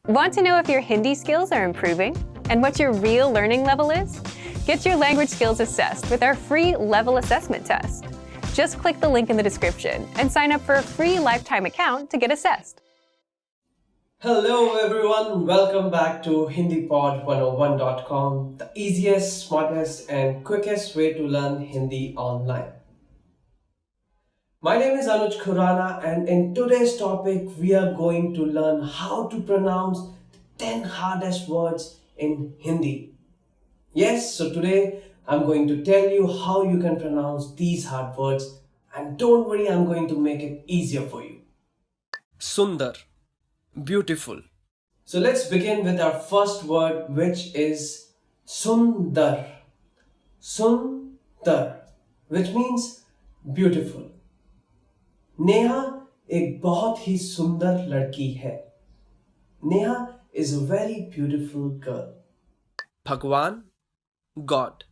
Want to know if your Hindi skills are improving and what your real learning level is? Get your language skills assessed with our free level assessment test. Just click the link in the description and sign up for a free lifetime account to get assessed. Hello everyone, welcome back to HindiPod101.com, the easiest, smartest and quickest way to learn Hindi online. My name is Anuj Khurana and in today's topic we are going to learn how to pronounce the 10 hardest words in Hindi. Yes, so today I'm going to tell you how you can pronounce these hard words, and don't worry, I'm going to make it easier for you. Sundar, beautiful. So let's begin with our first word, which is sundar. Sundar, which means beautiful. Neha एक बहुत ही सुंदर लड़की है. Neha is a very beautiful girl. Bhagwan, God.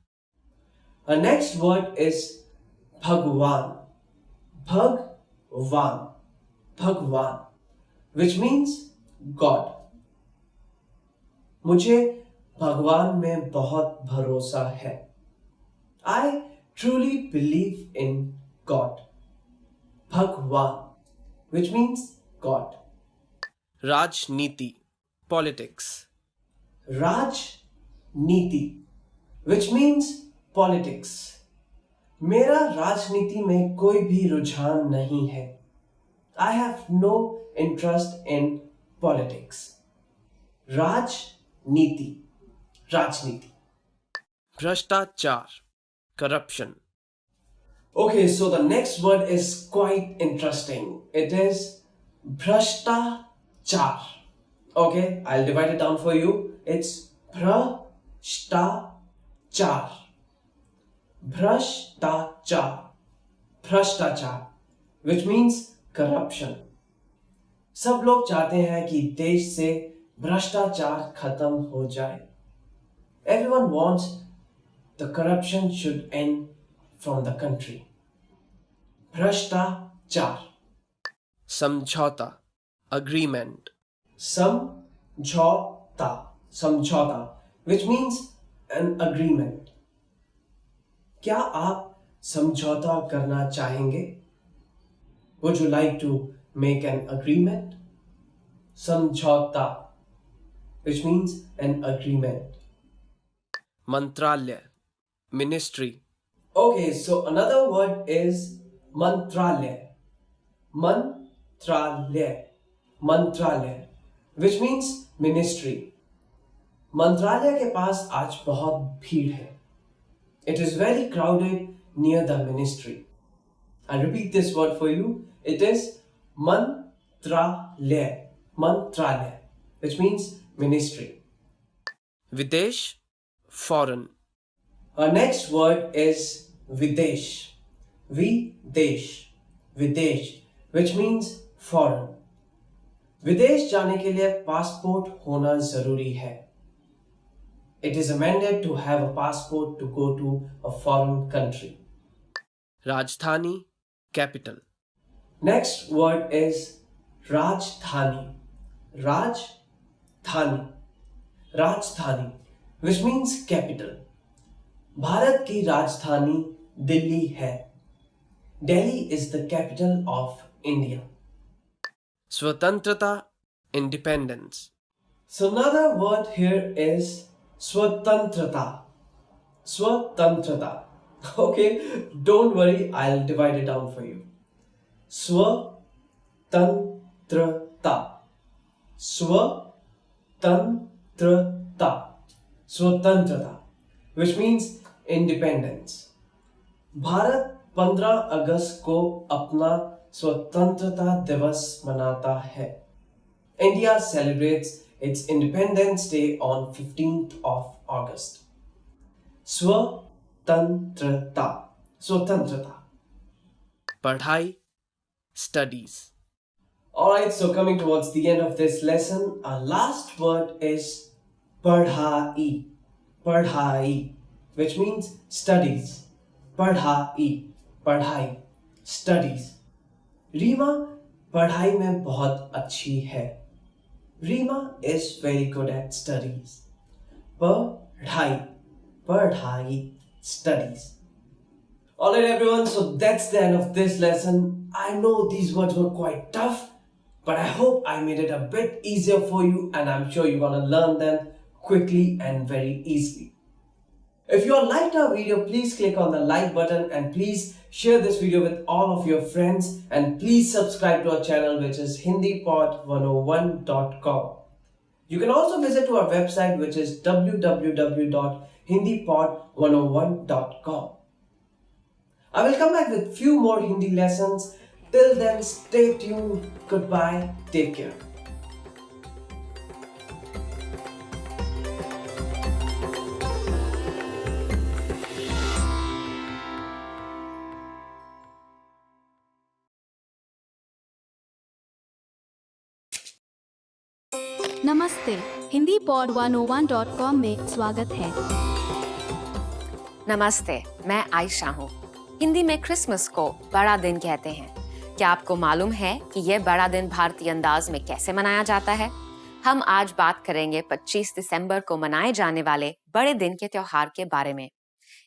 Our next word is Bhagwan. Bhagwan. Bhagwan, which means God. मुझे भगवान में बहुत भरोसा है. I truly believe in God. Bhagwan, which means God. Rajniti, politics. Rajniti, which means politics. मेरा राजनीति में कोई भी रुझान नहीं है. I have no interest in politics. Rajniti. Rajniti. Bhrashtachar, corruption. Okay, so the next word is quite interesting. It is bhrashtachar. Okay, I'll divide it down for you. It's bhrashtachar. Bhrashtachar. Bhrashtachar, which means corruption. सब लोग चाहते हैं कि देश से भ्रष्टाचार खत्म हो जाए. Everyone wants the corruption should end from the country. Bhrashtachar. Samjhauta, agreement. Samjhauta. Samjhauta, which means an agreement. क्या आप समझौता करना चाहेंगे? Would you like to make an agreement? Samjhauta, which means an agreement. Mantralaya, ministry. Okay, so another word is mantralaya. Mantralaya. Mantralaya, which means ministry. मंत्रालय के पास आज बहुत भीड़ है. It is very crowded near the ministry. I'll repeat this word for you. It is mantralaya. Mantralaya, which means ministry. Videsh, foreign. Our next word is Videsh. Videsh. Videsh, which means foreign. विदेश जाने के लिए passport होना जरूरी है. It is amended to have a passport to go to a foreign country. Rajdhani, capital. Next word is Rajdhani. Rajdhani. Rajdhani, which means capital. Bharat की राजधानी दिल्ली है. Delhi is the capital of India. Swatantrata, independence. So another word here is Swatantrata. Swatantrata. Okay, don't worry, I'll divide it down for you. Swatantrata. Swatantrata. Swatantrata, which means independence. Bharat 15 अगस्त को अपना स्वतंत्रता दिवस मनाता है. India celebrates its Independence Day on 15th of August. Swatantrata. Swatantrata. Padhai, studies. Alright, so coming towards the end of this lesson, our last word is padhai. Padhai, which means studies. Padhai. Padhai. Studies. Reema पढ़ाई में बहुत अच्छी है. Rima is very good at studies. Padhai, padhai, studies. Alright everyone, so that's the end of this lesson. I know these words were quite tough, but I hope I made it a bit easier for you and I'm sure you're gonna learn them quickly and very easily. If you all liked our video, please click on the like button and please share this video with all of your friends and please subscribe to our channel which is hindipod101.com. You can also visit to our website which is www.hindipod101.com. I will come back with few more Hindi lessons. Till then, stay tuned. Goodbye. Take care. नमस्ते, Hindi pod 101.com में स्वागत है। नमस्ते, मैं आयशा हूँ। हिंदी में Christmas को बड़ा दिन कहते हैं। क्या आपको मालूम है कि यह बड़ा दिन भारतीय अंदाज में कैसे मनाया जाता है? हम आज बात करेंगे 25 दिसंबर को मनाए जाने वाले बड़े दिन के त्योहार के बारे में।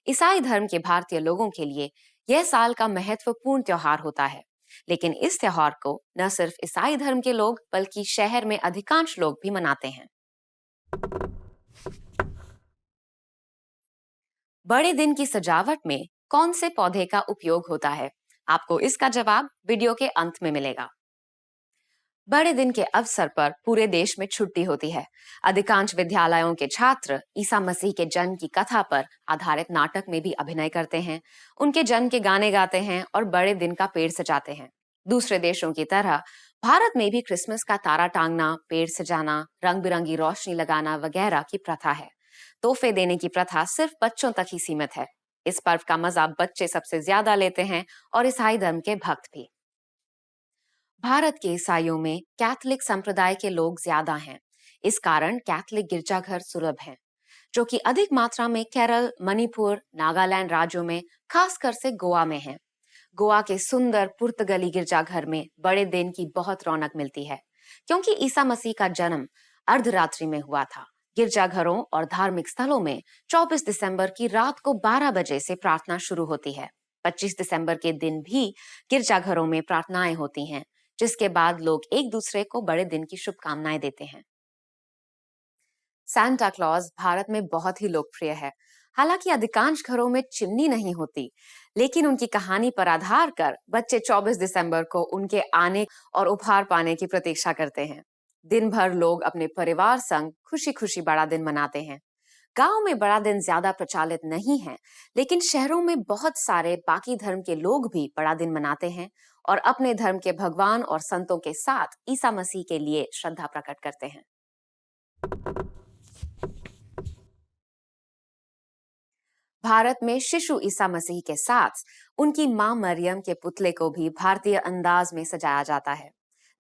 ईसाई धर्म के भारतीय लोगों के लिए यह साल का महत्वपूर्ण त्योहार होता है, लेकिन इस त्योहार को न सिर्फ ईसाई धर्म के लोग बल्कि शहर में अधिकांश लोग भी मनाते हैं। बड़े दिन की सजावट में कौन से पौधे का उपयोग होता है? आपको इसका जवाब वीडियो के अंत में मिलेगा। बड़े दिन के अवसर पर पूरे देश में छुट्टी होती है। अधिकांश विद्यालयों के छात्र ईसा मसीह के जन्म की कथा पर आधारित नाटक में भी अभिनय करते हैं, उनके जन्म के गाने गाते हैं और बड़े दिन का पेड़ सजाते हैं। दूसरे देशों की तरह भारत में भी क्रिसमस का तारा टांगना, पेड़ सजाना, रंग बिरंगी रोशनी लगाना वगैरह की प्रथा है। तोहफे देने की प्रथा सिर्फ बच्चों तक ही सीमित है। इस पर्व का मजा बच्चे सबसे ज्यादा लेते हैं और ईसाई धर्म के भक्त भी। भारत के ईसाइयों में कैथोलिक संप्रदाय के लोग ज्यादा हैं। इस कारण कैथोलिक गिरजाघर सुलभ हैं, जो कि अधिक मात्रा में केरल, मणिपुर, नागालैंड राज्यों में, खासकर से गोवा में हैं। गोवा के सुंदर पुर्तगाली गिरजाघर में बड़े दिन की बहुत रौनक मिलती है, क्योंकि ईसा मसीह का जन्म अर्धरात्रि में हुआ था। गिरजाघरों और धार्मिक स्थलों में 24 दिसंबर की रात को 12 बजे से प्रार्थना शुरू होती है। 25 दिसंबर के दिन भी गिरजाघरों में प्रार्थनाएं होती हैं, जिसके बाद लोग एक दूसरे को बड़े दिन की शुभकामनाएं देते हैं। सांता क्लॉज भारत में बहुत ही लोकप्रिय है। हालांकि अधिकांश घरों में चिमनी नहीं होती, लेकिन उनकी कहानी पर आधार कर बच्चे 24 दिसंबर को उनके आने और उपहार पाने की प्रतीक्षा करते हैं। दिन भर लोग अपने परिवार संग खुशी खुशी बड़ा दिन मनाते हैं। गांव में बड़ा दिन ज्यादा प्रचलित नहीं है, लेकिन शहरों में बहुत सारे बाकी धर्म के लोग भी बड़ा दिन मनाते हैं और अपने धर्म के भगवान और संतों के साथ ईसा मसीह के लिए श्रद्धा प्रकट करते हैं। भारत में शिशु ईसा मसीह के साथ उनकी मां मरियम के पुतले को भी भारतीय अंदाज में सजाया जाता है।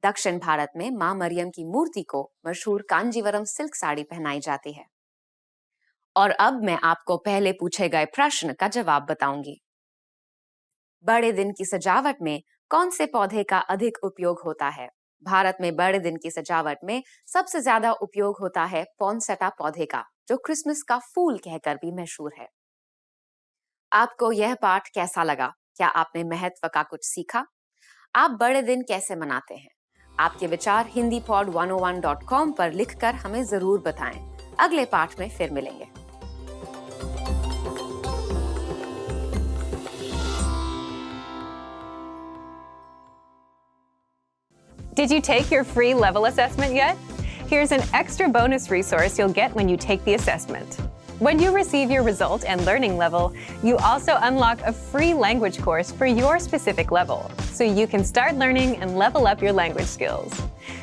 दक्षिण भारत में मां मरियम की मूर्ति को मशहूर कांजीवरम सिल्क साड़ी पहनाई जाती है। और अब मैं आपको पहले पूछे गए प्रश्न का जवाब बताऊंगी। बड़े दिन की सजावट में कौन से पौधे का अधिक उपयोग होता है? भारत में बड़े दिन की सजावट में सबसे ज्यादा उपयोग होता है पॉन्सेटा पौधे का, जो क्रिसमस का फूल कहकर भी मशहूर है। आपको यह पाठ कैसा लगा? क्या आपने महत्व का कुछ सीखा? आप बड़े दिन कैसे मनाते हैं? आपके विचार hindipod101.com पर लिखकर हमें जरूर बताएं। अगले पाठ में फिर मिलेंगे। Did you take your free level assessment yet? Here's an extra bonus resource you'll get when you take the assessment. When you receive your result and learning level, you also unlock a free language course for your specific level, so you can start learning and level up your language skills.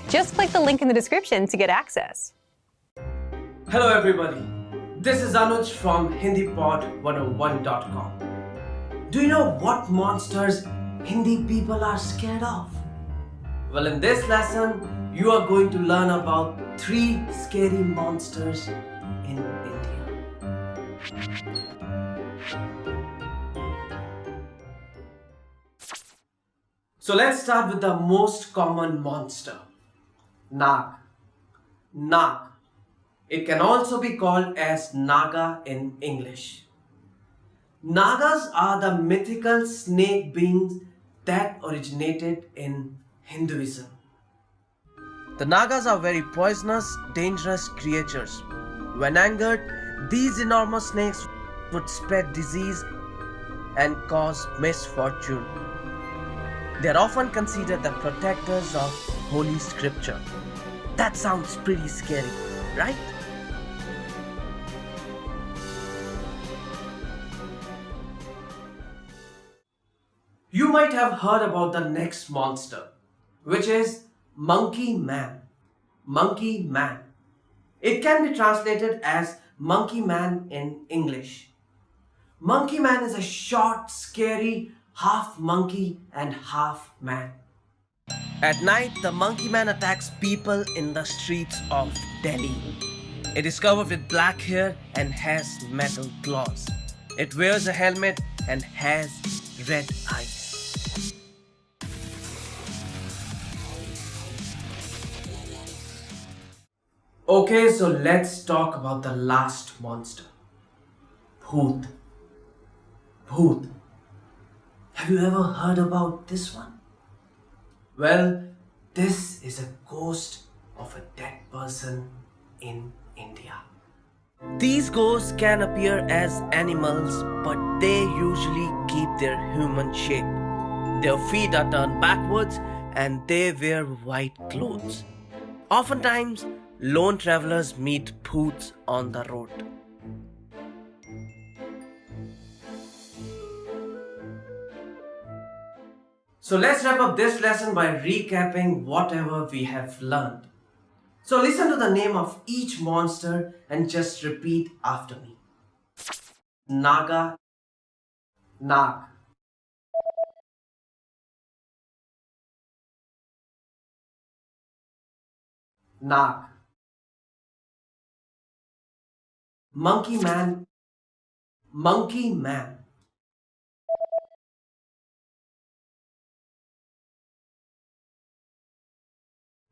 Just click the link in the description to get access. Hello everybody, this is Anuj from HindiPod101.com. Do you know what monsters Hindi people are scared of? Well, in this lesson, you are going to learn about 3 scary monsters in India. So let's start with the most common monster, Nag. Nag. It can also be called as Naga in English. Nagas are the mythical snake beings that originated in Hinduism. The Nagas are very poisonous, dangerous creatures. When angered, these enormous snakes would spread disease and cause misfortune. They are often considered the protectors of Holy Scripture. That sounds pretty scary, right? You might have heard about the next monster, which is Monkey Man. Monkey Man. It can be translated as Monkey Man in English. Monkey Man is a short, scary, half monkey and half man. At night, the monkey man attacks people in the streets of Delhi. It is covered with black hair and has metal claws. It wears a helmet and has red eyes. Okay, so let's talk about the last monster. Bhoot. Bhoot. Have you ever heard about this one? Well, this is a ghost of a dead person in India. These ghosts can appear as animals, but they usually keep their human shape. Their feet are turned backwards and they wear white clothes. Oftentimes, lone travelers meet bhoots on the road. So let's wrap up this lesson by recapping whatever we have learned. So listen to the name of each monster and just repeat after me. Naga, Nag. Nag. Monkey Man, Monkey Man.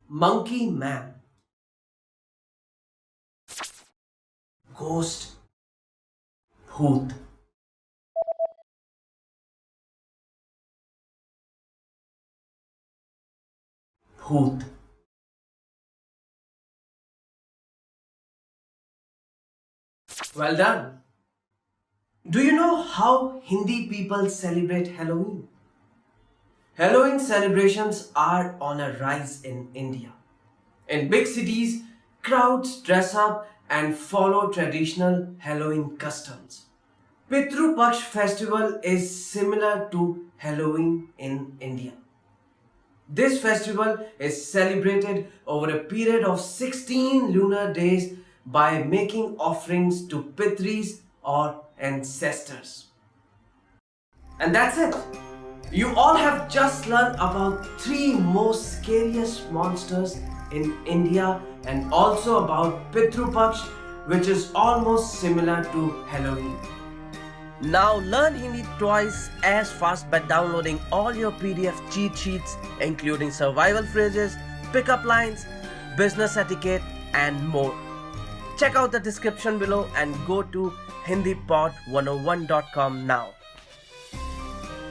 Monkey Man. Ghost, Bhoot. Bhoot. Well done. Do you know how Hindi people celebrate Halloween? Halloween celebrations are on a rise in India. In big cities, crowds dress up and follow traditional Halloween customs. Pitru Paksh festival is similar to Halloween in India. This festival is celebrated over a period of 16 lunar days by making offerings to Pitris or ancestors. And that's it. You all have just learned about 3 most scariest monsters in India and also about Pitru Paksh, which is almost similar to Halloween. Now learn Hindi twice as fast by downloading all your PDF cheat sheets, including survival phrases, pickup lines, business etiquette, and more. Check out the description below and go to hindipod101.com now.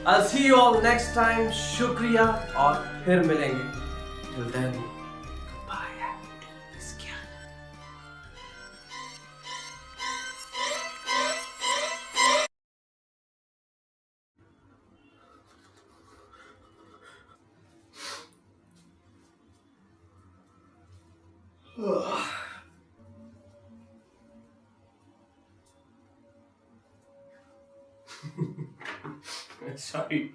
I'll see you all next time. Shukriya और फिर मिलेंगे. Till then, goodbye and take care. Sorry.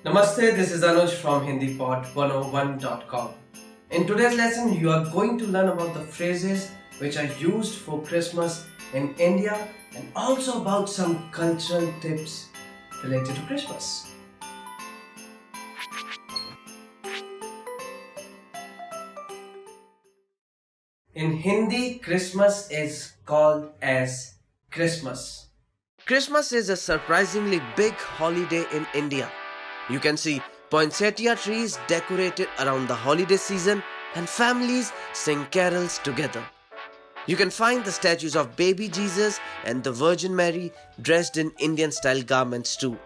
Namaste, this is Anuj from HindiPod101.com. In today's lesson, you are going to learn about the phrases which are used for Christmas in India and also about some cultural tips related to Christmas. In Hindi, Christmas is called as Christmas. Christmas is a surprisingly big holiday in India. You can see poinsettia trees decorated around the holiday season and families sing carols together. You can find the statues of baby Jesus and the Virgin Mary dressed in Indian style garments too.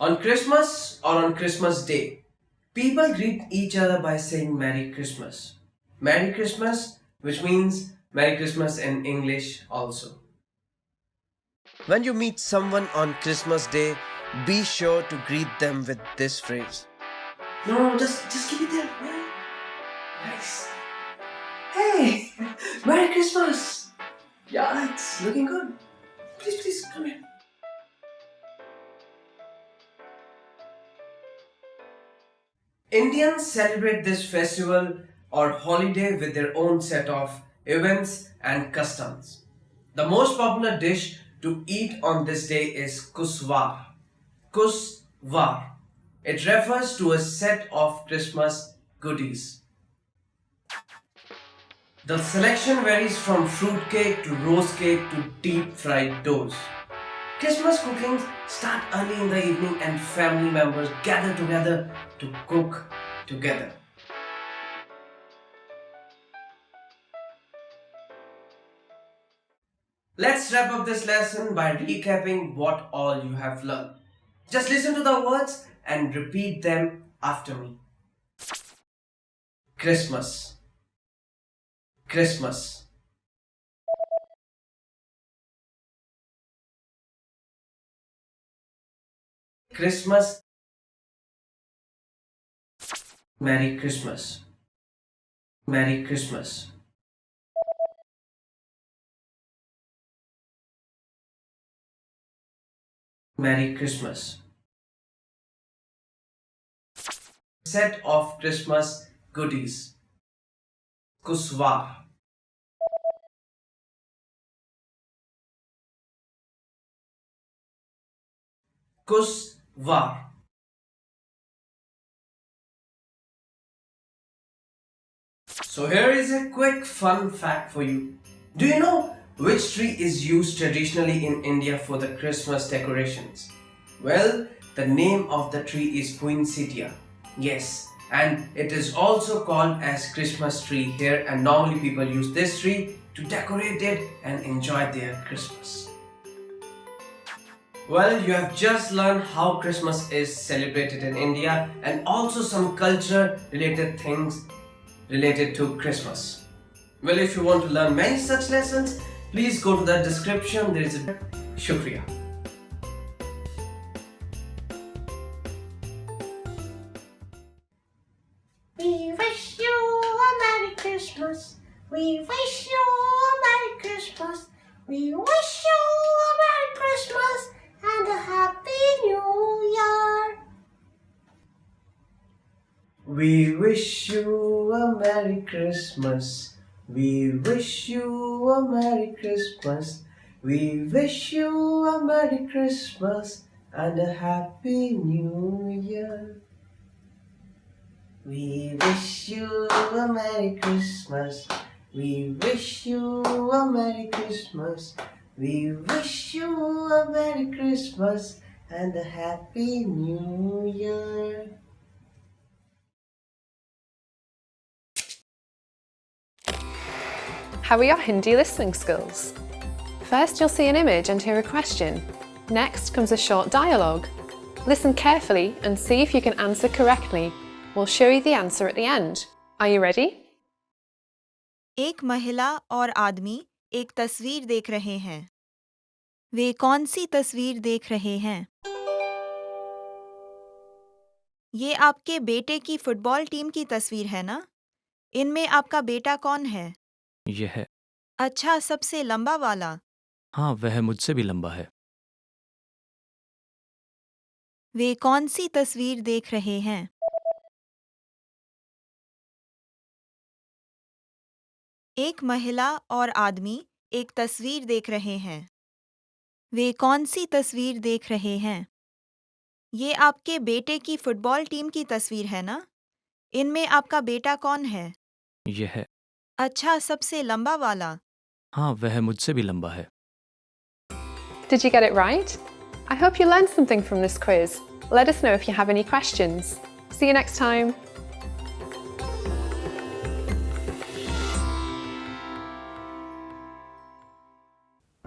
On Christmas or on Christmas Day, people greet each other by saying Merry Christmas. Merry Christmas, which means Merry Christmas in English also. When you meet someone on Christmas Day, be sure to greet them with this phrase. No, just keep it there, man. Nice. Hey, Merry Christmas. Yeah, it's looking good. Please, come here. Indians celebrate this festival or holiday with their own set of events and customs. The most popular dish to eat on this day is kuswar. Kuswar. It refers to a set of Christmas goodies. The selection varies from fruitcake to rose cake to deep fried doughs. Christmas cooking starts early in the evening and family members gather together to cook together. Let's wrap up this lesson by recapping what all you have learned. Just listen to the words and repeat them after me. Christmas. Christmas. Christmas. Merry Christmas. Merry Christmas. Merry Christmas. Set of Christmas goodies. Kuswar. Kuswar. So here is a quick fun fact for you. Do you know which tree is used traditionally in India for the Christmas decorations? Well, the name of the tree is poinsettia. Yes, and it is also called as Christmas tree here, and normally people use this tree to decorate it and enjoy their Christmas. Well, you have just learned how Christmas is celebrated in India and also some culture related things related to Christmas. Well, if you want to learn many such lessons, please go to the description. There is a Shukriya. We wish you a Merry Christmas. We wish you a Merry Christmas. We wish you a Merry Christmas and a Happy New Year. We wish you a Merry Christmas. We wish you a Merry Christmas. We wish you a Merry Christmas and a Happy New Year. We wish you a Merry Christmas. We wish you a Merry Christmas. We wish you a Merry Christmas and a Happy New Year. How are your Hindi listening skills? First, you'll see an image and hear a question. Next comes a short dialogue. Listen carefully and see if you can answer correctly. We'll show you the answer at the end. Are you ready? एक महिला और आदमी एक तस्वीर देख रहे हैं। वे कौन सी तस्वीर देख रहे हैं? ये आपके बेटे की फुटबॉल टीम की तस्वीर है ना? इनमें आपका बेटा कौन है? यह है। अच्छा, सबसे लंबा वाला। हाँ, वह मुझसे भी लंबा है। वे कौन सी तस्वीर देख रहे हैं? एक महिला और आदमी एक तस्वीर देख रहे हैं। वे कौन सी तस्वीर देख रहे हैं? ये आपके बेटे की फुटबॉल टीम की तस्वीर है ना? इनमें आपका बेटा कौन है? ये है। अच्छा, सबसे लंबा वाला। हाँ, वह मुझसे भी लंबा है। Did you get it right? I hope you learned something from this quiz. Let us know if you have any questions. See you next time.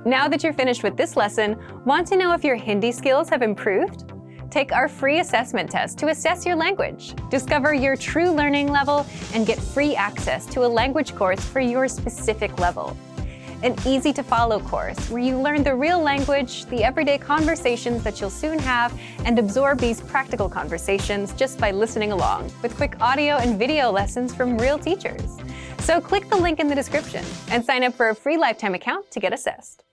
Now that you're finished with this lesson, want to know if your Hindi skills have improved? Take our free assessment test to assess your language. Discover your true learning level and get free access to a language course for your specific level. An easy-to-follow course where you learn the real language, the everyday conversations that you'll soon have, and absorb these practical conversations just by listening along, with quick audio and video lessons from real teachers. So click the link in the description and sign up for a free lifetime account to get assessed.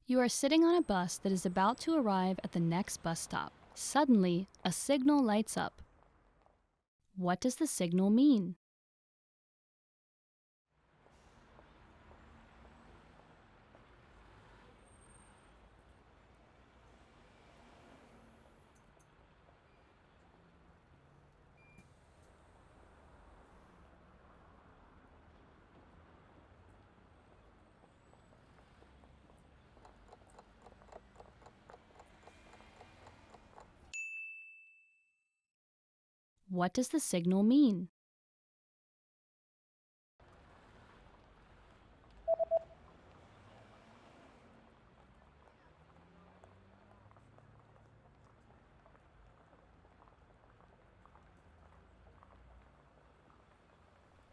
You are sitting on a bus that is about to arrive at the next bus stop. Suddenly, a signal lights up. What does the signal mean? What does the signal mean?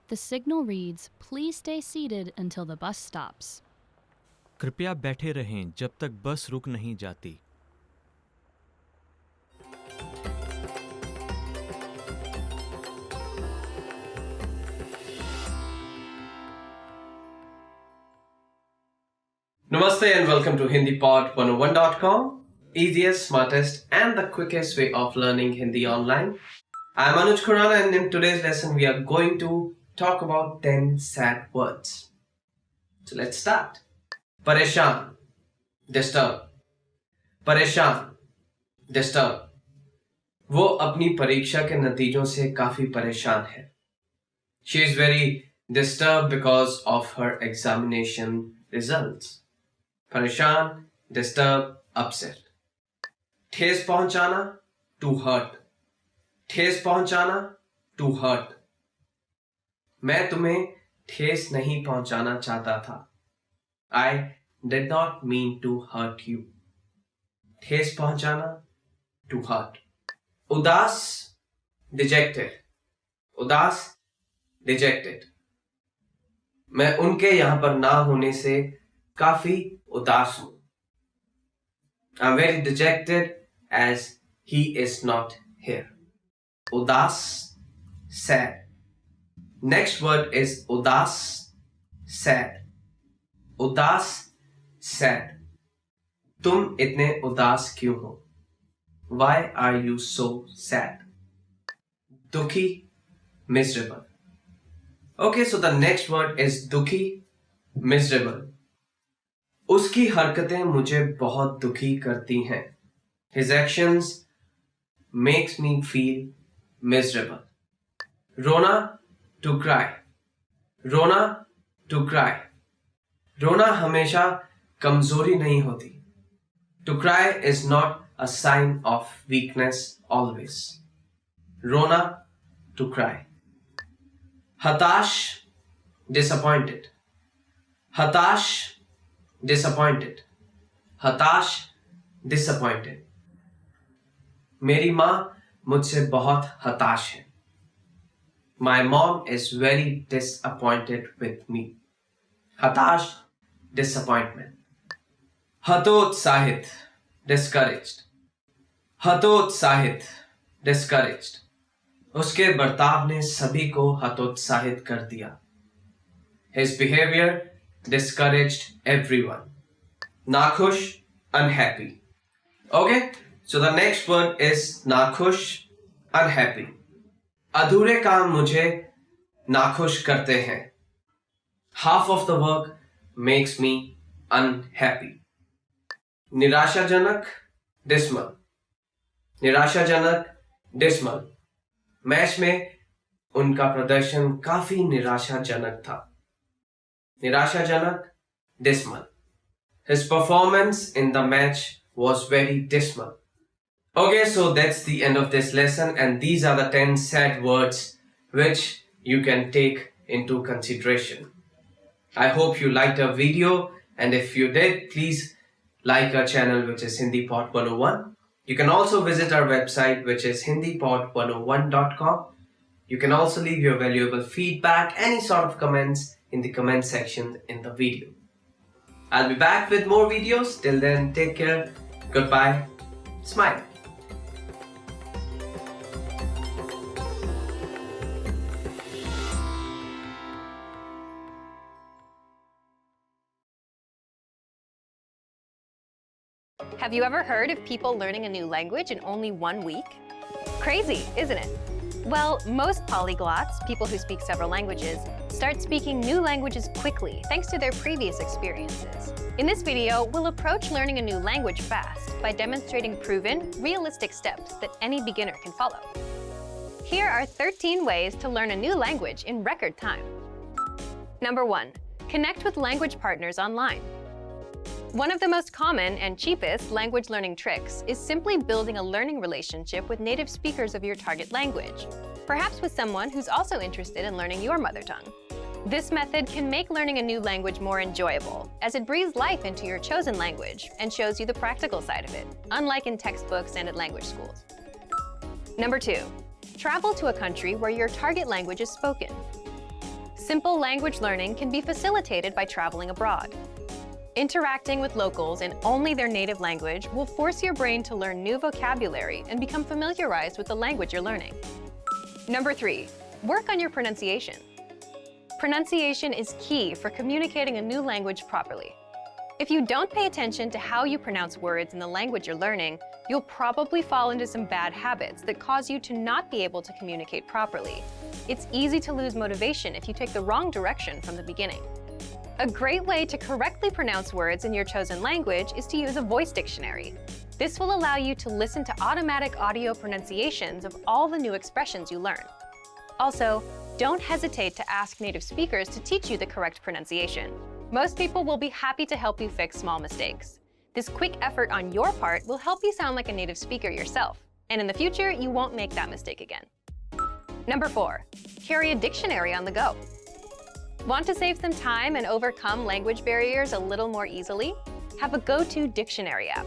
The signal reads, "Please stay seated until the bus stops." कृपया बैठे रहें जब तक बस रुक नहीं जाती। Namaste and welcome to HindiPod101.com, easiest, smartest, and the quickest way of learning Hindi online. I'm Anuj Khurana, and in today's lesson, we are going to talk about 10 sad words. So let's start. Pareshan, disturb. Pareshan, disturb. वो अपनी परीक्षा के नतीजों से काफी परेशान है. She is very disturbed because of her examination results. परेशान, disturb, upset. ठेस पहुंचाना, to hurt. ठेस पहुंचाना, to hurt. मैं तुम्हें ठेस नहीं पहुंचाना चाहता था. I did not mean to hurt you. ठेस पहुंचाना, to hurt. उदास, dejected. उदास, dejected. मैं उनके यहां पर ना होने से काफी उदास हूं. I'm very dejected as he is not here. उदास, sad. Next word is udas, sad. उदास, sad. तुम इतने उदास क्यों हो? Why are you so sad? दुखी, miserable. Okay, so the next word is दुखी, miserable. उसकी हरकतें मुझे बहुत दुखी करती हैं. His actions makes me feel miserable. रोना, to cry. रोना, to cry. रोना हमेशा कमजोरी नहीं होती. To cry is not a sign of weakness always. रोना, to cry. हताश, disappointed. हताश, disappointed. हताश, disappointed. मेरी माँ मुझसे बहुत हताश है. My mom is very disappointed with me. हताश, disappointment. हतोत्साहित, discouraged. हतोत्साहित, discouraged. उसके बर्ताव ने सभी को हतोत्साहित कर दिया. His behavior discouraged everyone. नाखुश, unhappy. Okay, so the next word is नाखुश, unhappy. अधूरे काम मुझे नाखुश करते हैं. Half of the work makes me unhappy. निराशाजनक, dismal. निराशाजनक, dismal. मैच में उनका प्रदर्शन काफी निराशाजनक था. निराशाजनक, dismal. His performance in the match was very dismal. Okay, so that's the end of this lesson, and these are the 10 sad words which you can take into consideration. I hope you liked our video, and if you did, please like our channel, which is HindiPod 101. You can also visit our website, which is hindipod101.com. You can also leave your valuable feedback, any sort of comments in the comment section in the video. I'll be back with more videos. Till then, take care. Goodbye. Smile. Have you ever heard of people learning a new language in only 1 week? Crazy, isn't it? Well, most polyglots, people who speak several languages, start speaking new languages quickly thanks to their previous experiences. In this video, we'll approach learning a new language fast by demonstrating proven, realistic steps that any beginner can follow. Here are 13 ways to learn a new language in record time. Number 1. Connect with language partners online. One of the most common and cheapest language learning tricks is simply building a learning relationship with native speakers of your target language, perhaps with someone who's also interested in learning your mother tongue. This method can make learning a new language more enjoyable, as it breathes life into your chosen language and shows you the practical side of it, unlike in textbooks and at language schools. Number 2. Travel to a country where your target language is spoken. Simple language learning can be facilitated by traveling abroad. Interacting with locals in only their native language will force your brain to learn new vocabulary and become familiarized with the language you're learning. Number 3. Work on your pronunciation. Pronunciation is key for communicating a new language properly. If you don't pay attention to how you pronounce words in the language you're learning, you'll probably fall into some bad habits that cause you to not be able to communicate properly. It's easy to lose motivation if you take the wrong direction from the beginning. A great way to correctly pronounce words in your chosen language is to use a voice dictionary. This will allow you to listen to automatic audio pronunciations of all the new expressions you learn. Also, don't hesitate to ask native speakers to teach you the correct pronunciation. Most people will be happy to help you fix small mistakes. This quick effort on your part will help you sound like a native speaker yourself, and in the future, you won't make that mistake again. Number 4. Carry a dictionary on the go. Want to save some time and overcome language barriers a little more easily? Have a go-to dictionary app.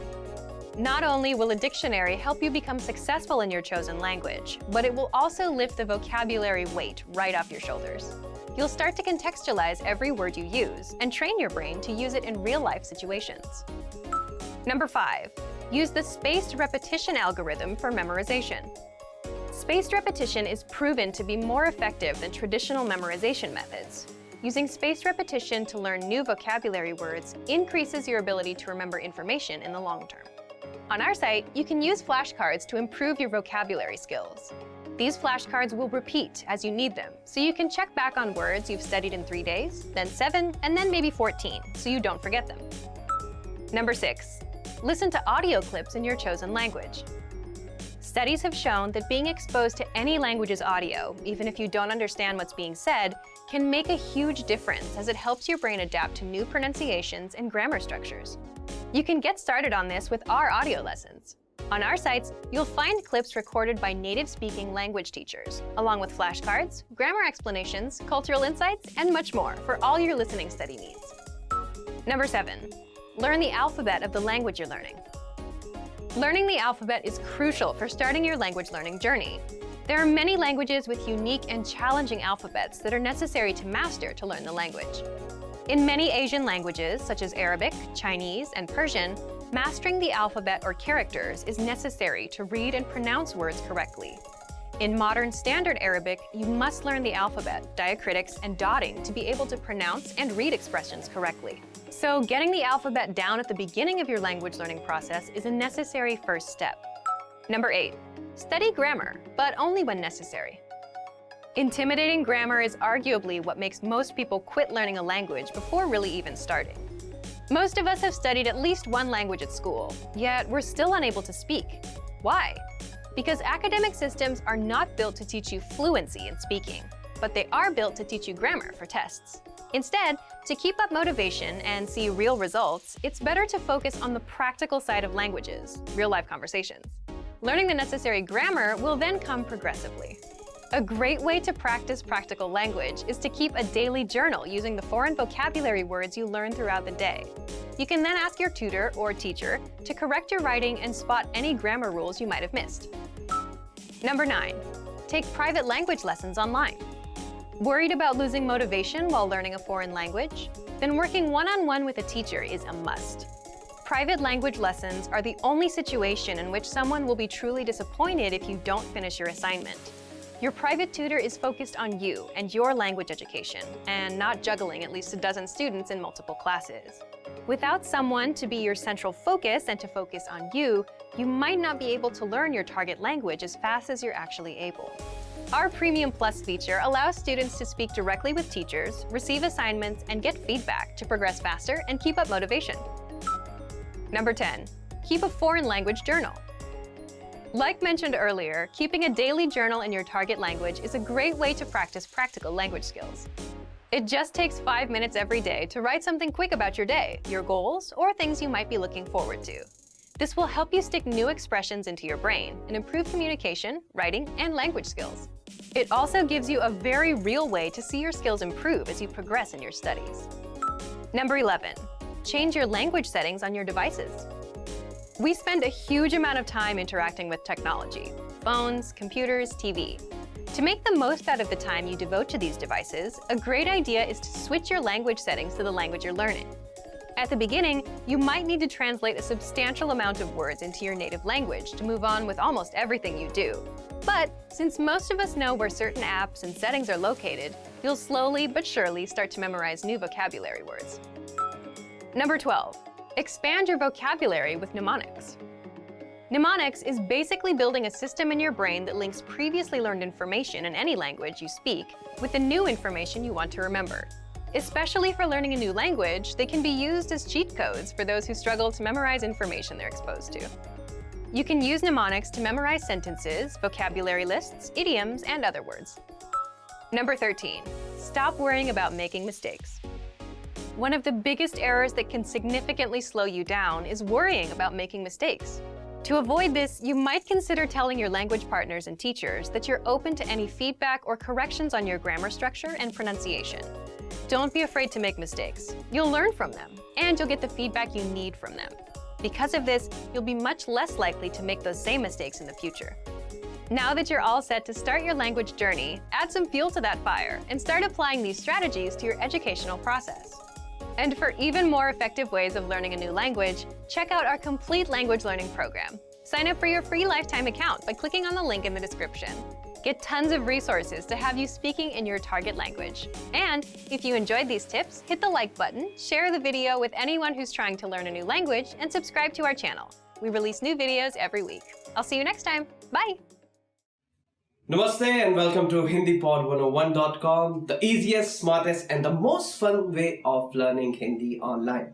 Not only will a dictionary help you become successful in your chosen language, but it will also lift the vocabulary weight right off your shoulders. You'll start to contextualize every word you use and train your brain to use it in real-life situations. Number 5. Use the spaced repetition algorithm for memorization. Spaced repetition is proven to be more effective than traditional memorization methods. Using spaced repetition to learn new vocabulary words increases your ability to remember information in the long term. On our site, you can use flashcards to improve your vocabulary skills. These flashcards will repeat as you need them, so you can check back on words you've studied in 3 days, then 7, and then maybe 14, so you don't forget them. Number 6. Listen to audio clips in your chosen language. Studies have shown that being exposed to any language's audio, even if you don't understand what's being said, can make a huge difference as it helps your brain adapt to new pronunciations and grammar structures. You can get started on this with our audio lessons. On our sites, you'll find clips recorded by native-speaking language teachers, along with flashcards, grammar explanations, cultural insights, and much more for all your listening study needs. Number 7. Learn the alphabet of the language you're learning. Learning the alphabet is crucial for starting your language learning journey. There are many languages with unique and challenging alphabets that are necessary to master to learn the language. In many Asian languages, such as Arabic, Chinese, and Persian, mastering the alphabet or characters is necessary to read and pronounce words correctly. In modern Standard Arabic, you must learn the alphabet, diacritics, and dotting to be able to pronounce and read expressions correctly. So getting the alphabet down at the beginning of your language learning process is a necessary first step. Number 8. Study grammar, but only when necessary. Intimidating grammar is arguably what makes most people quit learning a language before really even starting. Most of us have studied at least one language at school, yet we're still unable to speak. Why? Because academic systems are not built to teach you fluency in speaking, but they are built to teach you grammar for tests. Instead, to keep up motivation and see real results, it's better to focus on the practical side of languages, real-life conversations. Learning the necessary grammar will then come progressively. A great way to practice practical language is to keep a daily journal using the foreign vocabulary words you learn throughout the day. You can then ask your tutor or teacher to correct your writing and spot any grammar rules you might have missed. Number 9. Take private language lessons online. Worried about losing motivation while learning a foreign language? Then working one-on-one with a teacher is a must. Private language lessons are the only situation in which someone will be truly disappointed if you don't finish your assignment. Your private tutor is focused on you and your language education, and not juggling at least a dozen students in multiple classes. Without someone to be your central focus and to focus on you, you might not be able to learn your target language as fast as you're actually able. Our Premium Plus feature allows students to speak directly with teachers, receive assignments, and get feedback to progress faster and keep up motivation. Number 10. Keep a foreign language journal. Like mentioned earlier, keeping a daily journal in your target language is a great way to practice practical language skills. It just takes 5 minutes every day to write something quick about your day, your goals, or things you might be looking forward to. This will help you stick new expressions into your brain and improve communication, writing, and language skills. It also gives you a very real way to see your skills improve as you progress in your studies. Number 11. Change your language settings on your devices. We spend a huge amount of time interacting with technology, phones, computers, TV. To make the most out of the time you devote to these devices, a great idea is to switch your language settings to the language you're learning. At the beginning, you might need to translate a substantial amount of words into your native language to move on with almost everything you do. But since most of us know where certain apps and settings are located, you'll slowly but surely start to memorize new vocabulary words. Number 12. Expand your vocabulary with mnemonics. Mnemonics is basically building a system in your brain that links previously learned information in any language you speak with the new information you want to remember. Especially for learning a new language, they can be used as cheat codes for those who struggle to memorize information they're exposed to. You can use mnemonics to memorize sentences, vocabulary lists, idioms, and other words. Number 13. Stop worrying about making mistakes. One of the biggest errors that can significantly slow you down is worrying about making mistakes. To avoid this, you might consider telling your language partners and teachers that you're open to any feedback or corrections on your grammar structure and pronunciation. Don't be afraid to make mistakes. You'll learn from them, and you'll get the feedback you need from them. Because of this, you'll be much less likely to make those same mistakes in the future. Now that you're all set to start your language journey, add some fuel to that fire and start applying these strategies to your educational process. And for even more effective ways of learning a new language, check out our complete language learning program. Sign up for your free lifetime account by clicking on the link in the description. Get tons of resources to have you speaking in your target language. And if you enjoyed these tips, hit the like button, share the video with anyone who's trying to learn a new language, and subscribe to our channel. We release new videos every week. I'll see you next time. Bye! Namaste and welcome to HindiPod101.com, the easiest, smartest and the most fun way of learning Hindi online.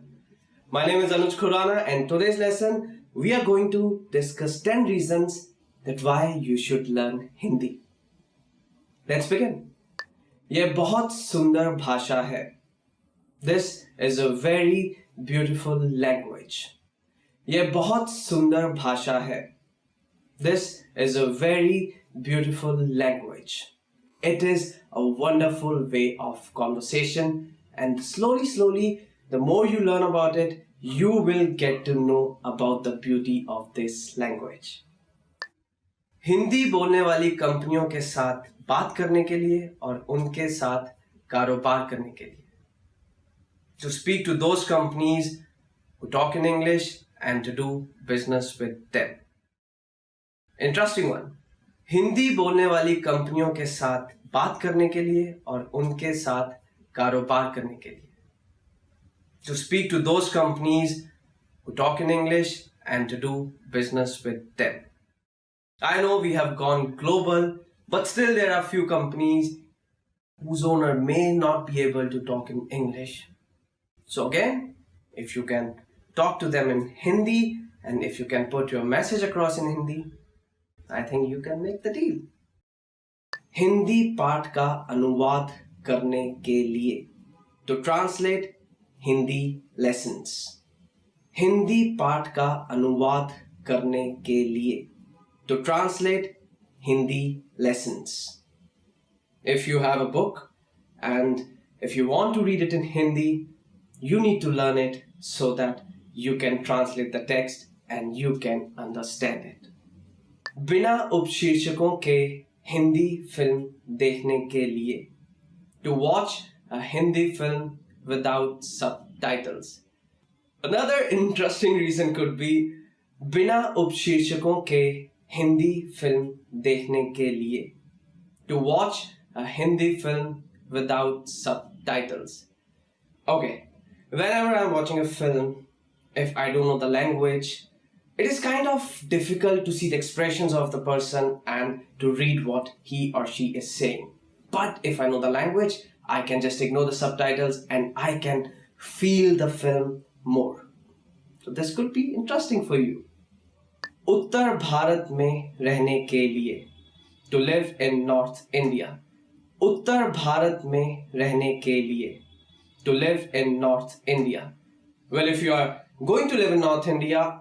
My name is Anuj Khurana and today's lesson we are going to discuss 10 reasons that why you should learn Hindi. Let's begin. ये बहुत सुंदर भाषा है. This is a very beautiful language. ये बहुत सुंदर भाषा है. This is a very beautiful language. It is a wonderful way of conversation, and slowly, the more you learn about it, you will get to know about the beauty of this language. Hindi बोलने वाली कंपनियों के साथ बात करने के लिए और उनके साथ कारोबार करने के लिए. To speak to those companies who talk in English and to do business with them. Interesting one. Hindi बोलने वाली कंपनियों के साथ बात करने के लिए और उनके साथ कारोबार करने के लिए. To speak to those companies who talk in English and to do business with them. I know we have gone global, but still there are few companies whose owner may not be able to talk in English. So again, if you can talk to them in Hindi and if you can put your message across in Hindi, I think you can make the deal. Hindi पाठ का अनुवाद करने के लिए, to translate Hindi lessons. Hindi पाठ का अनुवाद करने के लिए, to translate Hindi lessons. If you have a book and if you want to read it in Hindi, you need to learn it so that you can translate the text and you can understand it. बिना उपशीर्षकों के Hindi film देखने के लिए, to watch a Hindi film without subtitles. Another interesting reason could be बिना उपशीर्षकों के Hindi film देखने के लिए, to watch a Hindi film without subtitles. Okay, whenever I'm watching a film, if I don't know the language, it is kind of difficult to see the expressions of the person and to read what he or she is saying. But if I know the language, I can just ignore the subtitles and I can feel the film more. So this could be interesting for you. उत्तर भारत में रहने के लिए, to live in North India. उत्तर भारत में रहने के लिए, to live in North India. Well, if you are going to live in North India,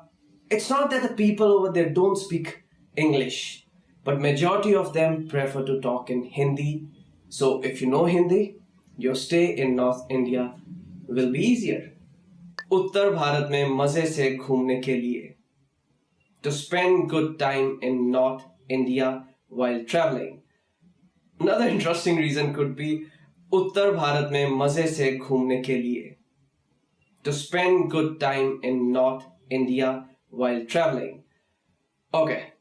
it's not that the people over there don't speak English, but majority of them prefer to talk in Hindi. So if you know Hindi, your stay in North India will be easier. उत्तर भारत में मजे से घूमने के लिए, to spend good time in North India while traveling. Another interesting reason could be उत्तर भारत में मजे से घूमने के लिए, to spend good time in North India while traveling. Okay,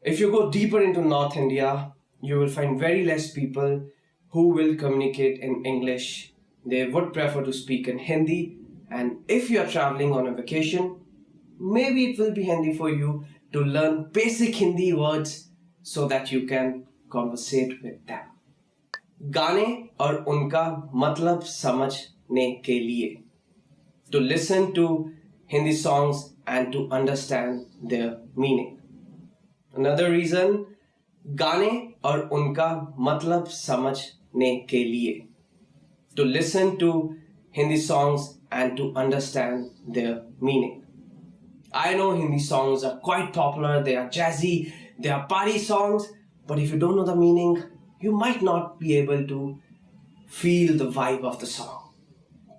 if you go deeper into North India, you will find very less people who will communicate in English. They would prefer to speak in Hindi, and if you are traveling on a vacation, maybe it will be handy for you to learn basic Hindi words so that you can conversate with them. गाने और उनका मतलब समझने के लिए, to listen to Hindi songs and to understand their meaning. Another reason, गाने और उनका मतलब समझने के लिए, to listen to Hindi songs and to understand their meaning. I know Hindi songs are quite popular, they are jazzy, they are party songs, but if you don't know the meaning, you might not be able to feel the vibe of the song.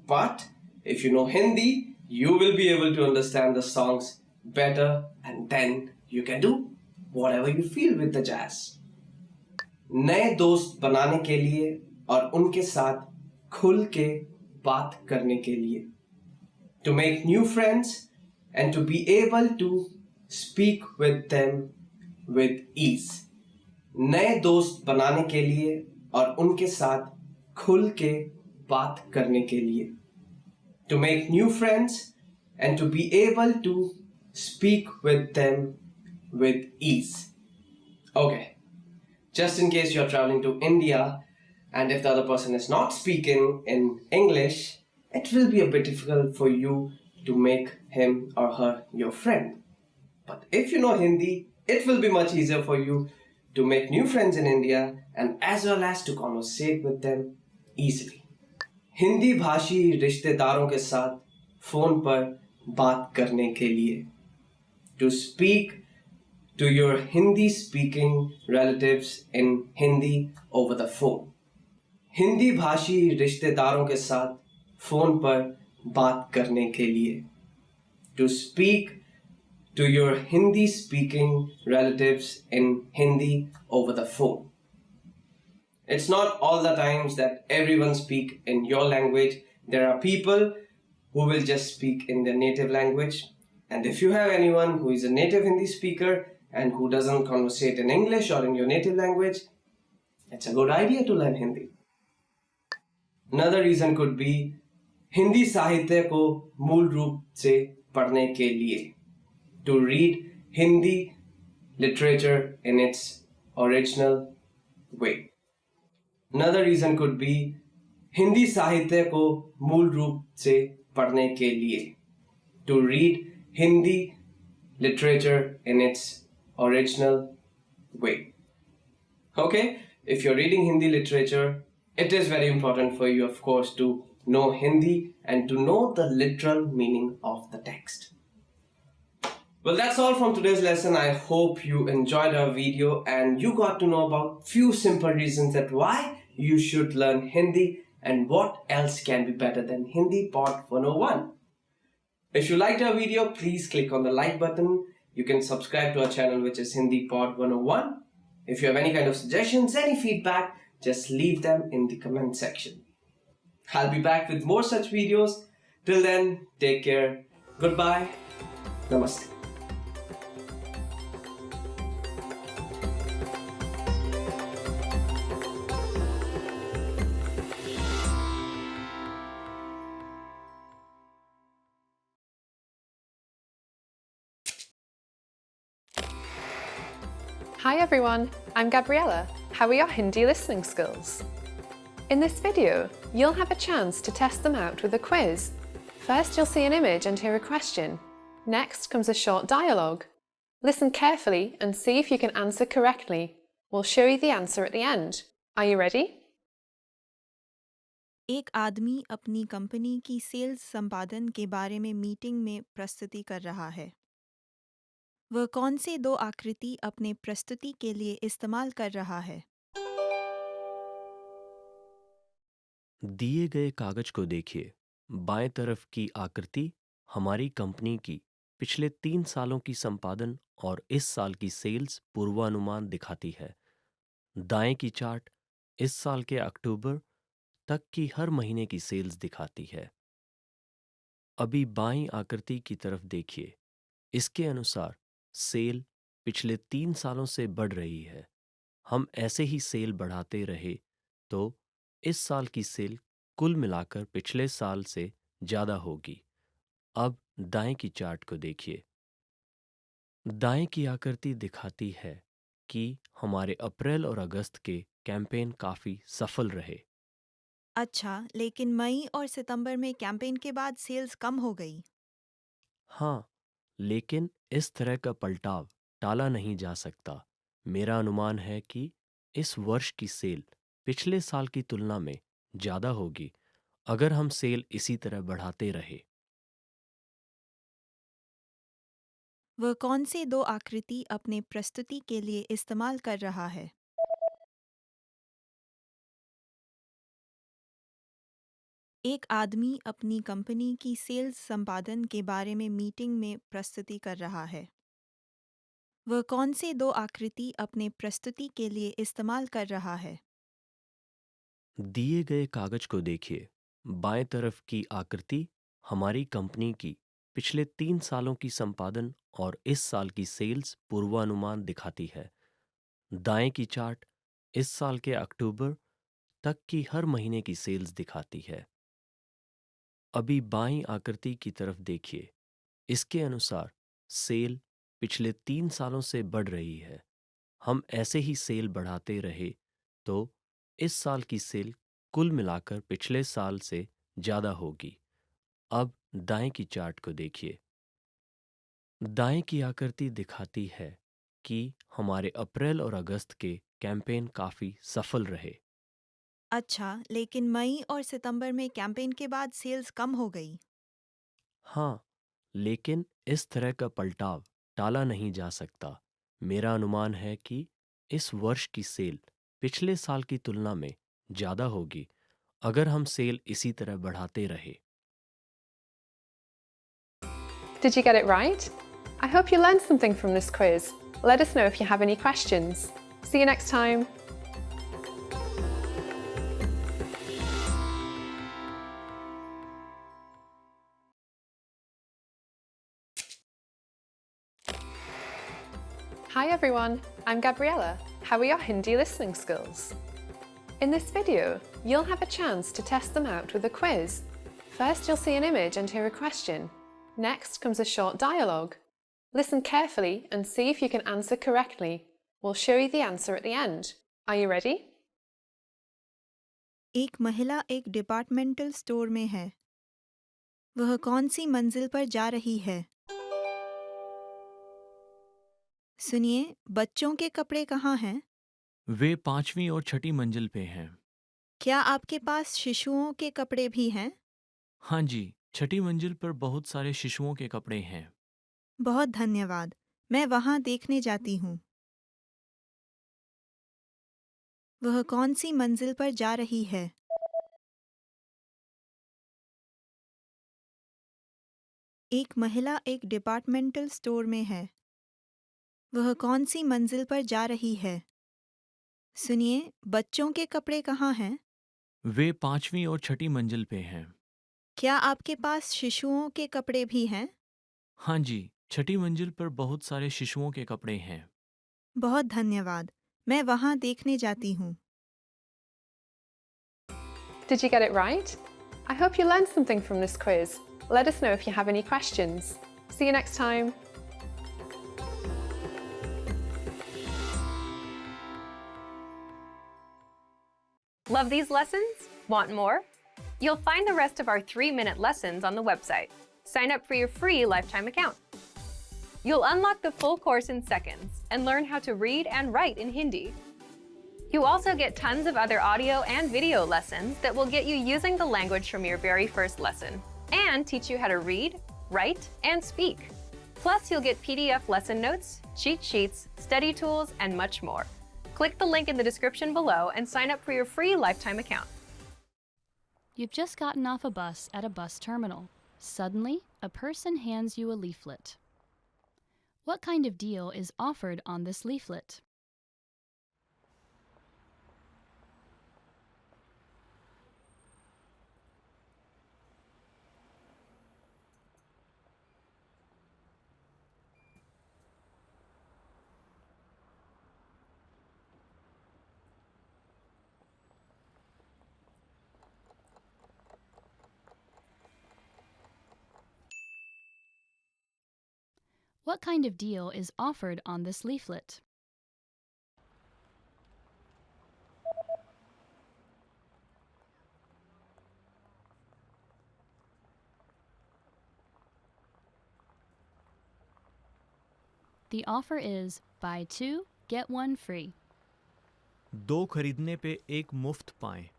But if you know Hindi, you will be able to understand the songs better and then you can do whatever you feel with the jazz. नए दोस्त बनाने के लिए और उनके साथ खुल के बात करने के लिए, to make new friends and to be able to speak with them with ease. नए दोस्त बनाने के लिए और उनके साथ खुल के बात करने के लिए, to make new friends and to be able to speak with them with ease. Okay, just in case you're traveling to India and if the other person is not speaking in English, it will be a bit difficult for you to make him or her your friend. But if you know Hindi, it will be much easier for you to make new friends in India and as well as to conversate with them easily. Hindi भाषी रिश्तेदारों के साथ phone पर बात करने के लिए, to speak to your Hindi speaking relatives in Hindi over the phone. Hindi भाषी रिश्तेदारों के साथ फोन पर बात करने के लिए, to speak to your Hindi speaking relatives in Hindi over the phone. It's not all the times that everyone speak in your language. There are people who will just speak in their native language. And if you have anyone who is a native Hindi speaker and who doesn't conversate in English or in your native language, it's a good idea to learn Hindi. Another reason could be Hindi साहित्य को मूल रूप से पढ़ने के लिए, to read Hindi literature in its original way. Another reason could be Hindi साहित्य को मूल रूप से पढ़ने के लिए, to read Hindi literature in its original way. Okay, if you're reading Hindi literature, it is very important for you, of course, to know Hindi and to know the literal meaning of the text. Well, that's all from today's lesson. I hope you enjoyed our video and you got to know about few simple reasons that why you should learn Hindi and what else can be better than Hindi Pod 101. If you liked our video, please click on the like button. You can subscribe to our channel, which is Hindi Pod 101. If you have any kind of suggestions, any feedback, just leave them in the comment section. I'll be back with more such videos. Till then, take care. Goodbye. Namaste. Hi everyone, I'm Gabriella. How are your Hindi listening skills? In this video, you'll have a chance to test them out with a quiz. First, you'll see an image and hear a question. Next comes a short dialogue. Listen carefully and see if you can answer correctly. We'll show you the answer at the end. Are you ready? एक आदमी अपनी company की sales संपादन के बारे में meeting में प्रस्तुति कर रहा है। वह कौन से दो आकृति अपने प्रस्तुति के लिए इस्तेमाल कर रहा है? दिए गए कागज को देखिए। बाएं तरफ की आकृति हमारी कंपनी की पिछले 3 सालों की संपादन और इस साल की सेल्स पूर्वानुमान दिखाती है। दाएं की चार्ट इस साल के अक्टूबर तक की हर महीने की सेल्स दिखाती है। अभी बाईं आकृति की तरफ देखिए। इसके अनुसार सेल पिछले 3 सालों से बढ़ रही है। हम ऐसे ही सेल बढ़ाते रहे तो इस साल की सेल कुल मिलाकर पिछले साल से ज़्यादा होगी। अब दाएं की चार्ट को देखिए। दाएं की आकृति दिखाती है कि हमारे अप्रैल और अगस्त के कैंपेन काफ़ी सफल रहे। अच्छा, लेकिन मई और सितंबर में कैंपेन के बाद सेल्स कम हो गई। हाँ, लेकिन इस तरह का पलटाव टाला नहीं जा सकता। मेरा अनुमान है कि इस वर्ष की सेल पिछले साल की तुलना में ज़्यादा होगी अगर हम सेल इसी तरह बढ़ाते रहे। वह कौन से दो आकृति अपने प्रस्तुति के लिए इस्तेमाल कर रहा है? एक आदमी अपनी कंपनी की सेल्स संपादन के बारे में मीटिंग में प्रस्तुति कर रहा है। वह कौन से दो आकृति अपने प्रस्तुति के लिए इस्तेमाल कर रहा है? दिए गए कागज को देखिए। बाएं तरफ की आकृति हमारी कंपनी की पिछले 3 सालों की संपादन और इस साल की सेल्स पूर्वानुमान दिखाती है। दाएं की चार्ट इस साल के अक्टूबर तक की हर महीने की सेल्स दिखाती है। अभी बाईं आकृति की तरफ देखिए। इसके अनुसार सेल पिछले 3 सालों से बढ़ रही है। हम ऐसे ही सेल बढ़ाते रहे तो इस साल की सेल कुल मिलाकर पिछले साल से ज़्यादा होगी। अब दाएं की चार्ट को देखिए। दाएं की आकृति दिखाती है कि हमारे अप्रैल और अगस्त के कैंपेन काफ़ी सफल रहे। अच्छा, लेकिन मई और सितंबर में कैंपेन के बाद सेल्स कम हो गई। हाँ, लेकिन इस तरह का पलटाव टाला नहीं जा सकता। मेरा अनुमान है कि इस वर्ष की सेल पिछले साल की तुलना में ज़्यादा होगी अगर हम सेल इसी तरह बढ़ाते रहे। Did you get it right? I hope you learned something from this quiz. Let us know if you have any questions. See you next time. Hi everyone, I'm Gabriella. How are your Hindi listening skills? In this video, you'll have a chance to test them out with a quiz. First, you'll see an image and hear a question. Next comes a short dialogue. Listen carefully and see if you can answer correctly. We'll show you the answer at the end. Are you ready? एक महिला एक departmental store में है। वह कौन सी मंजिल पर जा रही है? सुनिए, बच्चों के कपड़े कहाँ हैं? वे 5वीं और 6ठी मंजिल पे हैं। क्या आपके पास शिशुओं के कपड़े भी हैं? हाँ जी, 6ठी मंजिल पर बहुत सारे शिशुओं के कपड़े हैं। बहुत धन्यवाद। मैं वहाँ देखने जाती हूँ। वह कौन सी मंजिल पर जा रही है? एक महिला एक डिपार्टमेंटल स्टोर में है। वह कौन सी मंजिल पर जा रही है? सुनिए, बच्चों के कपड़े कहाँ हैं? वे 5वीं और 6ठी मंजिल पे हैं। क्या आपके पास शिशुओं के कपड़े भी हैं? हाँ जी, 6ठी मंजिल पर बहुत सारे शिशुओं के कपड़े हैं। बहुत धन्यवाद। मैं वहाँ देखने जाती हूँ। Did you get it right? I hope you learned something from this quiz. Let us know if you have any questions. See you next time. Love these lessons? Want more? You'll find the rest of our 3-minute lessons on the website. Sign up for your free lifetime account. You'll unlock the full course in seconds and learn how to read and write in Hindi. You also get tons of other audio and video lessons that will get you using the language from your very first lesson and teach you how to read, write, and speak. Plus, you'll get PDF lesson notes, cheat sheets, study tools, and much more. Click the link in the description below and sign up for your free lifetime account. You've just gotten off a bus at a bus terminal. Suddenly, a person hands you a leaflet. What kind of deal is offered on this leaflet? What kind of deal is offered on this leaflet? The offer is buy 2, get 1 free. 2 खरीदने पे एक मुफ्त पाएं।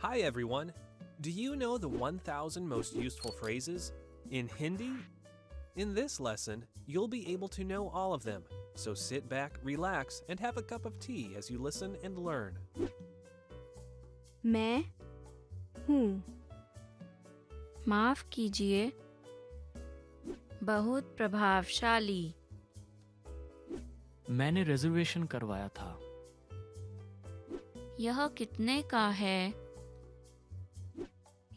Hi everyone! Do you know the 1000 most useful phrases in Hindi? In this lesson, you'll be able to know all of them, so sit back, relax, and have a cup of tea as you listen and learn. मैं हूँ। माफ कीजिए। बहुत प्रभावशाली। मैंने reservation करवाया था। यह कितने का है?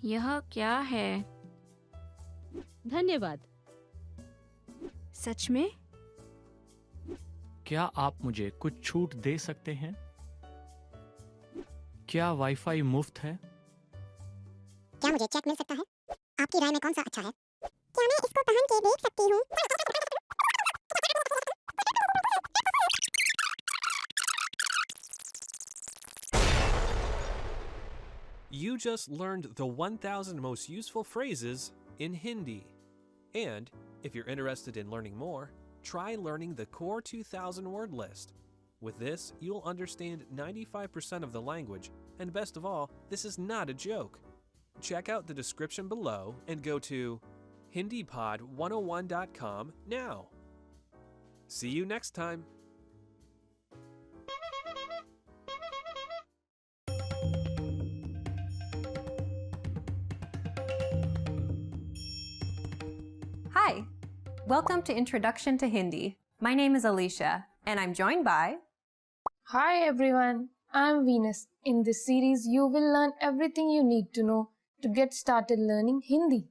यह क्या है? धन्यवाद। सच में? क्या आप मुझे कुछ छूट दे सकते हैं? क्या वाईफाई मुफ्त है? क्या मुझे चेक मिल सकता है? आपकी राय में कौन सा अच्छा है? क्या मैं इसको पहन के देख सकती हूँ? You just learned the 1000 most useful phrases in Hindi. And if you're interested in learning more, try learning the core 2000 word list. With this, you'll understand 95% of the language, and best of all, this is not a joke. Check out the description below and go to HindiPod101.com now. See you next time. Hi, welcome to Introduction to Hindi. My name is Alicia, and I'm joined by... Hi everyone, I'm Venus. In this series, you will learn everything you need to know to get started learning Hindi.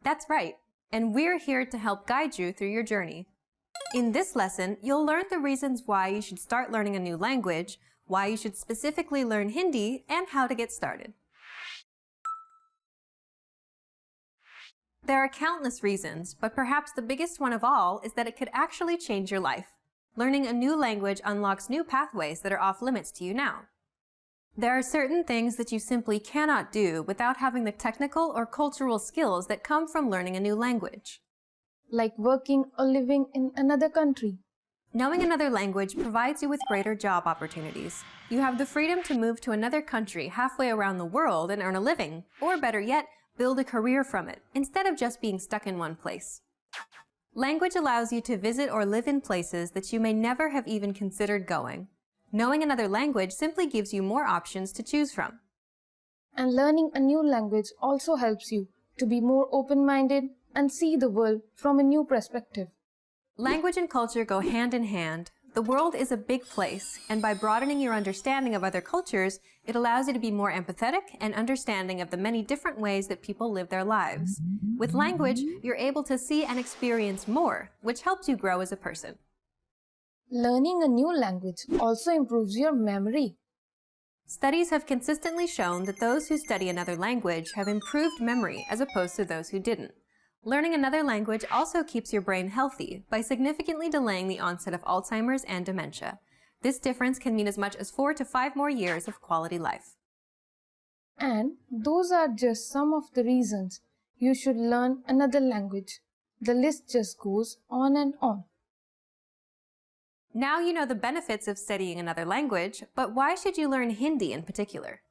That's right, and we're here to help guide you through your journey. In this lesson, you'll learn the reasons why you should start learning a new language, why you should specifically learn Hindi, and how to get started. There are countless reasons, but perhaps the biggest one of all is that it could actually change your life. Learning a new language unlocks new pathways that are off limits to you now. There are certain things that you simply cannot do without having the technical or cultural skills that come from learning a new language. Like working or living in another country. Knowing another language provides you with greater job opportunities. You have the freedom to move to another country halfway around the world and earn a living, or better yet, build a career from it, instead of just being stuck in one place. Language allows you to visit or live in places that you may never have even considered going. Knowing another language simply gives you more options to choose from. And learning a new language also helps you to be more open-minded and see the world from a new perspective. Language and culture go hand in hand. The world is a big place, and by broadening your understanding of other cultures, it allows you to be more empathetic and understanding of the many different ways that people live their lives. With language, you're able to see and experience more, which helps you grow as a person. Learning a new language also improves your memory. Studies have consistently shown that those who study another language have improved memory as opposed to those who didn't. Learning another language also keeps your brain healthy by significantly delaying the onset of Alzheimer's and dementia. This difference can mean as much as 4 to 5 more years of quality life. And those are just some of the reasons you should learn another language. The list just goes on and on. Now you know the benefits of studying another language, but why should you learn Hindi in particular?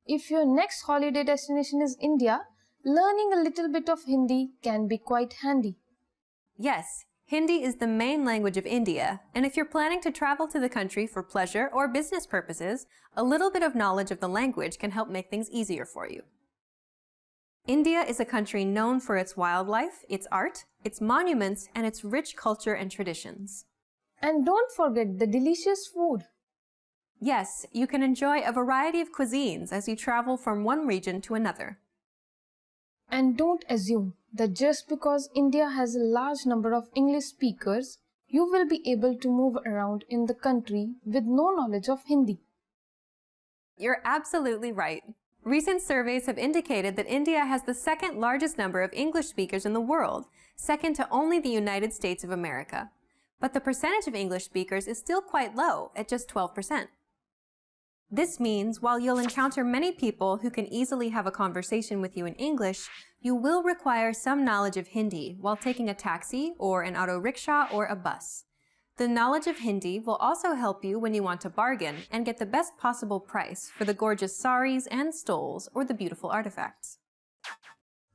If your next holiday destination is India, learning a little bit of Hindi can be quite handy. Yes, Hindi is the main language of India, and if you're planning to travel to the country for pleasure or business purposes, a little bit of knowledge of the language can help make things easier for you. India is a country known for its wildlife, its art, its monuments, and its rich culture and traditions. And don't forget the delicious food. Yes, you can enjoy a variety of cuisines as you travel from one region to another. And don't assume that just because India has a large number of English speakers, you will be able to move around in the country with no knowledge of Hindi. You're absolutely right. Recent surveys have indicated that India has the second largest number of English speakers in the world, second to only the United States of America. But the percentage of English speakers is still quite low, at just 12%. This means while you'll encounter many people who can easily have a conversation with you in English, you will require some knowledge of Hindi while taking a taxi or an auto rickshaw or a bus. The knowledge of Hindi will also help you when you want to bargain and get the best possible price for the gorgeous saris and stoles or the beautiful artifacts.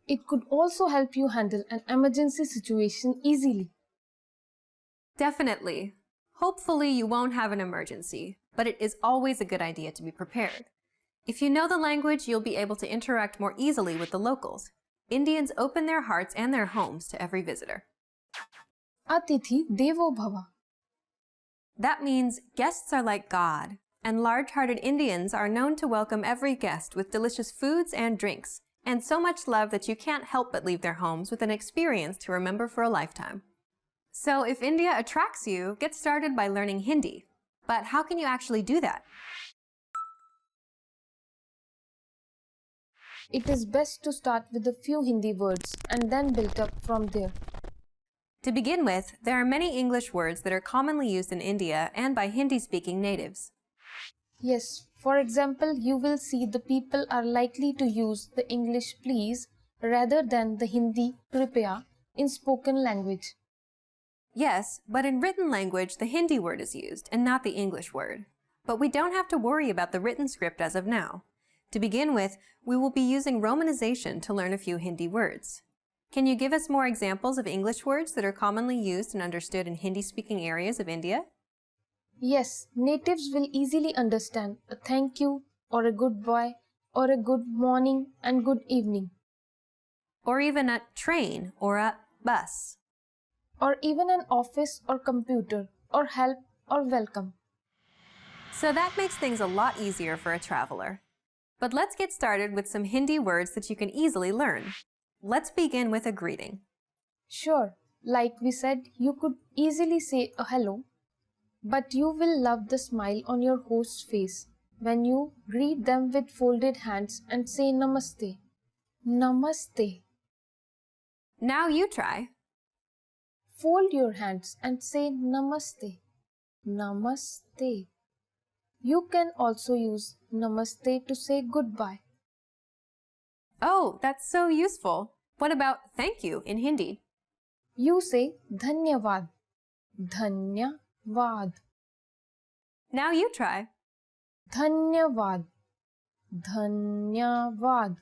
It could also help you handle an emergency situation easily. Definitely. Hopefully you won't have an emergency, but it is always a good idea to be prepared. If you know the language, you'll be able to interact more easily with the locals. Indians open their hearts and their homes to every visitor. Atithi Devo Bhava. That means guests are like God, and large-hearted Indians are known to welcome every guest with delicious foods and drinks, and so much love that you can't help but leave their homes with an experience to remember for a lifetime. So if India attracts you, get started by learning Hindi. But how can you actually do that? It is best to start with a few Hindi words and then build up from there. To begin with, there are many English words that are commonly used in India and by Hindi-speaking natives. Yes, for example, you will see the people are likely to use the English please rather than the Hindi kripya in spoken language. Yes, but in written language, the Hindi word is used and not the English word. But we don't have to worry about the written script as of now. To begin with, we will be using romanization to learn a few Hindi words. Can you give us more examples of English words that are commonly used and understood in Hindi-speaking areas of India? Yes, natives will easily understand a thank you or a good boy or a good morning and good evening. Or even a train or a bus. Or even an office or computer or help or welcome. So that makes things a lot easier for a traveler. But let's get started with some Hindi words that you can easily learn. Let's begin with a greeting. Sure, like we said, you could easily say a hello, but you will love the smile on your host's face when you greet them with folded hands and say namaste. Namaste. Now you try. fold your hands and say Namaste. Namaste. You can also use Namaste to say goodbye. Oh, that's so useful. What about thank you in Hindi? You say Dhanyavad. Dhanyavad. Now you try. Dhanyavad. Dhanyavad.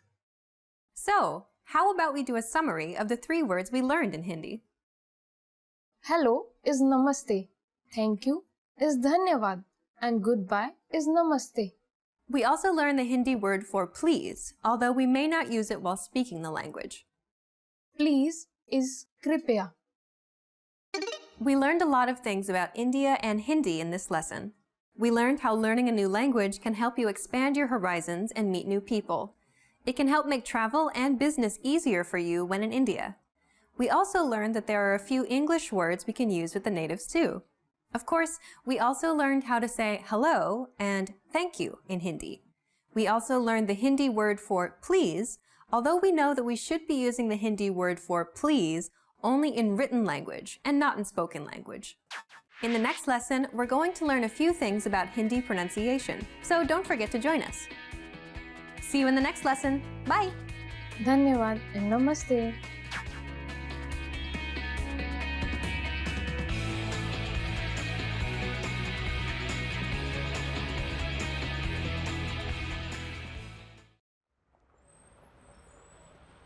So, how about we do a summary of the 3 words we learned in Hindi? Hello is Namaste. Thank you is Dhanyavad. And goodbye is Namaste. We also learned the Hindi word for please, although we may not use it while speaking the language. Please is Kripya. We learned a lot of things about India and Hindi in this lesson. We learned how learning a new language can help you expand your horizons and meet new people. It can help make travel and business easier for you when in India. We also learned that there are a few English words we can use with the natives too. Of course, we also learned how to say hello and thank you in Hindi. We also learned the Hindi word for please, although we know that we should be using the Hindi word for please only in written language and not in spoken language. In the next lesson, we're going to learn a few things about Hindi pronunciation, so don't forget to join us. See you in the next lesson. Bye! Dhanyavad and Namaste.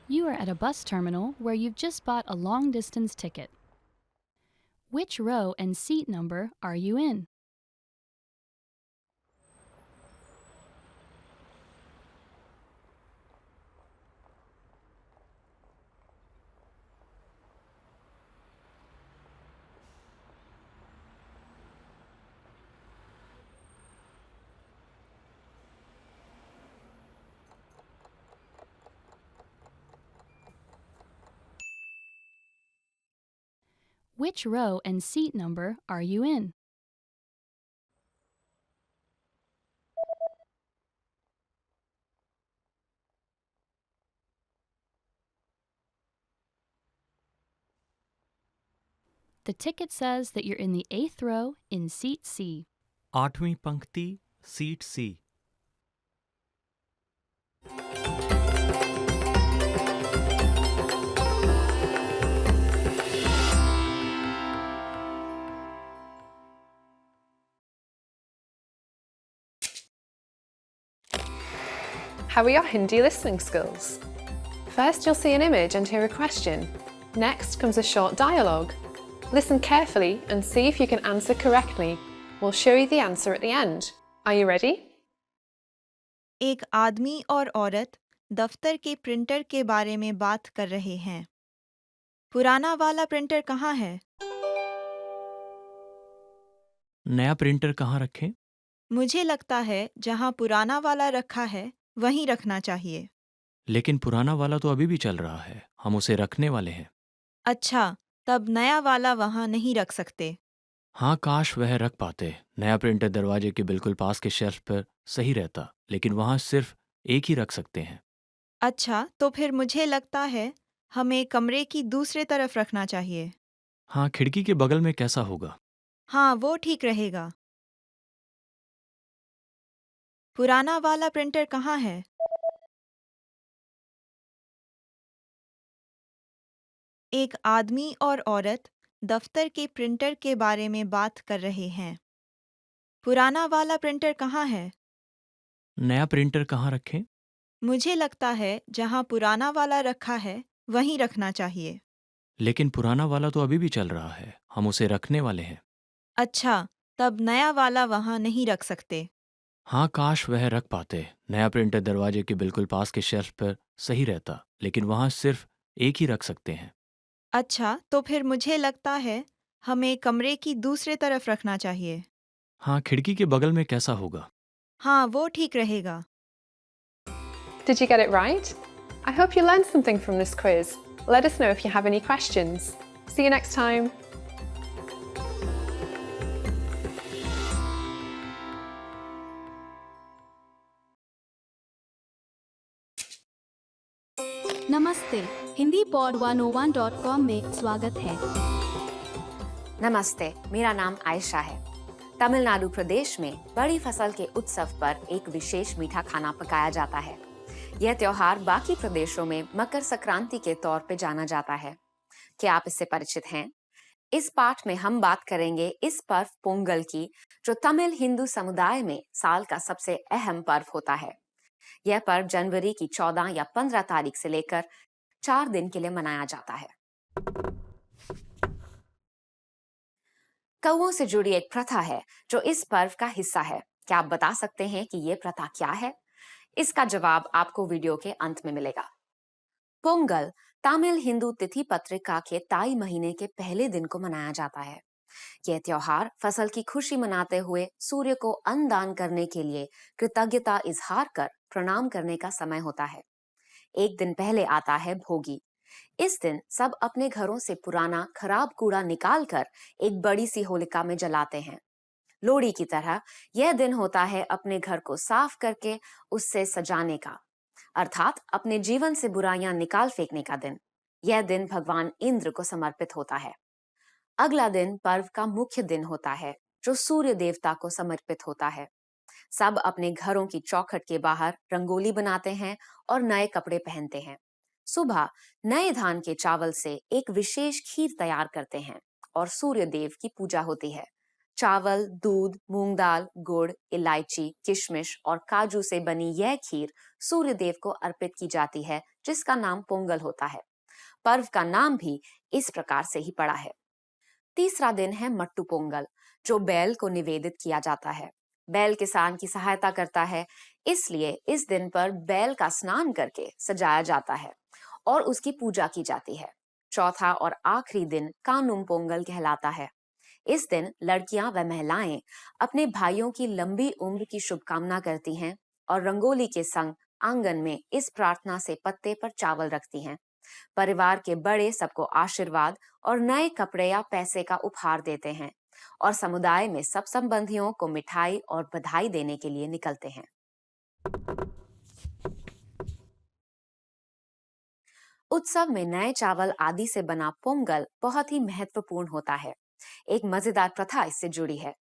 You are at a bus terminal where you've just bought a long-distance ticket. Which row and seat number are you in? Which row and seat number are you in? The ticket says that you're in the 8th row in seat C. 8वीं पंक्ति, seat C. How are your Hindi listening skills? First, you'll see an image and hear a question. Next comes a short dialogue. Listen carefully and see if you can answer correctly. We'll show you the answer at the end. Are you ready? एक आदमी और औरत दफ्तर के printer के बारे में बात कर रहे हैं। पुराना वाला प्रिंटर कहाँ है? नया प्रिंटर कहाँ रखें? मुझे लगता है जहाँ पुराना वाला रखा है वहीं रखना चाहिए। लेकिन पुराना वाला तो अभी भी चल रहा है, हम उसे रखने वाले हैं। अच्छा, तब नया वाला वहाँ नहीं रख सकते। हाँ, काश वह रख पाते। नया प्रिंटर दरवाजे के बिल्कुल पास के शेल्फ पर सही रहता, लेकिन वहाँ सिर्फ एक ही रख सकते हैं। अच्छा, तो फिर मुझे लगता है हमें कमरे की दूसरे तरफ रखना चाहिए। हाँ, खिड़की के बगल में कैसा होगा? हाँ, वो ठीक रहेगा। पुराना वाला प्रिंटर कहाँ है? एक आदमी और औरत दफ्तर के प्रिंटर के बारे में बात कर रहे हैं। पुराना वाला प्रिंटर कहाँ है? नया प्रिंटर कहाँ रखें? मुझे लगता है जहाँ पुराना वाला रखा है वहीं रखना चाहिए। लेकिन पुराना वाला तो अभी भी चल रहा है, हम उसे रखने वाले हैं। अच्छा, तब नया वाला वहाँ नहीं रख सकते। हाँ, काश वह रख पाते। नया प्रिंटर दरवाजे के बिल्कुल पास के शेल्फ पर सही रहता, लेकिन वहाँ सिर्फ एक ही रख सकते हैं। अच्छा, तो फिर मुझे लगता है हमें कमरे की दूसरे तरफ रखना चाहिए। हाँ, खिड़की के बगल में कैसा होगा? हाँ, वो ठीक रहेगा। Did you get it right? I hope you learned something from this quiz. Let us know if you have any questions. See you next time. नमस्ते, हिंदी pod 101.com में स्वागत है। नमस्ते, मेरा नाम आयशा है। तमिलनाडु प्रदेश में बड़ी फसल के उत्सव पर एक विशेष मीठा खाना पकाया जाता है। यह त्योहार बाकी प्रदेशों में मकर संक्रांति के तौर पे जाना जाता है। क्या आप इससे परिचित हैं? इस पाठ में हम बात करेंगे इस पर्व पोंगल की, जो तमिल हिंदू समुदाय में साल का सबसे अहम पर्व होता है। यह पर्व जनवरी की 14 या 15 तारीख से लेकर 4 दिन के लिए मनाया जाता है। कौओं से जुड़ी एक प्रथा है जो इस पर्व का हिस्सा है। क्या आप बता सकते हैं कि ये प्रथा क्या है? इसका जवाब आपको वीडियो के अंत में मिलेगा। पोंगल तमिल हिंदू तिथि पत्रिका के ताई महीने के पहले दिन को मनाया जाता है। यह त्योहार फसल की खुशी मनाते हुए सूर्य को अन्न दान करने के लिए कृतज्ञता इजहार कर प्रणाम करने का समय होता है। एक दिन पहले आता है भोगी। इस दिन सब अपने घरों से पुराना खराब कूड़ा निकाल कर एक बड़ी सी होलिका में जलाते हैं। लोहड़ी की तरह यह दिन होता है अपने घर को साफ करके उससे सजाने का, अर्थात अपने जीवन से बुराइयां निकाल फेंकने का दिन। यह दिन भगवान इंद्र को समर्पित होता है। अगला दिन पर्व का मुख्य दिन होता है, जो सूर्य देवता को समर्पित होता है। सब अपने घरों की चौखट के बाहर रंगोली बनाते हैं और नए कपड़े पहनते हैं। सुबह नए धान के चावल से एक विशेष खीर तैयार करते हैं और सूर्य देव की पूजा होती है। चावल, दूध, मूंग दाल, गुड़, इलायची, किशमिश और काजू से बनी यह खीर सूर्य देव को अर्पित की जाती है, जिसका नाम पोंगल होता है। पर्व का नाम भी इस प्रकार से ही पड़ा है। तीसरा दिन है मट्टू पोंगल, जो बैल को निवेदित किया जाता है। बैल किसान की सहायता करता है, इसलिए इस दिन पर बैल का स्नान करके सजाया जाता है और उसकी पूजा की जाती है। चौथा और आखिरी दिन कानुम पोंगल कहलाता है। इस दिन लड़कियां व महिलाएं अपने भाइयों की लंबी उम्र की शुभकामना करती हैं और रंगोली के संग आंगन में इस प्रार्थना से पत्ते पर चावल रखती हैं। परिवार के बड़े सबको आशीर्वाद और नए कपड़े या पैसे का उपहार देते हैं और समुदाय में सब संबंधियों को मिठाई और बधाई देने के लिए निकलते हैं। उत्सव में नए चावल आदि से बना पोंगल बहुत ही महत्वपूर्ण होता है। एक मजेदार प्रथा इससे जुड़ी है।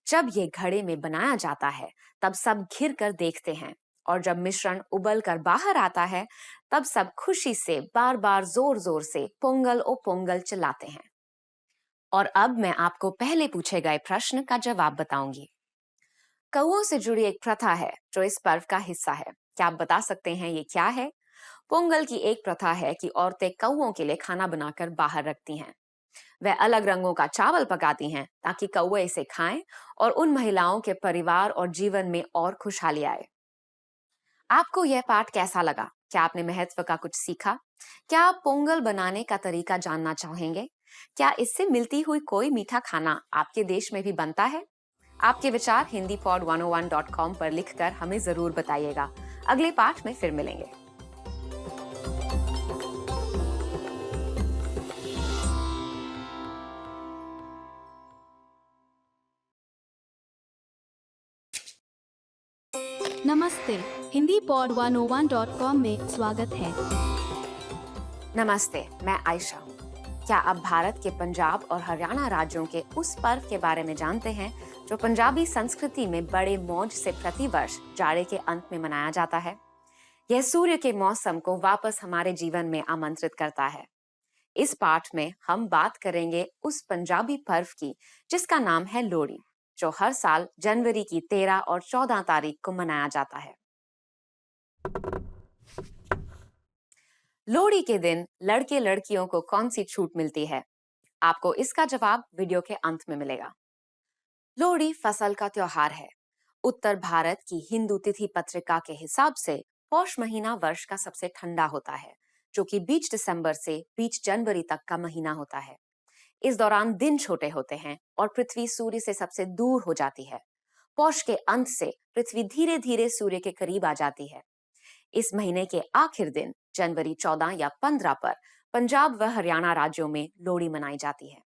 जब ये घड़े में बनाया जाता है, तब सब घिर कर देखते हैं और जब मिश्रण उबल कर बाहर आता है, तब सब खुशी से बार बार जोर जोर से पोंगल ओ पोंगल चिल्लाते हैं। और अब मैं आपको पहले पूछे गए प्रश्न का जवाब बताऊंगी। कौओं से जुड़ी एक प्रथा है जो इस पर्व का हिस्सा है। क्या आप बता सकते हैं ये क्या है? पोंगल की एक प्रथा है कि औरतें कौओं के लिए खाना बनाकर बाहर रखती हैं। वह अलग रंगों का चावल पकाती हैं ताकि कौवे इसे खाएं और उन महिलाओं के परिवार और जीवन में और खुशहाली आए। आपको यह पाठ कैसा लगा? क्या आपने महत्व का कुछ सीखा? क्या आप पोंगल बनाने का तरीका जानना चाहेंगे? क्या इससे मिलती हुई कोई मीठा खाना आपके देश में भी बनता है? आपके विचार hindipod101.com पर लिखकर हमें जरूर बताइएगा। अगले पाठ में फिर मिलेंगे। नमस्ते, हिंदी पॉड 101.com में स्वागत है। नमस्ते, मैं आयशा हूँ। क्या आप भारत के पंजाब और हरियाणा राज्यों के उस पर्व के बारे में जानते हैं जो पंजाबी संस्कृति में बड़े मौज से प्रतिवर्ष जाड़े के अंत में मनाया जाता है? यह सूर्य के मौसम को वापस हमारे जीवन में आमंत्रित करता है। इस पाठ में हम बात करेंगे उस पंजाबी पर्व की जिसका नाम है लोहड़ी, जो हर साल जनवरी की 13 और 14 तारीख को मनाया जाता है। लोहड़ी के दिन लड़के लड़कियों को कौन सी छूट मिलती है? आपको इसका जवाब वीडियो के अंत में मिलेगा। लोहड़ी फसल का त्योहार है। उत्तर भारत की हिंदू तिथि पत्रिका के हिसाब से पौष महीना वर्ष का सबसे ठंडा होता है, जो कि बीच दिसंबर से बीच जनवरी तक का महीना होता है। इस दौरान दिन छोटे होते हैं और पृथ्वी सूर्य से सबसे दूर हो जाती है। पौष के अंत से पृथ्वी धीरे धीरे सूर्य के करीब आ जाती है। इस महीने के आखिर दिन जनवरी 14 या 15 पर पंजाब व हरियाणा राज्यों में लोहड़ी मनाई जाती है।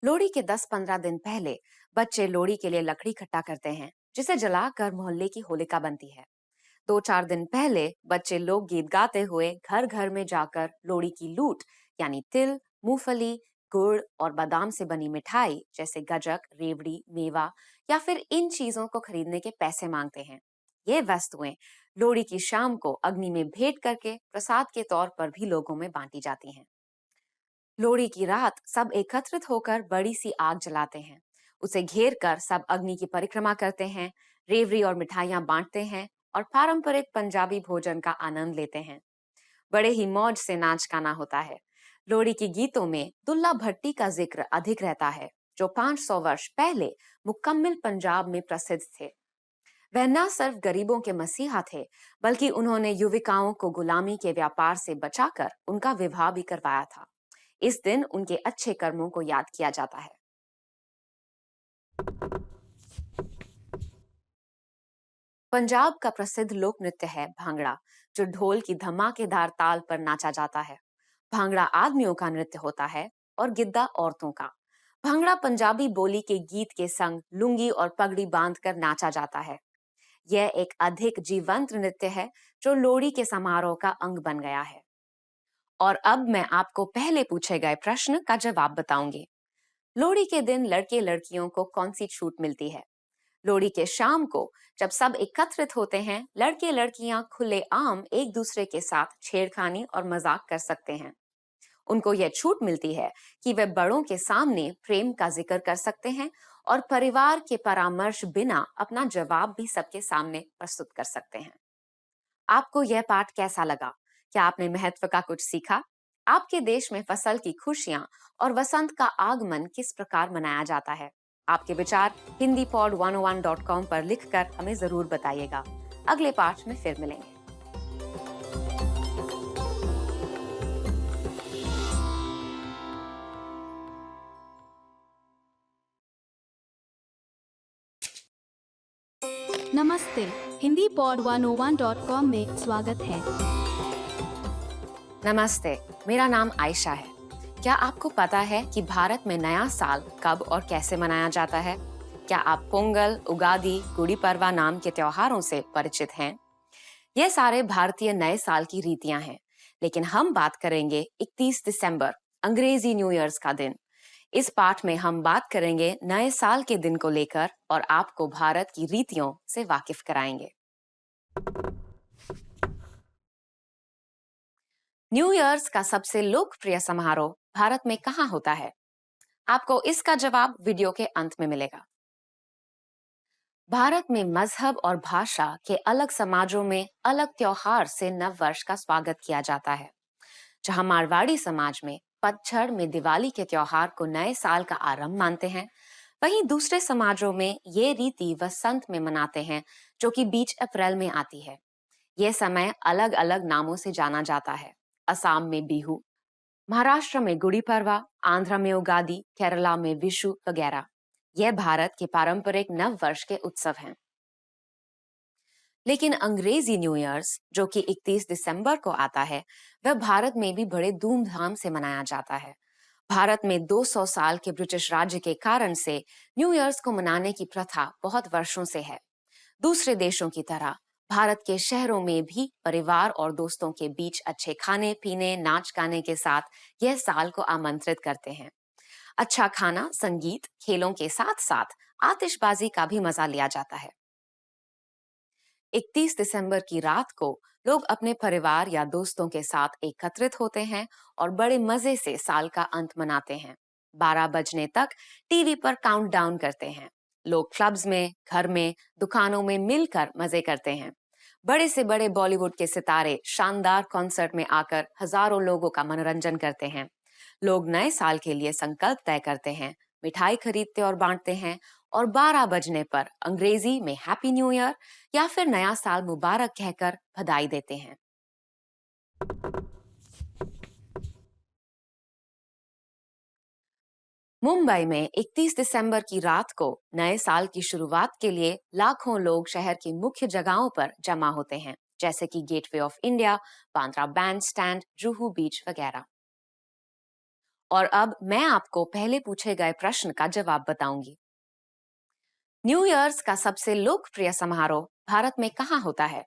लोहड़ी के 10-15 दिन पहले बच्चे लोहड़ी के लिए लकड़ी इकट्ठा करते हैं, जिसे जलाकर मोहल्ले की होलिका बनती है। 2-4 दिन पहले बच्चे लोकगीत गाते हुए घर घर में जाकर लोहड़ी की लूट यानी तिल, मूंगफली, गुड़ और बादाम से बनी मिठाई जैसे गजक, रेवड़ी, मेवा या फिर इन चीजों को खरीदने के पैसे मांगते हैं। ये वस्तुएं लोहड़ी की शाम को अग्नि में भेंट करके प्रसाद के तौर पर भी लोगों में बांटी जाती हैं। लोहड़ी की रात सब एकत्रित होकर बड़ी सी आग जलाते हैं। उसे घेर कर सब अग्नि की परिक्रमा करते हैं, रेवड़ी और मिठाइयां बांटते हैं और पारंपरिक पंजाबी भोजन का आनंद लेते हैं। बड़े ही मौज से नाच गाना होता है। लोहड़ी के गीतों में दुल्ला भट्टी का जिक्र अधिक रहता है, जो 500 वर्ष पहले मुकम्मिल पंजाब में प्रसिद्ध थे। वह न सिर्फ गरीबों के मसीहा थे, बल्कि उन्होंने युविकाओं को गुलामी के व्यापार से बचाकर उनका विवाह भी करवाया था। इस दिन उनके अच्छे कर्मों को याद किया जाता है। पंजाब का प्रसिद्ध लोक नृत्य है भांगड़ा, जो ढोल की धमाकेदार ताल पर नाचा जाता है। भांगड़ा आदमियों का नृत्य होता है और गिद्दा औरतों का। भांगड़ा पंजाबी बोली के गीत के संग लुंगी और पगड़ी बांधकर नाचा जाता है। यह एक अधिक जीवंत नृत्य है जो लोहड़ी के समारोह का अंग बन गया है। और अब मैं आपको पहले पूछे गए प्रश्न का जवाब बताऊंगी। लोहड़ी के दिन लड़के लड़कियों को कौन सी छूट मिलती है? लोहड़ी के शाम को जब सब एकत्रित होते हैं, लड़के लड़कियां खुलेआम एक दूसरे के साथ छेड़खानी और मजाक कर सकते हैं। उनको यह छूट मिलती है कि वे बड़ों के सामने प्रेम का जिक्र कर सकते हैं और परिवार के परामर्श बिना अपना जवाब भी सबके सामने प्रस्तुत कर सकते हैं। आपको यह पाठ कैसा लगा? क्या आपने महत्व का कुछ सीखा? आपके देश में फसल की खुशियां और वसंत का आगमन किस प्रकार मनाया जाता है? आपके विचार hindipod101.com पर लिखकर हमें जरूर बताइएगा। अगले पाठ में फिर मिलेंगे। नमस्ते, हिंदी पॉड 101.com में स्वागत है। नमस्ते, मेरा नाम आयशा है। क्या आपको पता है कि भारत में नया साल कब और कैसे मनाया जाता है? क्या आप पोंगल, उगादी, गुड़ी पड़वा नाम के त्योहारों से परिचित हैं? ये सारे भारतीय नए साल की रीतियां हैं, लेकिन हम बात करेंगे 31 दिसंबर, अंग्रेजी न्यू ईयर्स का दिन। इस पाठ में हम बात करेंगे नए साल के दिन को लेकर और आपको भारत की रीतियों से वाकिफ कराएंगे। न्यू ईयर्स का सबसे लोकप्रिय समारोह भारत में कहाँ होता है? आपको इसका जवाब वीडियो के अंत में मिलेगा। भारत में मजहब और भाषा के अलग समाजों में अलग त्योहार से नव वर्ष का स्वागत किया जाता है। जहां मारवाड़ी समाज में पतझड़ में दिवाली के त्योहार को नए साल का आरंभ मानते हैं, वहीं दूसरे समाजों में ये रीति वसंत में मनाते हैं, जो कि बीच अप्रैल में आती है। यह समय अलग अलग नामों से जाना जाता है। असम में बिहू, महाराष्ट्र में गुड़ी पड़वा, आंध्र में उगादी, केरला में विशु वगैरह। यह भारत के पारंपरिक नव वर्ष के उत्सव हैं। लेकिन अंग्रेजी न्यू ईयर्स, जो कि 31 दिसंबर को आता है, वह भारत में भी बड़े धूमधाम से मनाया जाता है। भारत में 200 साल के ब्रिटिश राज्य के कारण से न्यू ईयर्स को मनाने की प्रथा बहुत वर्षों से है। दूसरे देशों की तरह भारत के शहरों में भी परिवार और दोस्तों के बीच अच्छे खाने पीने, नाच गाने के साथ यह साल को आमंत्रित करते हैं। अच्छा खाना, संगीत, खेलों के साथ साथ आतिशबाजी का भी मजा लिया जाता है। 31 दिसंबर की रात को लोग अपने परिवार या दोस्तों के साथ एकत्रित होते हैं और बड़े मजे से साल का अंत मनाते हैं। 12 बजने तक टीवी पर काउंटडाउन करते हैं। लोग क्लब्स में, घर में, दुकानों में मिलकर मजे करते हैं। बड़े से बड़े बॉलीवुड के सितारे शानदार कॉन्सर्ट में आकर हजारों लोगों का मनोरंजन करते हैं। लोग नए साल के लिए संकल्प तय करते हैं, मिठाई खरीदते और बांटते हैं और 12 बजने पर अंग्रेजी में हैप्पी न्यू ईयर या फिर नया साल मुबारक कहकर बधाई देते हैं। मुंबई में 31 दिसंबर की रात को नए साल की शुरुआत के लिए लाखों लोग शहर की मुख्य जगहों पर जमा होते हैं, जैसे कि Gateway of India, Bandra bandstand, Juhu beach वगैरह। और अब मैं आपको पहले पूछे गए प्रश्न का जवाब बताऊंगी। न्यू ईयर्स का सबसे लोकप्रिय समारोह भारत में कहाँ होता है?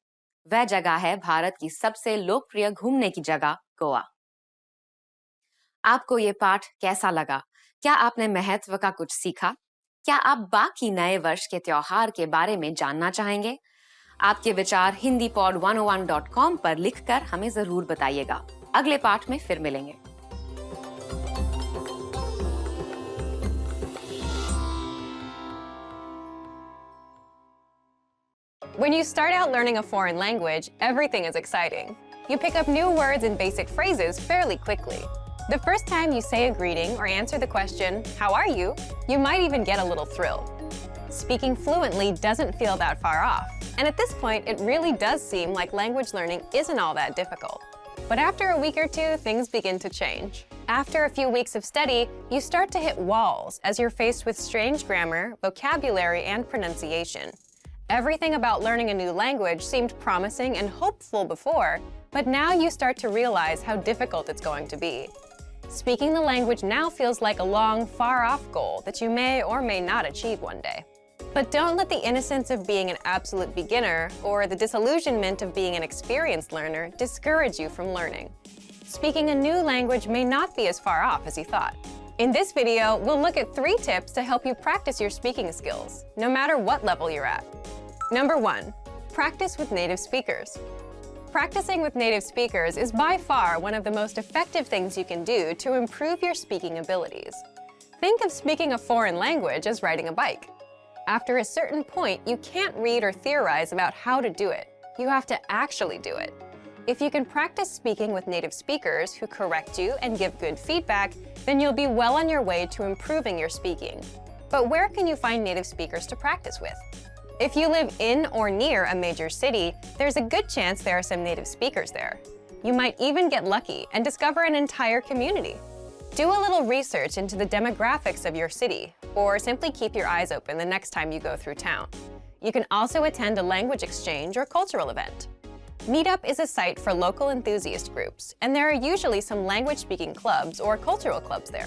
वह जगह है भारत की सबसे लोकप्रिय घूमने की जगह गोवा। आपको ये पाठ कैसा लगा? क्या आपने महत्व का कुछ सीखा? क्या आप बाकी नए वर्ष के त्योहार के बारे में जानना चाहेंगे? आपके विचार hindipod101.com पर लिखकर हमें जरूर बताइएगा। अगले पाठ में फिर मिलेंगे। When you start out learning a foreign language, everything is exciting. You pick up new words and basic phrases fairly quickly. The first time you say a greeting or answer the question, "How are you?" you might even get a little thrilled. Speaking fluently doesn't feel that far off, and at this point, it really does seem like language learning isn't all that difficult. But after a week or two, things begin to change. After a few weeks of study, you start to hit walls as you're faced with strange grammar, vocabulary, and pronunciation. Everything about learning a new language seemed promising and hopeful before, but now you start to realize how difficult it's going to be. Speaking the language now feels like a long, far-off goal that you may or may not achieve one day. But don't let the innocence of being an absolute beginner or the disillusionment of being an experienced learner discourage you from learning. Speaking a new language may not be as far off as you thought. In this video, we'll look at 3 tips to help you practice your speaking skills, no matter what level you're at. Number 1, practice with native speakers. Practicing with native speakers is by far one of the most effective things you can do to improve your speaking abilities. Think of speaking a foreign language as riding a bike. After a certain point, you can't read or theorize about how to do it. You have to actually do it. If you can practice speaking with native speakers who correct you and give good feedback, then you'll be well on your way to improving your speaking. But where can you find native speakers to practice with? If you live in or near a major city, there's a good chance there are some native speakers there. You might even get lucky and discover an entire community. Do a little research into the demographics of your city, or simply keep your eyes open the next time you go through town. You can also attend a language exchange or cultural event. Meetup is a site for local enthusiast groups, and there are usually some language-speaking clubs or cultural clubs there.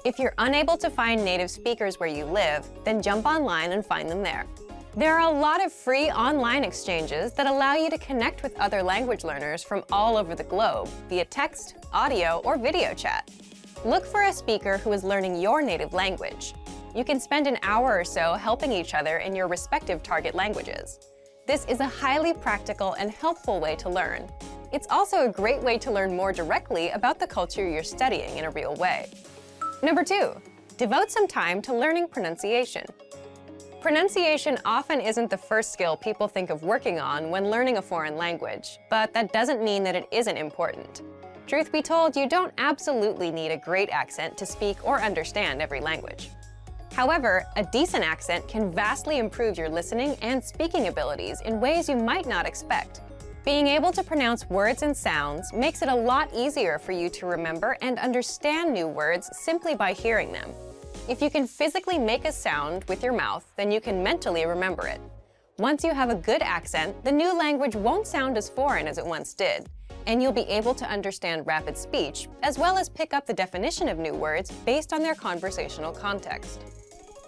If you're unable to find native speakers where you live, then jump online and find them there. There are a lot of free online exchanges that allow you to connect with other language learners from all over the globe via text, audio, or video chat. Look for a speaker who is learning your native language. You can spend an hour or so helping each other in your respective target languages. This is a highly practical and helpful way to learn. It's also a great way to learn more directly about the culture you're studying in a real way. Number 2, devote some time to learning pronunciation. Pronunciation often isn't the first skill people think of working on when learning a foreign language, but that doesn't mean that it isn't important. Truth be told, you don't absolutely need a great accent to speak or understand every language. However, a decent accent can vastly improve your listening and speaking abilities in ways you might not expect. Being able to pronounce words and sounds makes it a lot easier for you to remember and understand new words simply by hearing them. If you can physically make a sound with your mouth, then you can mentally remember it. Once you have a good accent, the new language won't sound as foreign as it once did, and you'll be able to understand rapid speech, as well as pick up the definition of new words based on their conversational context.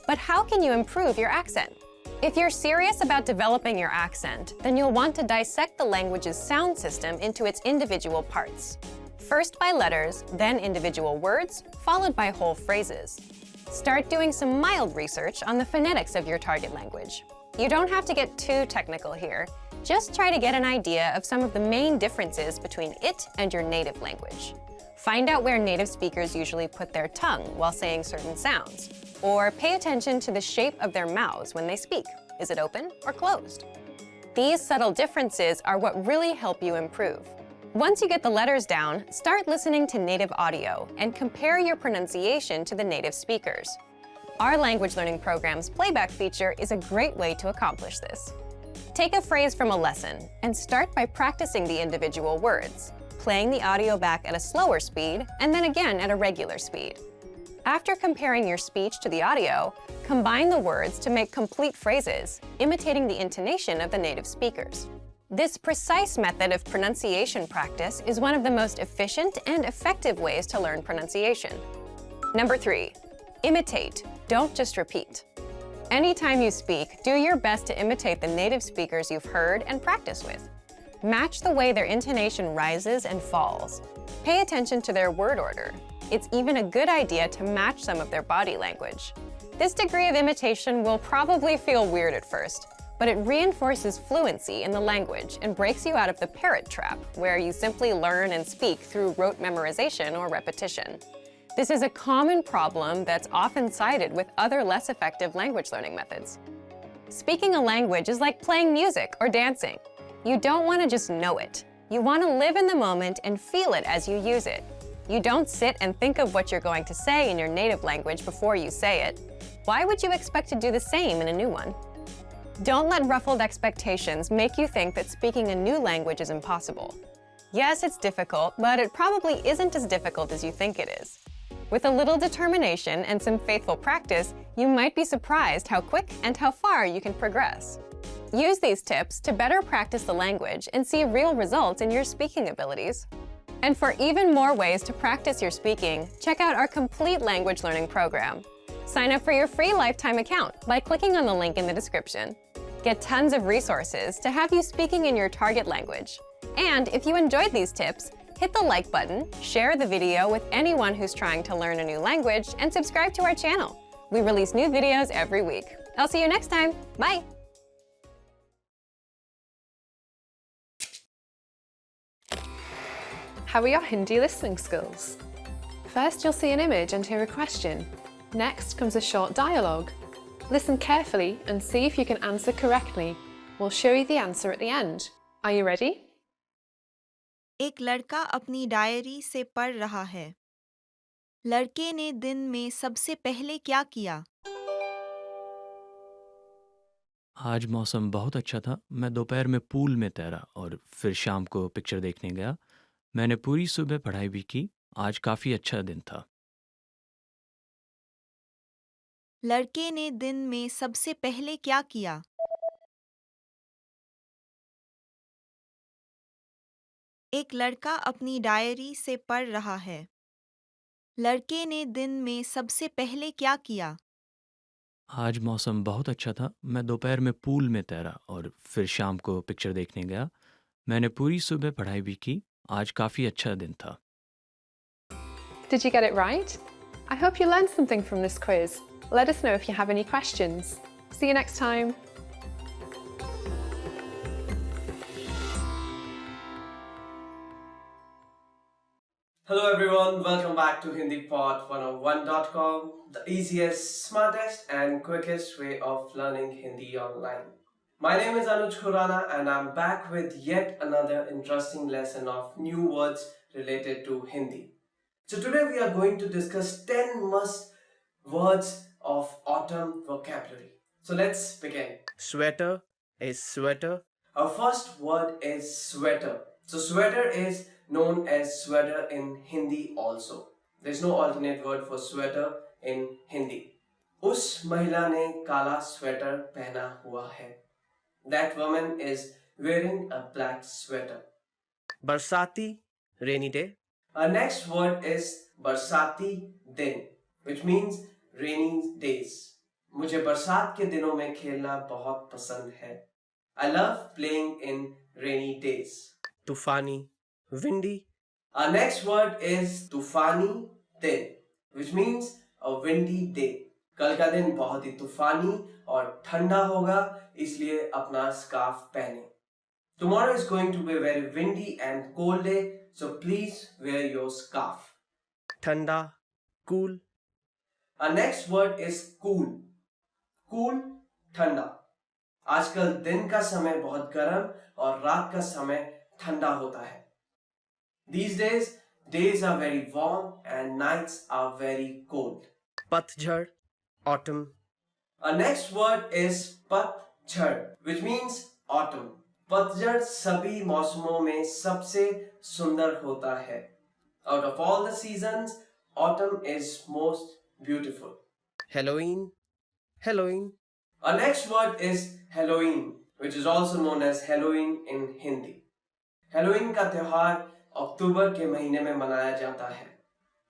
But how can you improve your accent? If you're serious about developing your accent, then you'll want to dissect the language's sound system into its individual parts. First by letters, then individual words, followed by whole phrases. Start doing some mild research on the phonetics of your target language. You don't have to get too technical here. Just try to get an idea of some of the main differences between it and your native language. Find out where native speakers usually put their tongue while saying certain sounds, or pay attention to the shape of their mouths when they speak. Is it open or closed? These subtle differences are what really help you improve. Once you get the letters down, start listening to native audio and compare your pronunciation to the native speakers. Our language learning program's playback feature is a great way to accomplish this. Take a phrase from a lesson and start by practicing the individual words, playing the audio back at a slower speed and then again at a regular speed. After comparing your speech to the audio, combine the words to make complete phrases, imitating the intonation of the native speakers. This precise method of pronunciation practice is one of the most efficient and effective ways to learn pronunciation. Number 3, imitate, don't just repeat. Anytime you speak, do your best to imitate the native speakers you've heard and practice with. Match the way their intonation rises and falls. Pay attention to their word order. it's even a good idea to match some of their body language. This degree of imitation will probably feel weird at first, but it reinforces fluency in the language and breaks you out of the parrot trap, where you simply learn and speak through rote memorization or repetition. This is a common problem that's often cited with other less effective language learning methods. Speaking a language is like playing music or dancing. You don't want to just know it. You want to live in the moment and feel it as you use it. You don't sit and think of what you're going to say in your native language before you say it. Why would you expect to do the same in a new one? Don't let ruffled expectations make you think that speaking a new language is impossible. Yes, it's difficult, but it probably isn't as difficult as you think it is. With a little determination and some faithful practice, you might be surprised how quick and how far you can progress. Use these tips to better practice the language and see real results in your speaking abilities. And for even more ways to practice your speaking, check out our complete language learning program. Sign up for your free lifetime account by clicking on the link in the description. Get tons of resources to have you speaking in your target language. And if you enjoyed these tips, hit the like button, share the video with anyone who's trying to learn a new language, and subscribe to our channel. We release new videos every week. I'll see you next time. Bye! How are your Hindi listening skills? First, you'll see an image and hear a question. Next comes a short dialogue. Listen carefully and see if you can answer correctly. We'll show you the answer at the end. Are you ready? एक लड़का अपनी diary से पढ़ रहा है। लड़के ने दिन में सबसे पहले क्या किया? आज मौसम बहुत अच्छा था। मैं दोपहर में पूल में तैरा और फिर शाम को पिक्चर देखने गया। मैंने पूरी सुबह पढ़ाई भी की। आज काफ़ी अच्छा दिन था। लड़के ने दिन में सबसे पहले क्या किया? एक लड़का अपनी डायरी से पढ़ रहा है। लड़के ने दिन में सबसे पहले क्या किया? आज मौसम बहुत अच्छा था। मैं दोपहर में पूल में तैरा और फिर शाम को पिक्चर देखने गया। मैंने पूरी सुबह पढ़ाई भी की। आज काफ़ी अच्छा दिन था। Did you get it right? I hope you learned something from this quiz. Let us know if you have any questions. See you next time. Hello everyone, welcome back to HindiPod101.com, the easiest, smartest and quickest way of learning Hindi online. My name is Anuj Khurana and I'm back with yet another interesting lesson of new words related to Hindi. So today we are going to discuss 10 must words of autumn vocabulary. So let's begin. Sweater is sweater. Our first word is sweater. So sweater is known as sweater in Hindi also. There's no alternate word for sweater in Hindi. उस महिला ने काला sweater पहना हुआ है. That woman is wearing a black sweater. Barsati, rainy day. Our next word is बरसाती दिन, which means rainy days. मुझे बरसात के दिनों में खेलना बहुत पसंद है. I love playing in rainy days. Tufani, windy. Our next word is तूफानी दिन, which means a windy day. कल का दिन बहुत ही तूफानी और ठंडा होगा, इसलिए अपना स्कार्फ पहने. Tomorrow is going to be a very windy and cold day, so please wear your scarf. Thanda, cool. Our next word is cool. Cool, ठंडा. आजकल दिन का समय बहुत गर्म और रात का समय ठंडा होता है. These days are very warm and nights are very cold. Patjhad, autumn. Our next word is patjhad, which means autumn. पतझड़ सभी मौसमों में सबसे सुंदर होता है. Out of all the seasons, autumn is most beautiful. Halloween, Halloween. Our next word is Halloween, which is also known as Halloween in Hindi. Halloween का त्योहार अक्टूबर के महीने में मनाया जाता है.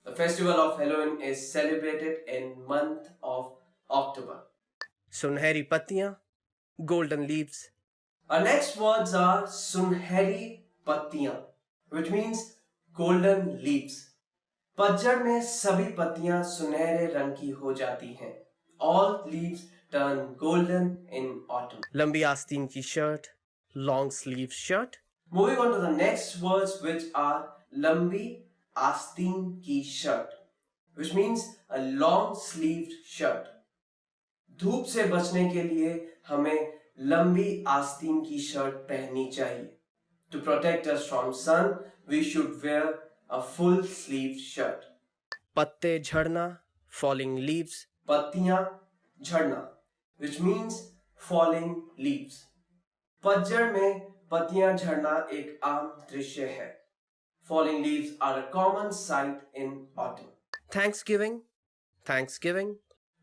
The festival of Halloween is celebrated in month of October. Sunheri pattiyan, golden leaves. Our next words are Sunheri pattiyan, which means golden leaves. पतझड़ में सभी पत्तियां सुनहरे रंग की हो जाती हैं. All leaves turn golden in autumn. लंबी आस्तीन की shirt, long sleeve shirt. Moving on to the next words, which are लंबी आस्तीन की shirt, which means a long sleeved shirt. धूप से बचने के लिए हमें लंबी आस्तीन की शर्ट पहननी चाहिए. To protect us from sun, we should wear a full sleeved shirt. पत्ते झड़ना, falling leaves. पत्तियां झड़ना, which means falling leaves. पतझड़ में पत्तियां झड़ना एक आम दृश्य है. Falling leaves are a common sight in autumn. Thanksgiving, Thanksgiving.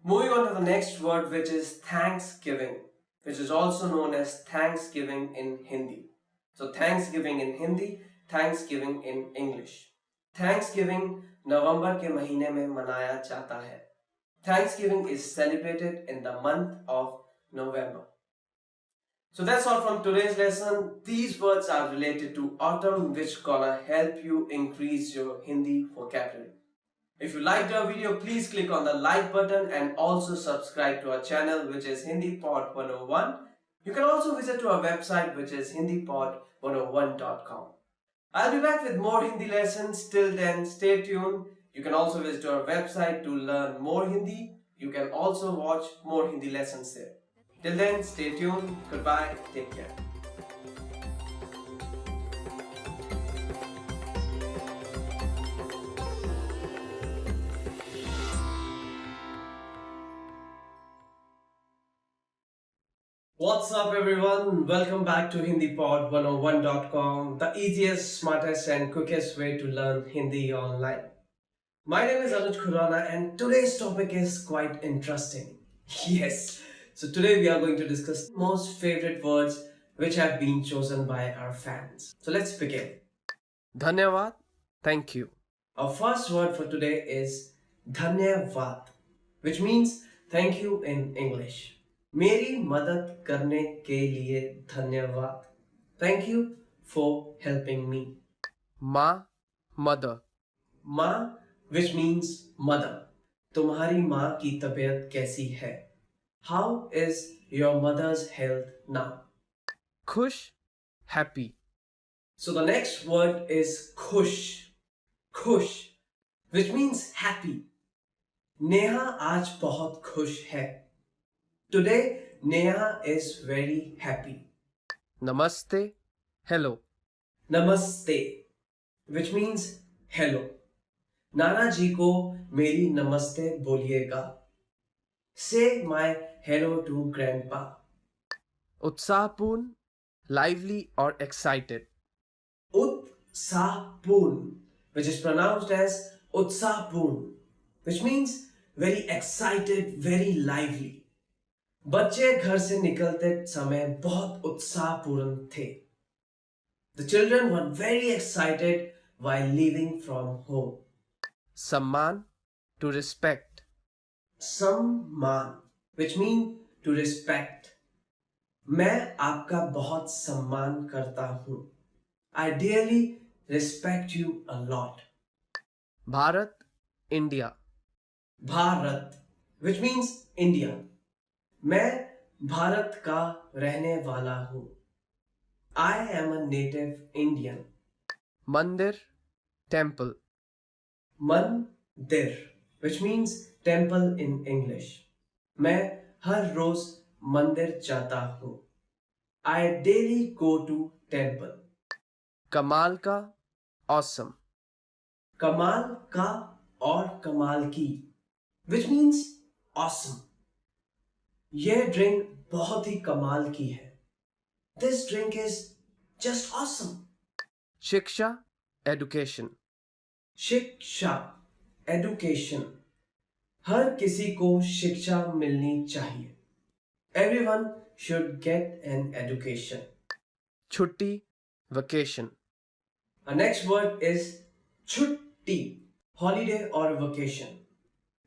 Moving on to the next word, which is Thanksgiving, which is also known as Thanksgiving in Hindi. So Thanksgiving in Hindi, Thanksgiving in English. Thanksgiving नवंबर के महीने में मनाया जाता है. Thanksgiving is celebrated in the month of November. So that's all from today's lesson. These words are related to autumn, which gonna help you increase your Hindi vocabulary. If you liked our video, please click on the like button and also subscribe to our channel, which is HindiPod 101. You can also visit to our website, which is hindipod101.com. I'll be back with more Hindi lessons. Till then, stay tuned. You can also visit our website to learn more Hindi. You can also watch more Hindi lessons there. Till then, stay tuned. Goodbye. Take care. What's up everyone? Welcome back to HindiPod101.com, the easiest, smartest and quickest way to learn Hindi online. My name is Anuj Khurana and today's topic is quite interesting. Yes, so today we are going to discuss most favorite words which have been chosen by our fans. So let's begin. धन्यवाद, thank you. Our first word for today is धन्यवाद, which means thank you in English. मेरी मदद करने के लिए धन्यवाद. Thank you for helping me. माँ, mother. माँ, which means mother. तुम्हारी माँ की तबीयत कैसी है? How is your mother's health now? खुश, happy. So the next word is खुश. खुश, which means happy. नेहा आज बहुत खुश है. Today, Neha is very happy. Namaste, hello. Namaste, which means hello. नाना जी को मेरी नमस्ते बोलिएगा. Say my hello to grandpa. उत्साहपूर्ण, lively or excited. उत्साहपूर्ण, which is pronounced as उत्साहपूर्ण, which means very excited, very lively. बच्चे घर से निकलते समय बहुत उत्साहपूर्ण थे. The children were very excited while leaving from home. सम्मान, to respect. सम्मान, which means to respect. मैं आपका बहुत सम्मान करता हूँ. I dearly respect you a lot. Bharat, India. Bharat, which means India. मैं भारत का रहने वाला हूँ. I am a native Indian. मंदिर, temple. मंदिर, which means temple in English. मैं हर रोज मंदिर जाता हूँ. I daily go to temple. कमाल का, awesome. कमाल का और कमाल की, which means awesome. यह ड्रिंक बहुत ही कमाल की है. This drink is just awesome. शिक्षा, education. शिक्षा, education. हर किसी को शिक्षा मिलनी चाहिए. Everyone should get an education. छुट्टी, vacation. Our next word is छुट्टी, holiday or vacation.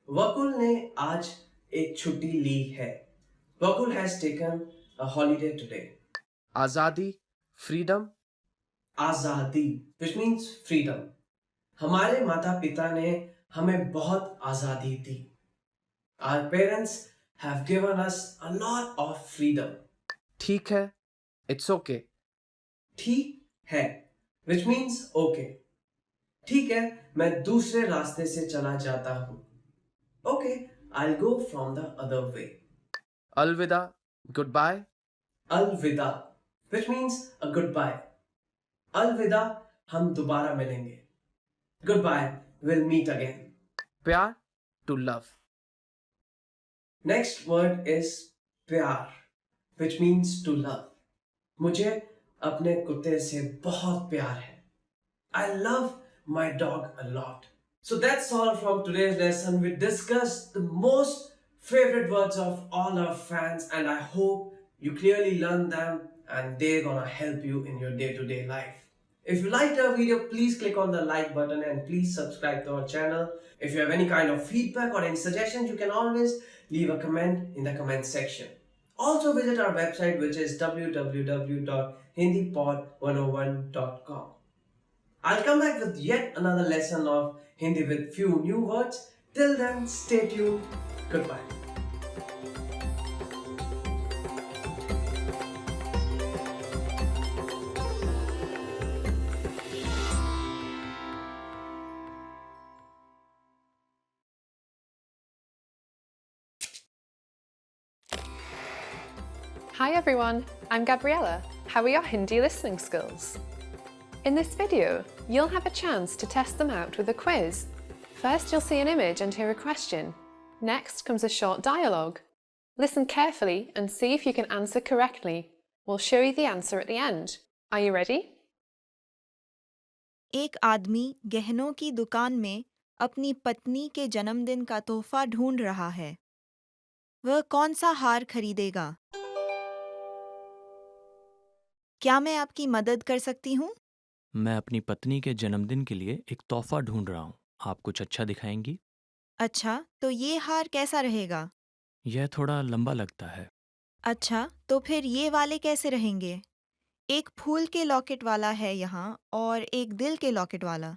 वकुल ने आज एक छुट्टी ली है. Vakul has taken a holiday today. Azadi, freedom. Azadi, which means freedom. हमारे माता पिता ने हमें बहुत आजादी दी. Our parents have given us a lot of freedom. ठीक है, it's okay. ठीक है, which means okay. ठीक है, मैं दूसरे रास्ते से चला जाता हूं. Okay, I'll go from the other way. Alvida, goodbye. अलविदा, which means a goodbye. अलविदा, हम दोबारा मिलेंगे. Goodbye, we'll meet again. प्यार, to love. Next word is प्यार, which means to love. मुझे अपने कुत्ते से बहुत प्यार है. I love my dog a lot. So that's all from today's lesson. We discussed the most favorite words of all our fans, and I hope you clearly learned them and they're gonna help you in your day-to-day life. If you liked our video, please click on the like button and please subscribe to our channel. If you have any kind of feedback or any suggestions, you can always leave a comment in the comment section. Also visit our website, which is www.hindipod101.com. I'll come back with yet another lesson of Hindi with few new words. Till then, stay tuned. Goodbye. Hi everyone, I'm Gabriella. How are your Hindi listening skills? In this video, you'll have a chance to test them out with a quiz. First, you'll see an image and hear a question. Next comes a short dialogue. Listen carefully and see if you can answer correctly. We'll show you the answer at the end. Are you ready? एक आदमी गहनों की दुकान में अपनी पत्नी के जन्मदिन का तोहफा ढूंढ रहा है. वह कौन सा हार खरीदेगा? क्या मैं आपकी मदद कर सकती हूँ? मैं अपनी पत्नी के जन्मदिन के लिए एक तोहफा ढूंढ रहा हूँ. आप कुछ अच्छा दिखाएंगी? अच्छा, तो ये हार कैसा रहेगा? यह थोड़ा लंबा लगता है. अच्छा, तो फिर ये वाले कैसे रहेंगे? एक फूल के लॉकेट वाला है यहाँ और एक दिल के लॉकेट वाला.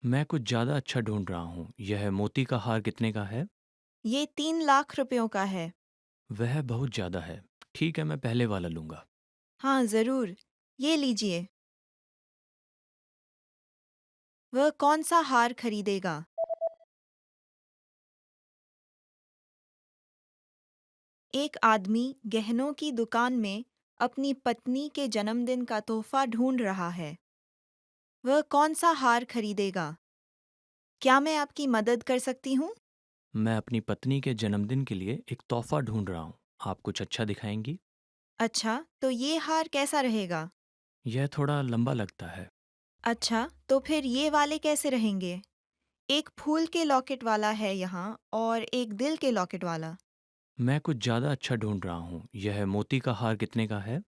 मैं कुछ ज़्यादा अच्छा ढूंढ रहा हूँ. यह मोती का हार कितने का है? ये 3 लाख रुपयों का है. वह बहुत ज़्यादा है. ठीक है, मैं पहले वाला लूँगा. हाँ, ज़रूर. ये लीजिए. वह कौन सा हार खरीदेगा? एक आदमी गहनों की दुकान में अपनी पत्नी के जन्मदिन का तोहफा ढूंढ रहा है. वह कौन सा हार खरीदेगा? क्या मैं आपकी मदद कर सकती हूँ? मैं अपनी पत्नी के जन्मदिन के लिए एक तोहफा ढूंढ रहा हूँ. आप कुछ अच्छा दिखाएंगी? अच्छा, तो ये हार कैसा रहेगा? यह थोड़ा लंबा लगता है. अच्छा, तो फिर ये वाले कैसे रहेंगे? एक फूल के लॉकेट वाला है यहाँ और एक दिल के लॉकेट वाला. मैं कुछ ज़्यादा अच्छा ढूंढ रहा हूँ. यह मोती का हार कितने का है?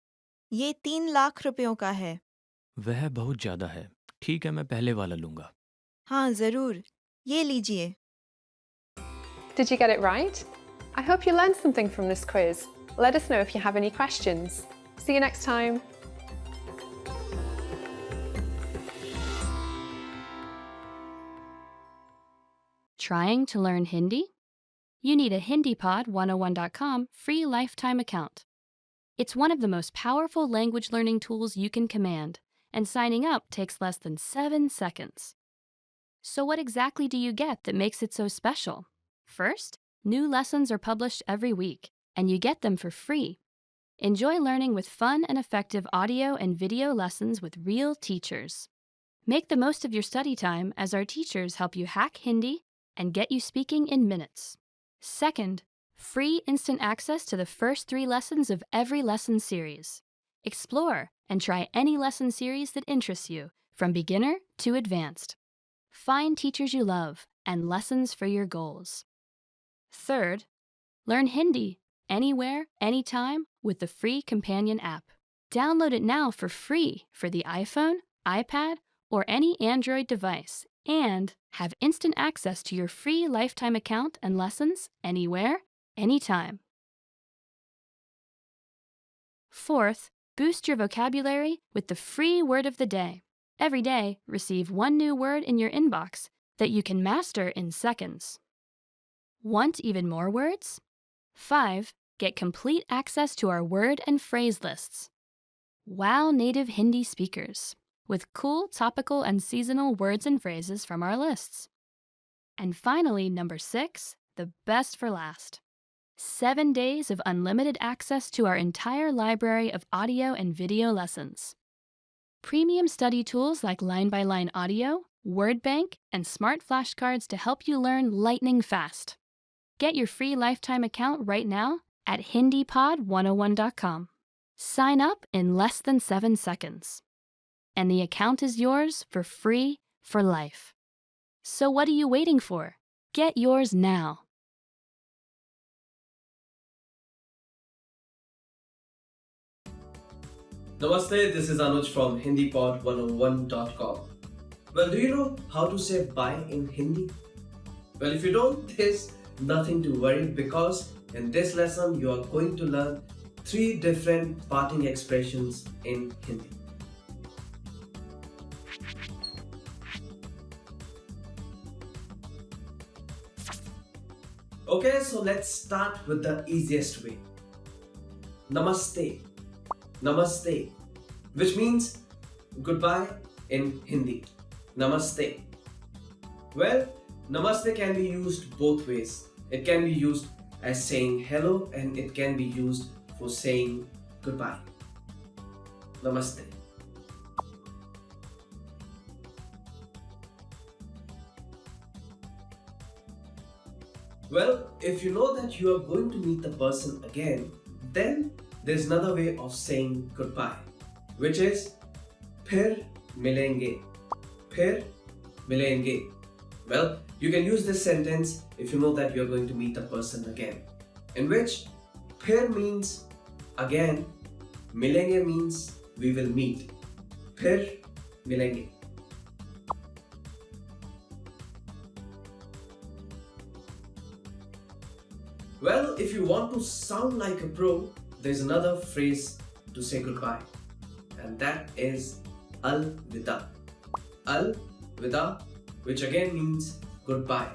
ये 3 लाख रुपयों का है. वह बहुत ज़्यादा है. ठीक है, मैं पहले वाला लूँगा. हाँ, ज़रूर. ये लीजिए. Did you get it right? I hope you learned something from this quiz. Let us know if you have any questions. See you next time. Trying to learn Hindi? You need a HindiPod101.com free lifetime account. It's one of the most powerful language learning tools you can command, and signing up takes less than 7 seconds. So what exactly do you get that makes it so special? First, new lessons are published every week, and you get them for free. Enjoy learning with fun and effective audio and video lessons with real teachers. Make the most of your study time as our teachers help you hack Hindi and get you speaking in minutes. Second, free instant access to the first 3 lessons of every lesson series. Explore and try any lesson series that interests you, from beginner to advanced. Find teachers you love and lessons for your goals. Third, learn Hindi anywhere, anytime with the free companion app. Download it now for free for the iPhone, iPad, or any Android device, and have instant access to your free lifetime account and lessons anywhere, anytime. Fourth, boost your vocabulary with the free word of the day. Every day, receive one new word in your inbox that you can master in seconds. Want even more words? 5. Get complete access to our word and phrase lists. Wow native Hindi speakers with cool topical and seasonal words and phrases from our lists. And finally, number 6, the best for last. 7 days of unlimited access to our entire library of audio and video lessons. Premium study tools like line-by-line audio, word bank, and smart flashcards to help you learn lightning fast. Get your free lifetime account right now at HindiPod101.com. Sign up in less than 7 seconds. And the account is yours for free for life. So what are you waiting for? Get yours now. Namaste, this is Anuj from HindiPod101.com. Well, do you know how to say bye in Hindi? Well, if you don't, there's nothing to worry because in this lesson you are going to learn 3 different parting expressions in Hindi. Okay, so let's start with the easiest way. Namaste. Namaste, which means goodbye in Hindi. Namaste. Well, namaste can be used both ways. It can be used as saying hello and it can be used for saying goodbye. Namaste. Well, if you know that you are going to meet the person again, then there's another way of saying goodbye, which is phir milenge. Phir milenge. Well, you can use this sentence if you know that you're going to meet the person again, in which phir means again, milenge means we will meet. Phir milenge. Well, if you want to sound like a pro, there's another phrase to say goodbye, and that is al-vida. Al-vida, which again means goodbye.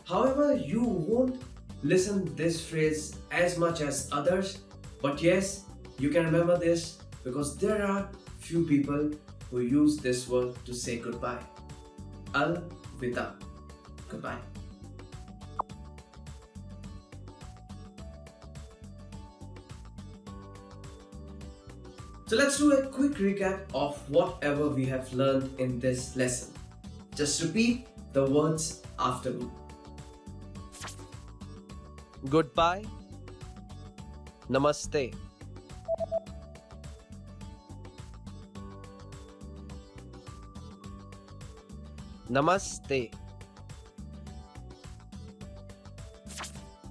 However, you won't listen this phrase as much as others, but yes, you can remember this because there are few people who use this word to say goodbye. Al-vida. Goodbye. So let's do a quick recap of whatever we have learned in this lesson. Just repeat the words after me. Goodbye. Namaste. Namaste.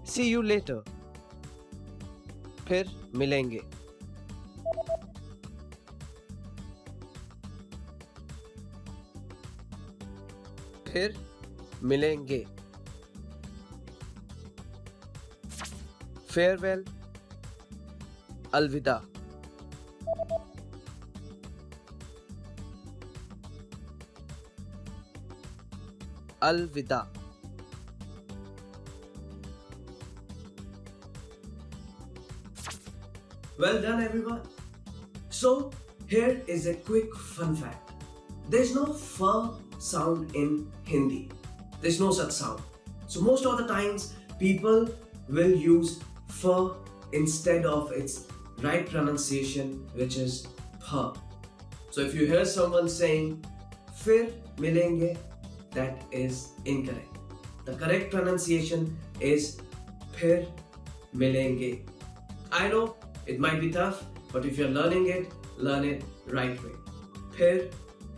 See you later. फिर मिलेंगे. फिर मिलेंगे. Farewell. अलविदा. अलविदा. Well done, everyone. So, here is a quick fun fact. There's no f sound in Hindi. There's no such sound. So, most of the times, people will use f instead of its right pronunciation, which is ph. So, if you hear someone saying fir milenge, that is incorrect. The correct pronunciation is phir milenge. I know it might be tough, but if you're learning it, learn it right way. Phir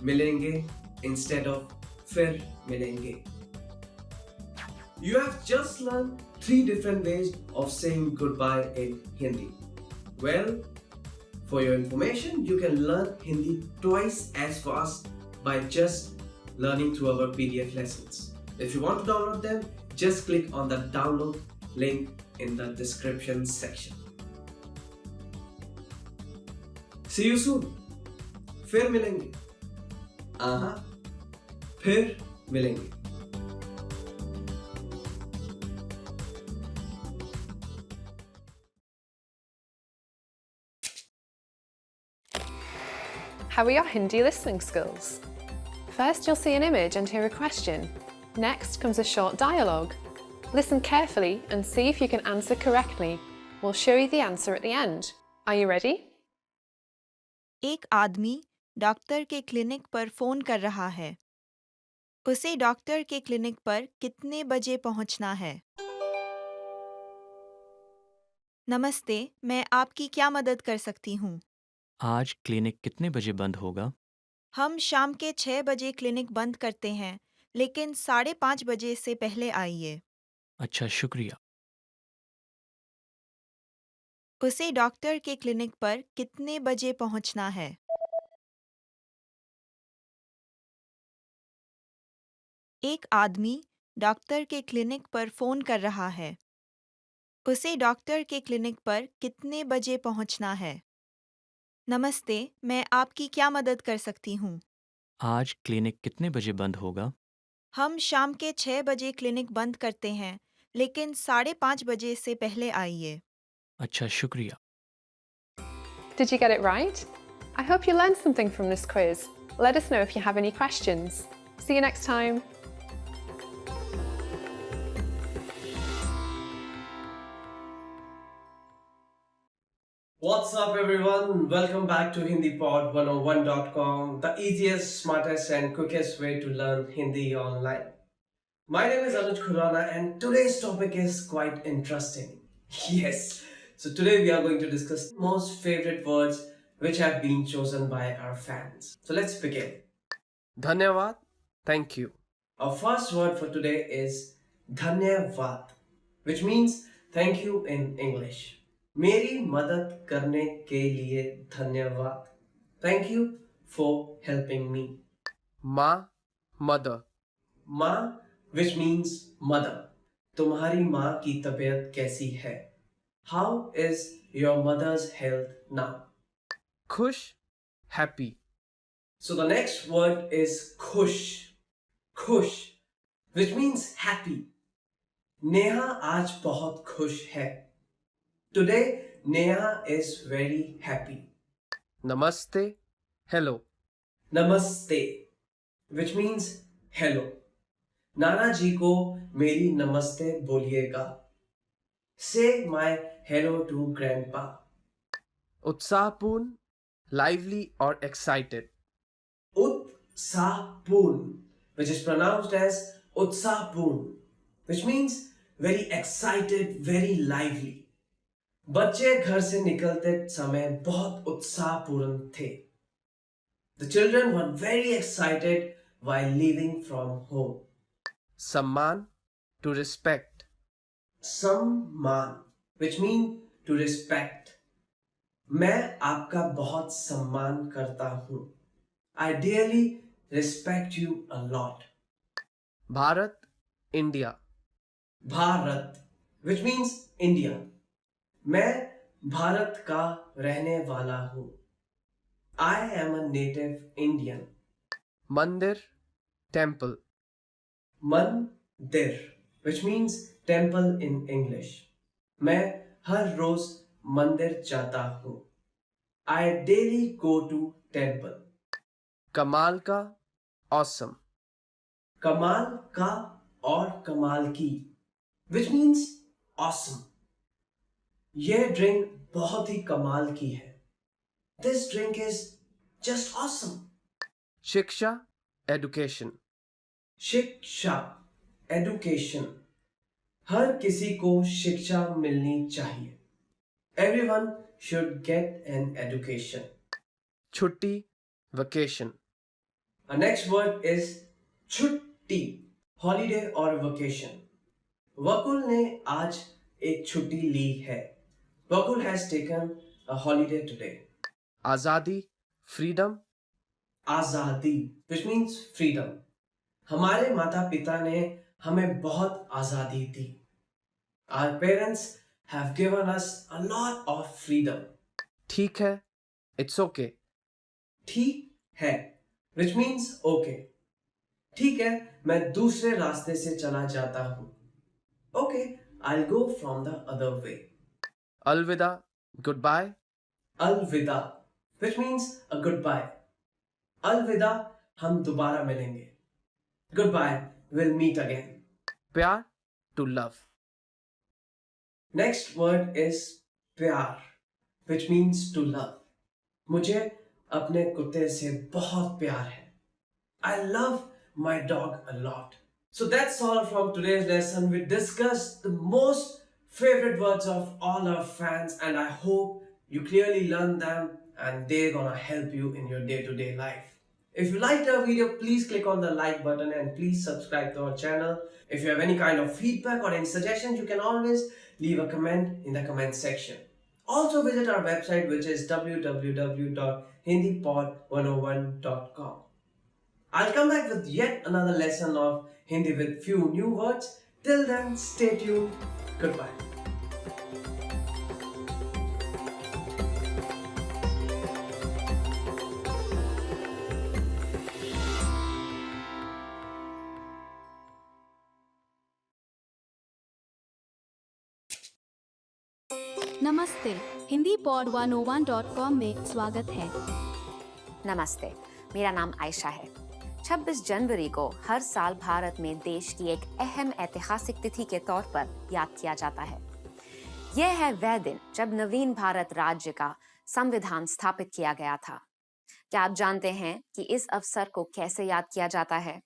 milenge instead of fir milenge. You have just learned 3 different ways of saying goodbye in Hindi. Well, for your information, you can learn Hindi twice as fast by just learning through our PDF lessons. If you want to download them, just click on the download link in the description section. See you soon. फिर मिलेंगे. फिर मिलेंगे। How are your Hindi listening skills? First, you'll see an image and hear a question. Next comes a short dialogue. Listen carefully and see if you can answer correctly. We'll show you the answer at the end. Are you ready? एक आदमी doctor के clinic पर phone कर रहा है। उसे doctor के clinic पर कितने बजे पहुंचना है? नमस्ते, मैं आपकी क्या मदद कर सकती हूँ? आज क्लिनिक कितने बजे बंद होगा? हम शाम के 6 बजे क्लिनिक बंद करते हैं, लेकिन 5:30 बजे से पहले आइए। अच्छा, शुक्रिया। उसे डॉक्टर के क्लिनिक पर कितने बजे पहुंचना है? एक आदमी डॉक्टर के क्लिनिक पर फ़ोन कर रहा है। उसे डॉक्टर के क्लिनिक पर कितने बजे पहुंचना है? नमस्ते, मैं आपकी क्या मदद कर सकती हूँ? आज क्लिनिक कितने बजे बंद होगा? हम शाम के 6 बजे क्लिनिक बंद करते हैं, लेकिन 5:30 बजे से पहले आइए। अच्छा, शुक्रिया। Did you get it right? I hope you learned something from this quiz. Let us know if you have any questions. See you next time. What's up, everyone? Welcome back to HindiPod101.com, the easiest, smartest, and quickest way to learn Hindi online. My name is Anuj Khurana, and today's topic is quite interesting. Yes, so today we are going to discuss most favorite words which have been chosen by our fans. So let's begin. धन्यवाद, thank you. Our first word for today is धन्यवाद, which means thank you in English. मेरी मदद करने के लिए धन्यवाद. Thank you for helping me. माँ, mother. माँ, which means mother. तुम्हारी माँ की तबीयत कैसी है? How is your mother's health now? खुश, happy. So the next word is खुश. खुश, which means happy. नेहा आज बहुत खुश है. Today, Neha is very happy. Namaste, hello. Namaste, which means hello. नाना जी को मेरी नमस्ते बोलिएगा. Say my hello to grandpa. उत्साहपूर्ण, lively or excited. Utsahpurn, which is pronounced as Utsahpurn, which means very excited, very lively. बच्चे घर से निकलते समय बहुत उत्साहपूर्ण थे. The children were very excited while leaving from home. सम्मान, to respect. सम्मान, which means to respect. मैं आपका बहुत सम्मान करता हूँ. I dearly respect you a lot. Bharat, India. Bharat, which means India. मैं भारत का रहने वाला हूँ. I am a native Indian. मंदिर, temple. मंदिर, which means temple in English. मैं हर रोज मंदिर जाता हूँ. I daily go to temple. कमाल का, awesome. कमाल का और कमाल की, which means awesome. यह ड्रिंक बहुत ही कमाल की है. This drink is just awesome. शिक्षा, education. शिक्षा, education. हर किसी को शिक्षा मिलनी चाहिए. Everyone should get an education. छुट्टी, vacation. Our next word is छुट्टी, holiday or vacation. वकुल ने आज एक छुट्टी ली है. Vakul has taken a holiday today. आज़ादी, freedom. आज़ादी, which means freedom. हमारे माता पिता ने हमें बहुत आज़ादी दी. Our parents have given us a lot of freedom. ठीक है, it's okay. ठीक है, which means okay. ठीक है, मैं दूसरे रास्ते से चला जाता हूँ. Okay, I'll go from the other way. Alvida, goodbye. Alvida, which means a goodbye. Alvida, हम दोबारा मिलेंगे. Goodbye, we'll meet again. Pyar, to love. Next word is प्यार, which means to love. मुझे अपने कुत्ते से बहुत प्यार है. I love my dog a lot. So that's all from today's lesson. We discussed the most favorite words of all our fans, and I hope you clearly learned them and they're gonna help you in your day-to-day life. If you liked our video, please click on the like button and please subscribe to our channel. If you have any kind of feedback or any suggestions, you can always leave a comment in the comment section. Also visit our website, which is www.hindipod101.com. I'll come back with yet another lesson of Hindi with few new words. Till then, stay tuned. Goodbye. नमस्ते, Hindi pod 101.com में स्वागत है। नमस्ते, मेरा नाम आयशा है। 26 जनवरी को हर साल भारत में देश की एक अहम ऐतिहासिक तिथि के तौर पर याद किया जाता है। यह है वह दिन जब नवीन भारत राज्य का संविधान स्थापित किया गया था। क्या आप जानते हैं कि इस अवसर को कैसे याद किया जाता है?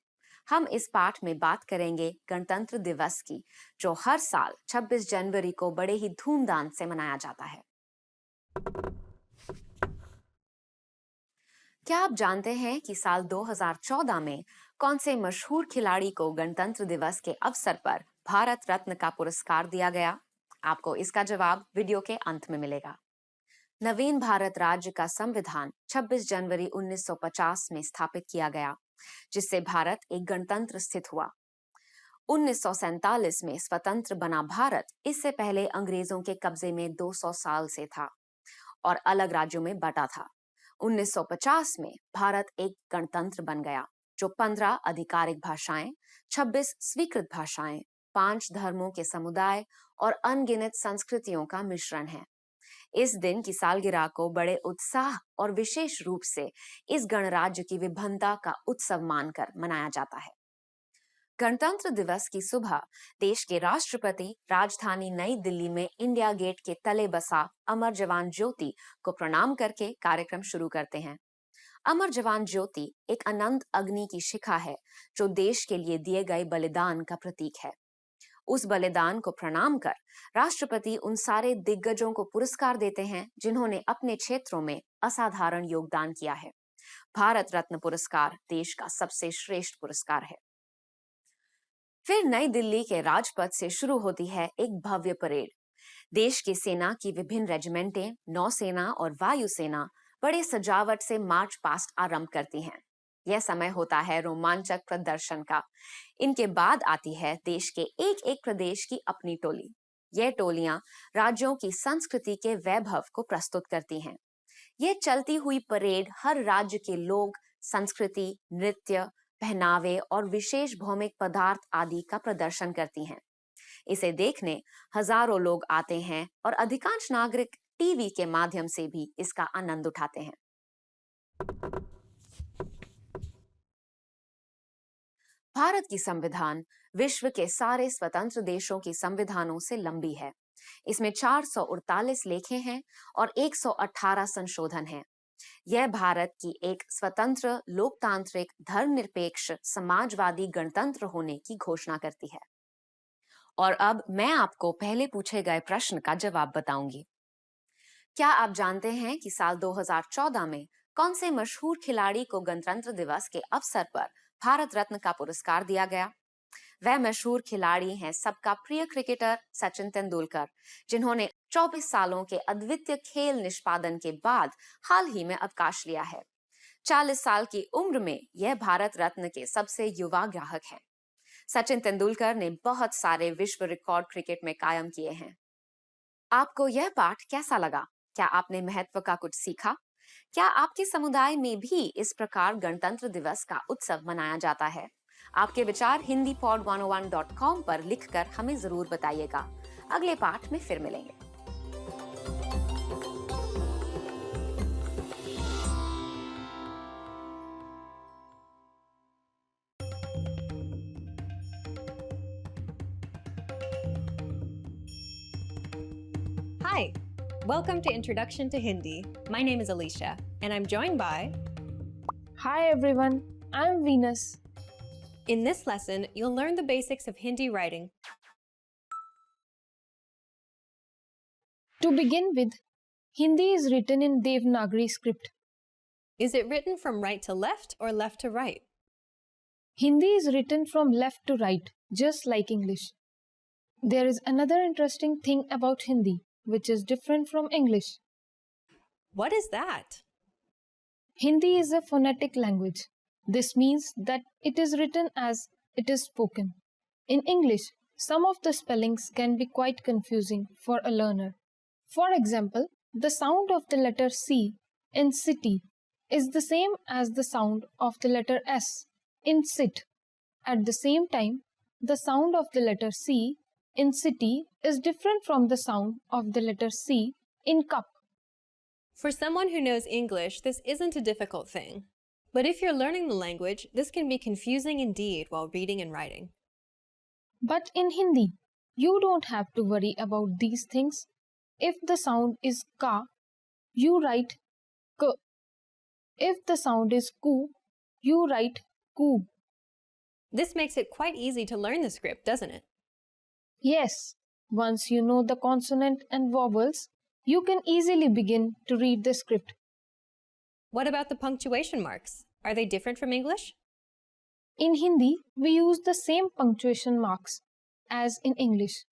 हम इस पाठ में बात करेंगे गणतंत्र दिवस की, जो हर साल 26 जनवरी को बड़े ही धूमधाम से मनाया जाता है। क्या आप जानते हैं कि साल 2014 में कौन से मशहूर खिलाड़ी को गणतंत्र दिवस के अवसर पर भारत रत्न का पुरस्कार दिया गया? आपको इसका जवाब वीडियो के अंत में मिलेगा। नवीन भारत राज्य का संविधान 26 जनवरी 1950 में स्थापित किया गया, जिससे भारत एक गणतंत्र स्थित हुआ। 1947 में स्वतंत्र बना भारत इससे पहले अंग्रेजों के कब्जे में 200 साल से था और अलग राज्यों में बटा था। 1950 में भारत एक गणतंत्र बन गया, जो 15 आधिकारिक भाषाएं, 26 स्वीकृत भाषाएं, 5 धर्मों के समुदाय और अनगिनत संस्कृतियों का मिश्रण है। इस दिन की सालगिरह को बड़े उत्साह और विशेष रूप से इस गणराज्य की विभिन्नता का उत्सव मानकर मनाया जाता है। गणतंत्र दिवस की सुबह देश के राष्ट्रपति राजधानी नई दिल्ली में इंडिया गेट के तले बसा अमर जवान ज्योति को प्रणाम करके कार्यक्रम शुरू करते हैं। अमर जवान ज्योति एक अनंत अग्नि की शिखा है, जो देश के लिए दिए गए बलिदान का प्रतीक है। उस बलिदान को प्रणाम कर राष्ट्रपति उन सारे दिग्गजों को पुरस्कार देते हैं जिन्होंने अपने क्षेत्रों में असाधारण योगदान किया है। भारत रत्न पुरस्कार देश का सबसे श्रेष्ठ पुरस्कार है। फिर नई दिल्ली के राजपथ से शुरू होती है एक भव्य परेड। देश की सेना की विभिन्न रेजिमेंटें, नौसेना और वायुसेना बड़े सजावट से मार्च पास्ट आरंभ करती हैं। यह समय होता है रोमांचक प्रदर्शन का। इनके बाद आती है देश के एक एक प्रदेश की अपनी टोली। यह टोलियां राज्यों की संस्कृति के वैभव को प्रस्तुत करती हैं। यह चलती हुई परेड हर राज्य के लोग, संस्कृति, नृत्य, पहनावे और विशेष भौमिक पदार्थ आदि का प्रदर्शन करती हैं। इसे देखने हजारों लोग आते हैं और अधिकांश नागरिक टीवी के माध्यम से भी इसका आनंद उठाते हैं। भारत की संविधान विश्व के सारे स्वतंत्र देशों की संविधानों से लंबी है। इसमें 448 लेखें हैं और 118 संशोधन हैं। यह भारत की एक स्वतंत्र, लोकतांत्रिक, धर्मनिरपेक्ष, समाजवादी गणतंत्र होने की घोषणा करती है। और अब मैं आपको पहले पूछे गए प्रश्न का जवाब बताऊंगी। क्या आप जानते हैं कि साल 2014 में कौन से मशहूर खिलाड़ी को गणतंत्र दिवस के अवसर पर भारत रत्न का पुरस्कार दिया गया? वह मशहूर खिलाड़ी हैं सबका प्रिय क्रिकेटर सचिन तेंदुलकर, जिन्होंने 24 सालों के अद्वितीय खेल निष्पादन के बाद हाल ही में अवकाश लिया है। 40 साल की उम्र में यह भारत रत्न के सबसे युवा ग्राहक हैं। सचिन तेंदुलकर ने बहुत सारे विश्व रिकॉर्ड क्रिकेट में कायम किए हैं। आपको यह पाठ कैसा लगा? क्या आपने महत्व का कुछ सीखा? क्या आपके समुदाय में भी इस प्रकार गणतंत्र दिवस का उत्सव मनाया जाता है? आपके विचार hindipod101.com पर लिखकर हमें जरूर बताइएगा। अगले पाठ में फिर मिलेंगे। Hi, welcome to Introduction to Hindi. My name is Alicia, and I'm joined by... Hi everyone, I'm Venus. In this lesson, you'll learn the basics of Hindi writing. To begin with, Hindi is written in Devanagari script. Is it written from right to left or left to right? Hindi is written from left to right, just like English. There is another interesting thing about Hindi, which is different from English. What is that? Hindi is a phonetic language. This means that it is written as it is spoken. In English, some of the spellings can be quite confusing for a learner. For example, the sound of the letter C in city is the same as the sound of the letter S in sit. At the same time, the sound of the letter C in city is different from the sound of the letter C in cup. For someone who knows English, this isn't a difficult thing. But if you're learning the language, this can be confusing indeed while reading and writing. But in Hindi, you don't have to worry about these things. If the sound is ka, you write k. If the sound is ku, you write ku. This makes it quite easy to learn the script, doesn't it? Yes, once you know the consonant and vowels, you can easily begin to read the script. What about the punctuation marks? Are they different from English? In Hindi, we use the same punctuation marks as in English.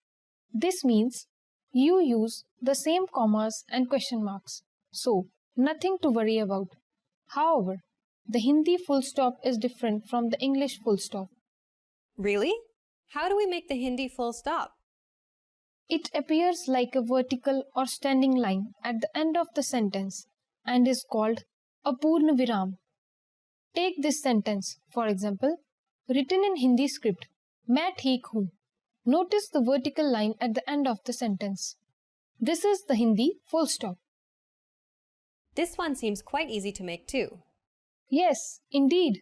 This means you use the same commas and question marks, so nothing to worry about. However, the Hindi full stop is different from the English full stop. Really? How do we make the Hindi full stop? It appears like a vertical or standing line at the end of the sentence and is called a Purna Viram. Take this sentence, for example, written in Hindi script, मैं ठीक हूँ. Notice the vertical line at the end of the sentence. This is the Hindi full stop. This one seems quite easy to make too. Yes, indeed.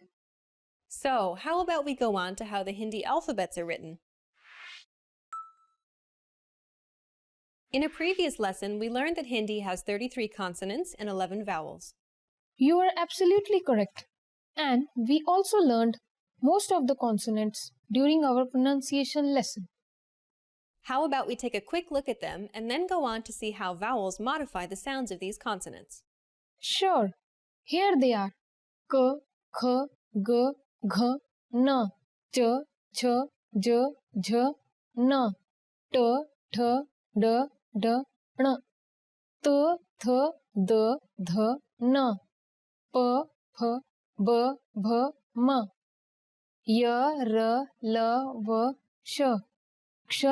So, how about we go on to how the Hindi alphabets are written? In a previous lesson, we learned that Hindi has 33 consonants and 11 vowels. You are absolutely correct. And we also learned most of the consonants during our pronunciation lesson. How about we take a quick look at them and then go on to see how vowels modify the sounds of these consonants? Sure. Here they are. K, K, G, Gh, N, Ch, Ch, J, Jh, N, T, Th, D, D, N, T, Th, D, Th, N, P, P, B, B, M, Y, R, L, V, Sh, Ksh,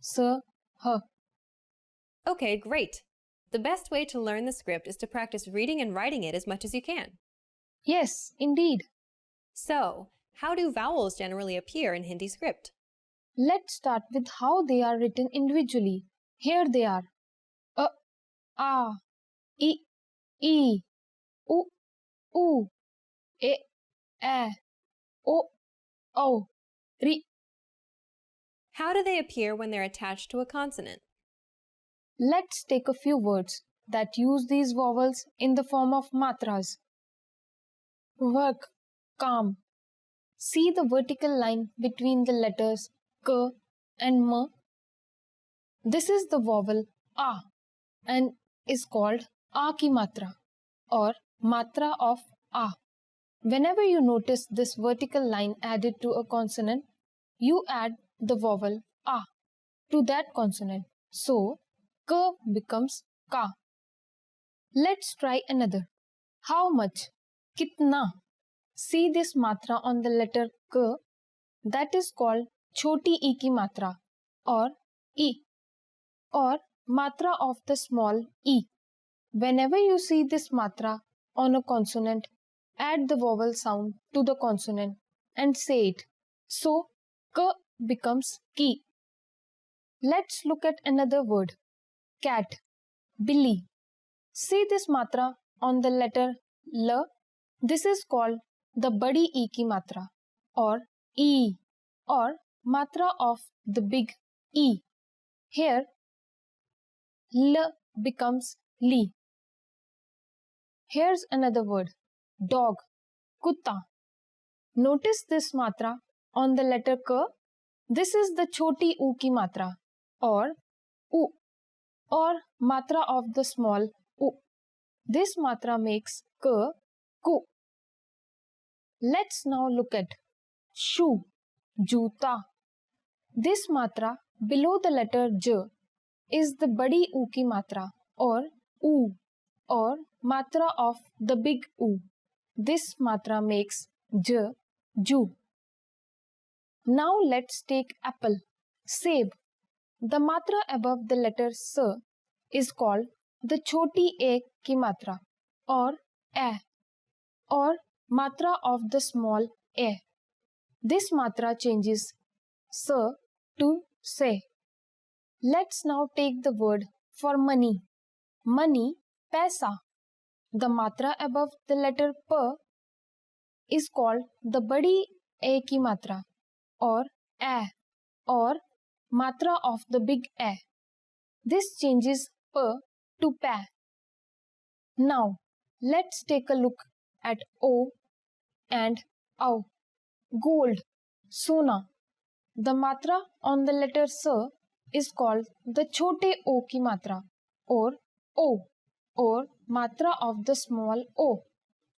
S, H. Okay, great. The best way to learn the script is to practice reading and writing it as much as you can. Yes, indeed. So, how do vowels generally appear in Hindi script? Let's start with how they are written individually. Here they are. A, A, I, U, U, E, O, Ri. How do they appear when they're attached to a consonant? Let's take a few words that use these vowels in the form of matras. Work, calm. See the vertical line between the letters K and M. This is the vowel A and is called A ki matra or matra of A. Whenever you notice this vertical line added to a consonant, you add the vowel A to that consonant. So, K becomes Ka. Let's try another. How much? Kitna? See this matra on the letter K? That is called choti I ki matra or I or matra of the small I. Whenever you see this matra on a consonant, add the vowel sound to the consonant and say it. So, k becomes ki. Let's look at another word. Cat, billy. See this matra on the letter L. This is called the badi E ki matra or E or matra of the big E. Here, L becomes li. Here's another word. Dog, kutta. Notice this matra on the letter K. This is the choti U ki matra or U or matra of the small U. This matra makes K, ku. Let's now look at shoe, juta. This matra below the letter J is the badi U ki matra or U or matra of the big U. This matra makes J, ju. Now let's take apple, seb. The matra above the letter S is called the choti A ki matra or A or matra of the small A. This matra changes S to se. Let's now take the word for money. Money, paisa. The matra above the letter P is called the badi A ki matra or A or matra of the big A. This changes P to pa. Now, let's take a look at O and Au. Gold, sona. The matra on the letter S is called the chote O ki matra or O or matra of the small O.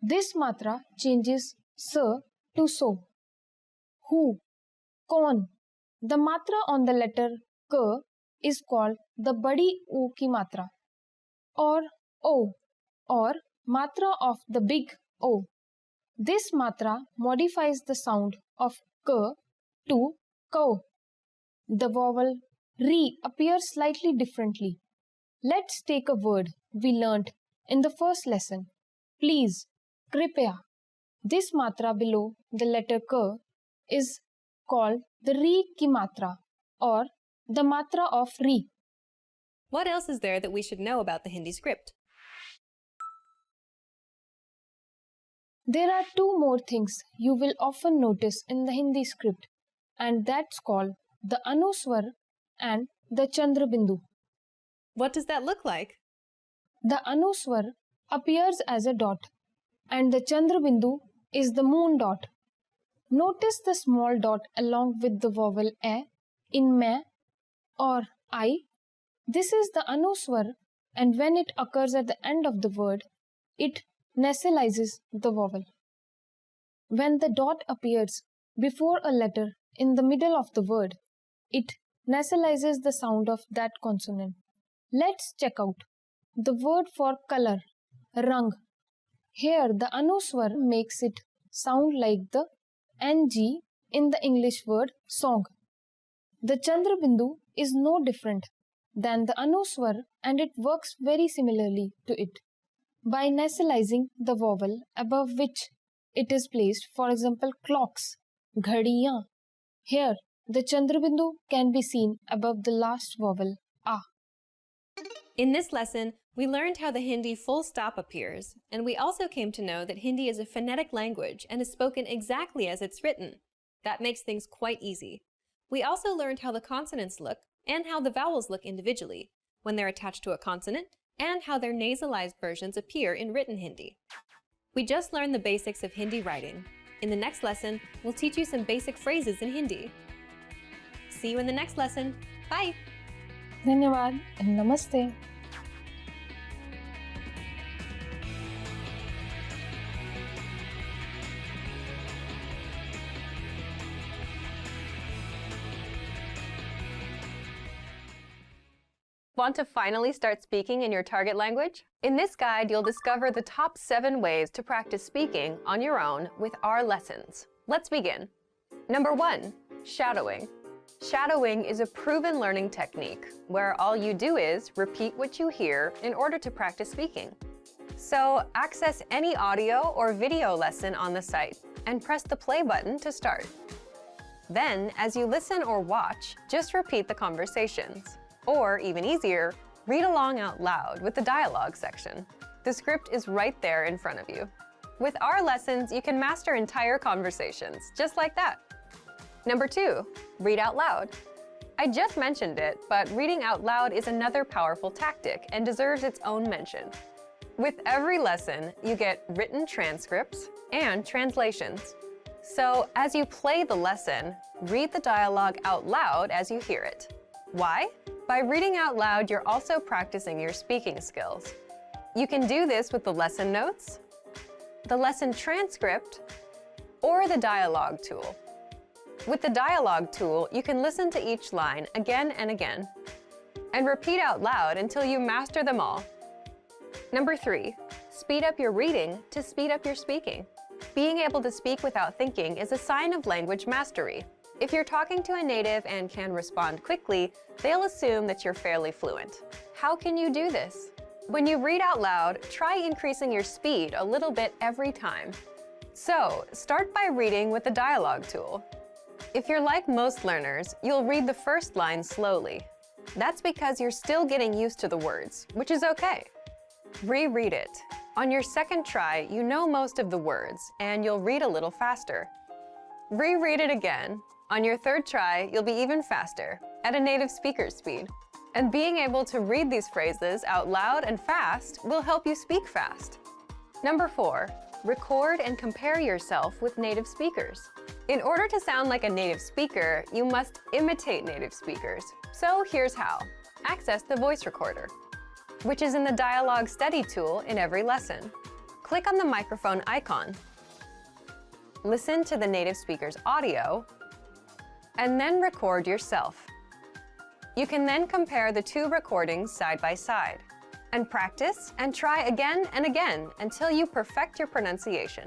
This matra changes S to so. Who, con. The matra on the letter K is called the badi U ki matra or O or matra of the big O. This matra modifies the sound of K to ko. The vowel re appears slightly differently. Let's take a word we learnt in the first lesson. Please, kripya. This matra below the letter K is called the re ki matra or the matra of re. What else is there that we should know about the Hindi script? There are two more things you will often notice in the Hindi script, and that's called the anuswar and the chandrabindu. What does that look like? The anuswar appears as a dot and the chandrabindu is the moon dot. Notice the small dot along with the vowel a in ma or I. This is the anuswar, and when it occurs at the end of the word, it nasalizes the vowel. When the dot appears before a letter in the middle of the word, it nasalizes the sound of that consonant. Let's check out the word for color, rang. Here the anuswar makes it sound like the ng in the English word song. The chandrabindu is no different than the anuswar, and it works very similarly to it by nasalizing the vowel above which it is placed. For example, clocks, ghadiyan. Here the chandrabindu can be seen above the last vowel a. In this lesson, we learned how the Hindi full stop appears, and we also came to know that Hindi is a phonetic language and is spoken exactly as it's written. That makes things quite easy. We also learned how the consonants look and how the vowels look individually when they're attached to a consonant, and how their nasalized versions appear in written Hindi. We just learned the basics of Hindi writing. In the next lesson, we'll teach you some basic phrases in Hindi. See you in the next lesson. Bye! Dhanyawad and namaste. Want to finally start speaking in your target language? In this guide, you'll discover the top 7 ways to practice speaking on your own with our lessons. Let's begin. Number 1, shadowing. Shadowing is a proven learning technique where all you do is repeat what you hear in order to practice speaking. So access any audio or video lesson on the site and press the play button to start. Then, as you listen or watch, just repeat the conversations. Or, even easier, read along out loud with the dialogue section. The script is right there in front of you. With our lessons, you can master entire conversations, just like that. Number 2, read out loud. I just mentioned it, but reading out loud is another powerful tactic and deserves its own mention. With every lesson, you get written transcripts and translations. So, as you play the lesson, read the dialogue out loud as you hear it. Why? By reading out loud, you're also practicing your speaking skills. You can do this with the lesson notes, the lesson transcript, or the dialogue tool. With the dialogue tool, you can listen to each line again and again, and repeat out loud until you master them all. Number 3, speed up your reading to speed up your speaking. Being able to speak without thinking is a sign of language mastery. If you're talking to a native and can respond quickly, they'll assume that you're fairly fluent. How can you do this? When you read out loud, try increasing your speed a little bit every time. So, start by reading with the dialogue tool. If you're like most learners, you'll read the first line slowly. That's because you're still getting used to the words, which is okay. Reread it. On your second try, you know most of the words, and you'll read a little faster. Reread it again. On your third try, you'll be even faster, at a native speaker's speed. And being able to read these phrases out loud and fast will help you speak fast. Number 4, record and compare yourself with native speakers. In order to sound like a native speaker, you must imitate native speakers. So here's how. Access the voice recorder, which is in the Dialogue Study tool in every lesson. Click on the microphone icon. Listen to the native speaker's audio, and then record yourself. You can then compare the 2 recordings side by side, and practice and try again and again until you perfect your pronunciation.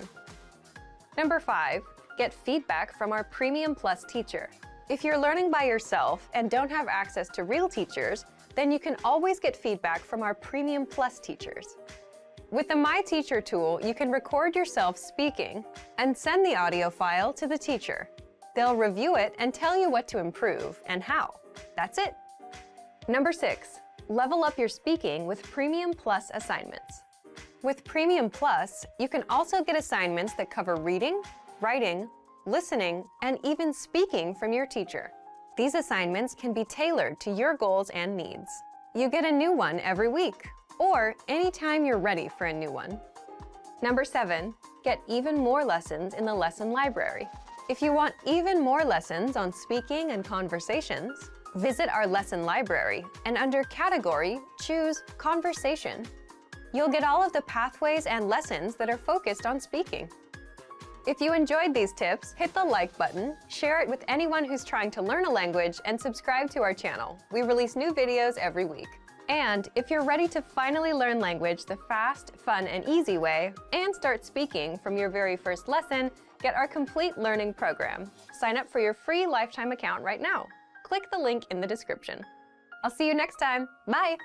Number 5, get feedback from our Premium Plus teacher. If you're learning by yourself and don't have access to real teachers, then you can always get feedback from our Premium Plus teachers. With the My Teacher tool, you can record yourself speaking and send the audio file to the teacher. They'll review it and tell you what to improve and how. That's it. Number 6, level up your speaking with Premium Plus assignments. With Premium Plus, you can also get assignments that cover reading, writing, listening, and even speaking from your teacher. These assignments can be tailored to your goals and needs. You get a new one every week, or anytime you're ready for a new one. Number 7, get even more lessons in the lesson library. If you want even more lessons on speaking and conversations, visit our lesson library and under Category, choose Conversation. You'll get all of the pathways and lessons that are focused on speaking. If you enjoyed these tips, hit the like button, share it with anyone who's trying to learn a language, and subscribe to our channel. We release new videos every week. And if you're ready to finally learn language the fast, fun, and easy way, and start speaking from your very first lesson, get our complete learning program. Sign up for your free lifetime account right now. Click the link in the description. I'll see you next time. Bye!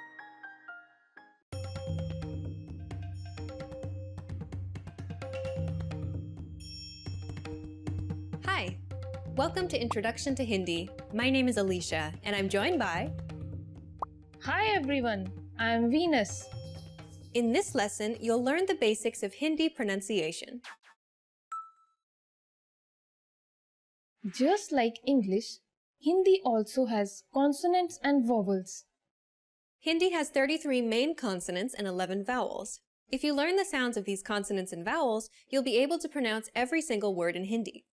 Hi! Welcome to Introduction to Hindi. My name is Alicia, and I'm joined by... Hi everyone, I'm Venus. In this lesson, you'll learn the basics of Hindi pronunciation. Just like English, Hindi also has consonants and vowels. Hindi has 33 main consonants and 11 vowels. If you learn the sounds of these consonants and vowels, you'll be able to pronounce every single word in Hindi.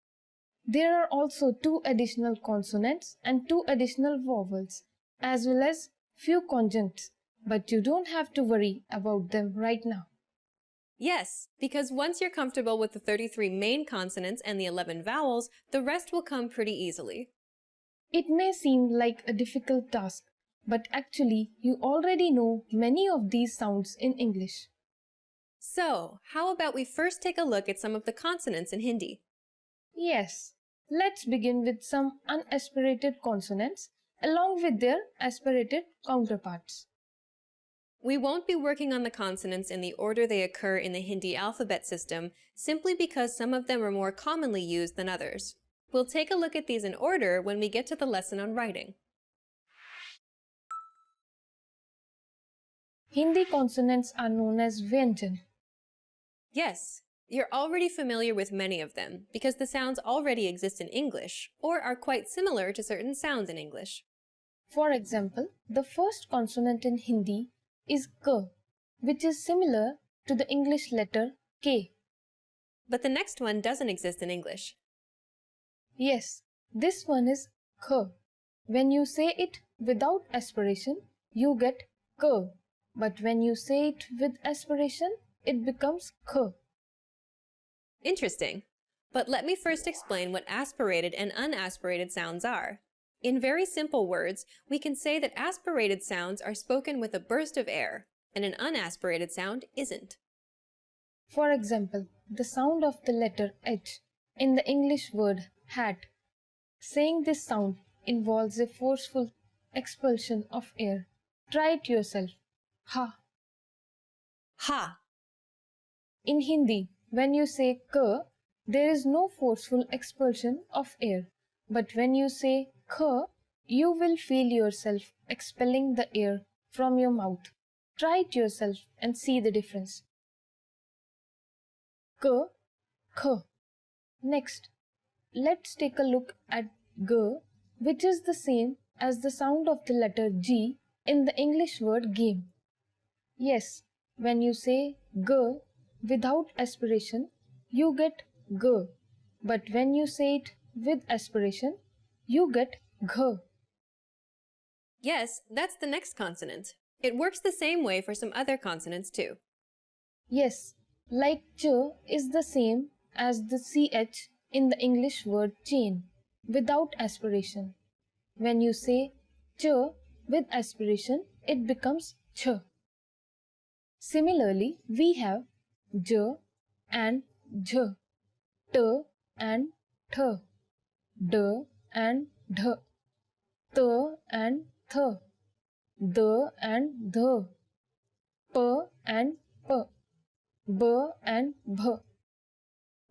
There are also 2 additional consonants and 2 additional vowels, as well as few conjuncts, but you don't have to worry about them right now. Yes, because once you're comfortable with the 33 main consonants and the 11 vowels, the rest will come pretty easily. It may seem like a difficult task, but actually you already know many of these sounds in English. So, how about we first take a look at some of the consonants in Hindi? Yes, let's begin with some unaspirated consonants along with their aspirated counterparts. We won't be working on the consonants in the order they occur in the Hindi alphabet system simply because some of them are more commonly used than others. We'll take a look at these in order when we get to the lesson on writing. Hindi consonants are known as Vyanjan. Yes, you're already familiar with many of them because the sounds already exist in English or are quite similar to certain sounds in English. For example, the first consonant in Hindi is K, which is similar to the English letter K. But the next one doesn't exist in English. Yes, this one is K. When you say it without aspiration, you get K. But when you say it with aspiration, it becomes K. Interesting. But let me first explain what aspirated and unaspirated sounds are. In very simple words, we can say that aspirated sounds are spoken with a burst of air, and an unaspirated sound isn't. For example, the sound of the letter H in the English word hat. Saying this sound involves a forceful expulsion of air. Try it yourself. Ha. Ha. In Hindi, when you say K, there is no forceful expulsion of air. But when you say K, you will feel yourself expelling the air from your mouth. Try it yourself and see the difference. K, K. Next, let's take a look at G, which is the same as the sound of the letter G in the English word game. Yes, when you say G without aspiration, you get G. But when you say it with aspiration, you get G. Yes, that's the next consonant. It works the same way for some other consonants too. Yes, like Ch is the same as the CH in the English word chain, without aspiration. When you say Ch with aspiration, it becomes Ch. Similarly, we have J and J, T and Th, D and Dh, T and Th, D and Dh, P and P, B and Bh.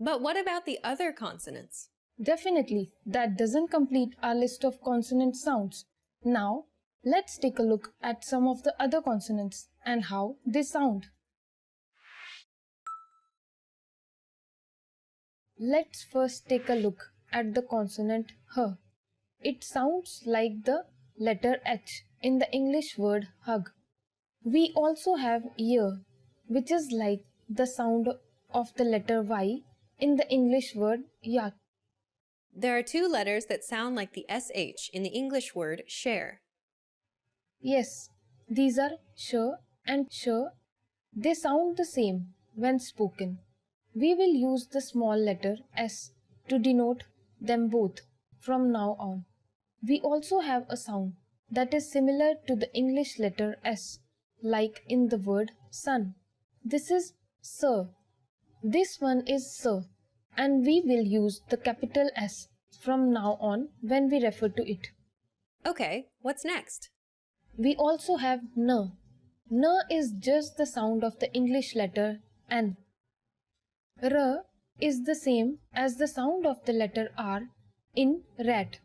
But what about the other consonants? Definitely, that doesn't complete our list of consonant sounds. Now, let's take a look at some of the other consonants and how they sound. Let's first take a look at the consonant H. It sounds like the letter H in the English word hug. We also have Y, which is like the sound of the letter Y in the English word yak. There are two letters that sound like the SH in the English word share. Yes, these are sh and sh. They sound the same when spoken. We will use the small letter s to denote them both from now on. We also have a sound that is similar to the English letter s, like in the word sun. This is s. This one is s, and we will use the capital S from now on when we refer to it. Okay, what's next? We also have N. N is just the sound of the English letter N. R is the same as the sound of the letter R in rat.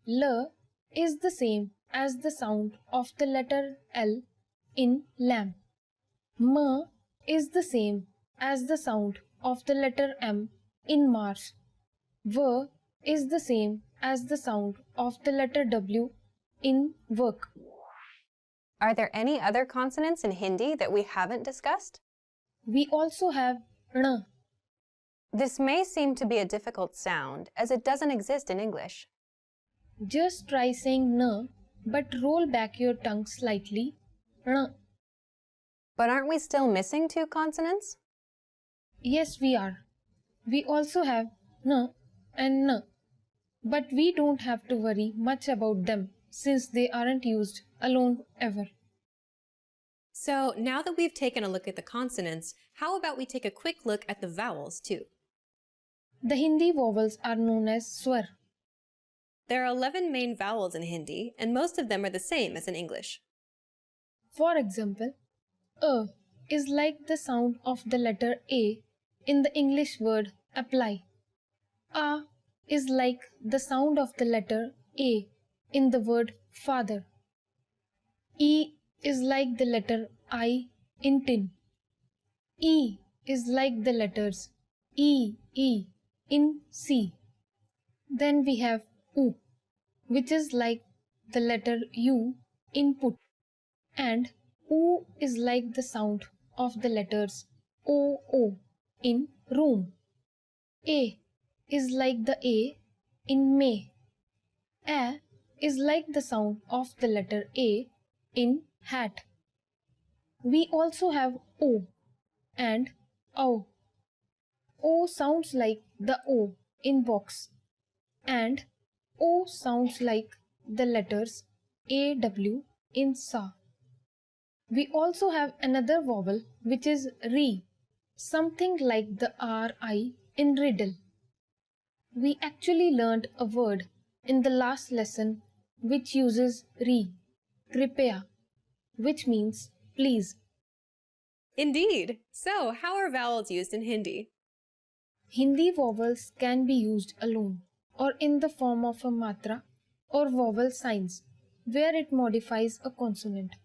L is the same as the sound of the letter L in lamb. M is the same as the sound of the letter M in marsh. V is the same as the sound of the letter W in work. Are there any other consonants in Hindi that we haven't discussed? We also have N. This may seem to be a difficult sound as it doesn't exist in English. Just try saying N, but roll back your tongue slightly. N. But aren't we still missing two consonants? Yes, we are. We also have N and N. But we don't have to worry much about them since they aren't used alone ever. So now that we've taken a look at the consonants, how about we take a quick look at the vowels too? The Hindi vowels are known as swar. There are 11 main vowels in Hindi, and most of them are the same as in English. For example, a is like the sound of the letter A in the English word apply. A is like the sound of the letter A in the word father. E is like the letter I in tin. E is like the letters E in C. Then we have U, which is like the letter U in put, and U is like the sound of the letters O in room. A is like the A in May. A is like the sound of the letter A in hat. We also have O and O. O sounds like the O in box, and O sounds like the letters AW in sa. We also have another vowel which is re, something like the RI in riddle. We actually learned a word in the last lesson which uses re, kripaya, which means please. Indeed. So, how are vowels used in Hindi? Hindi vowels can be used alone or in the form of a matra or vowel signs where it modifies a consonant.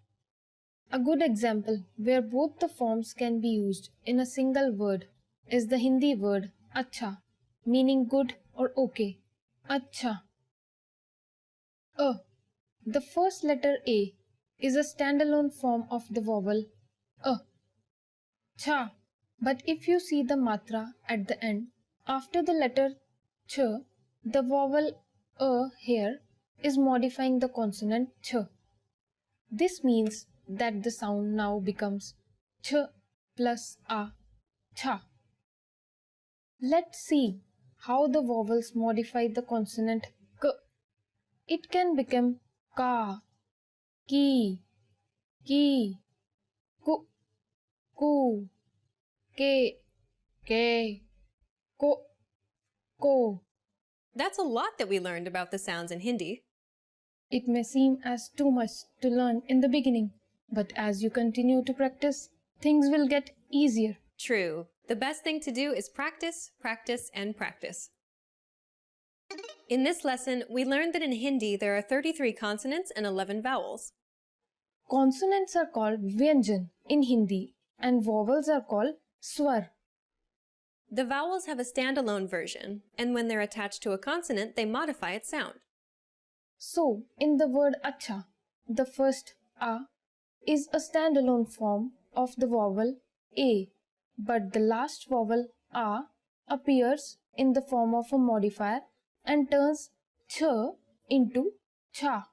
A good example where both the forms can be used in a single word is the Hindi word acha, meaning good or okay. Acha. A. The first letter A is a standalone form of the vowel a. Cha. But if you see the matra at the end, after the letter ch, the vowel a here is modifying the consonant ch. This means that the sound now becomes ch plus a, cha. Let's see how the vowels modify the consonant k. It can become ka, ki, ku, ke, ko. That's a lot that we learned about the sounds in Hindi. It may seem as too much to learn in the beginning, but as you continue to practice, things will get easier. True. The best thing to do is practice, practice, and practice. In this lesson, we learned that in Hindi there are 33 consonants and 11 vowels. Consonants are called vyanjan in Hindi and vowels are called swar. The vowels have a standalone version, and when they're attached to a consonant, they modify its sound. So, in the word acha, the first a is a standalone form of the vowel a, but the last vowel a appears in the form of a modifier and turns ch into cha.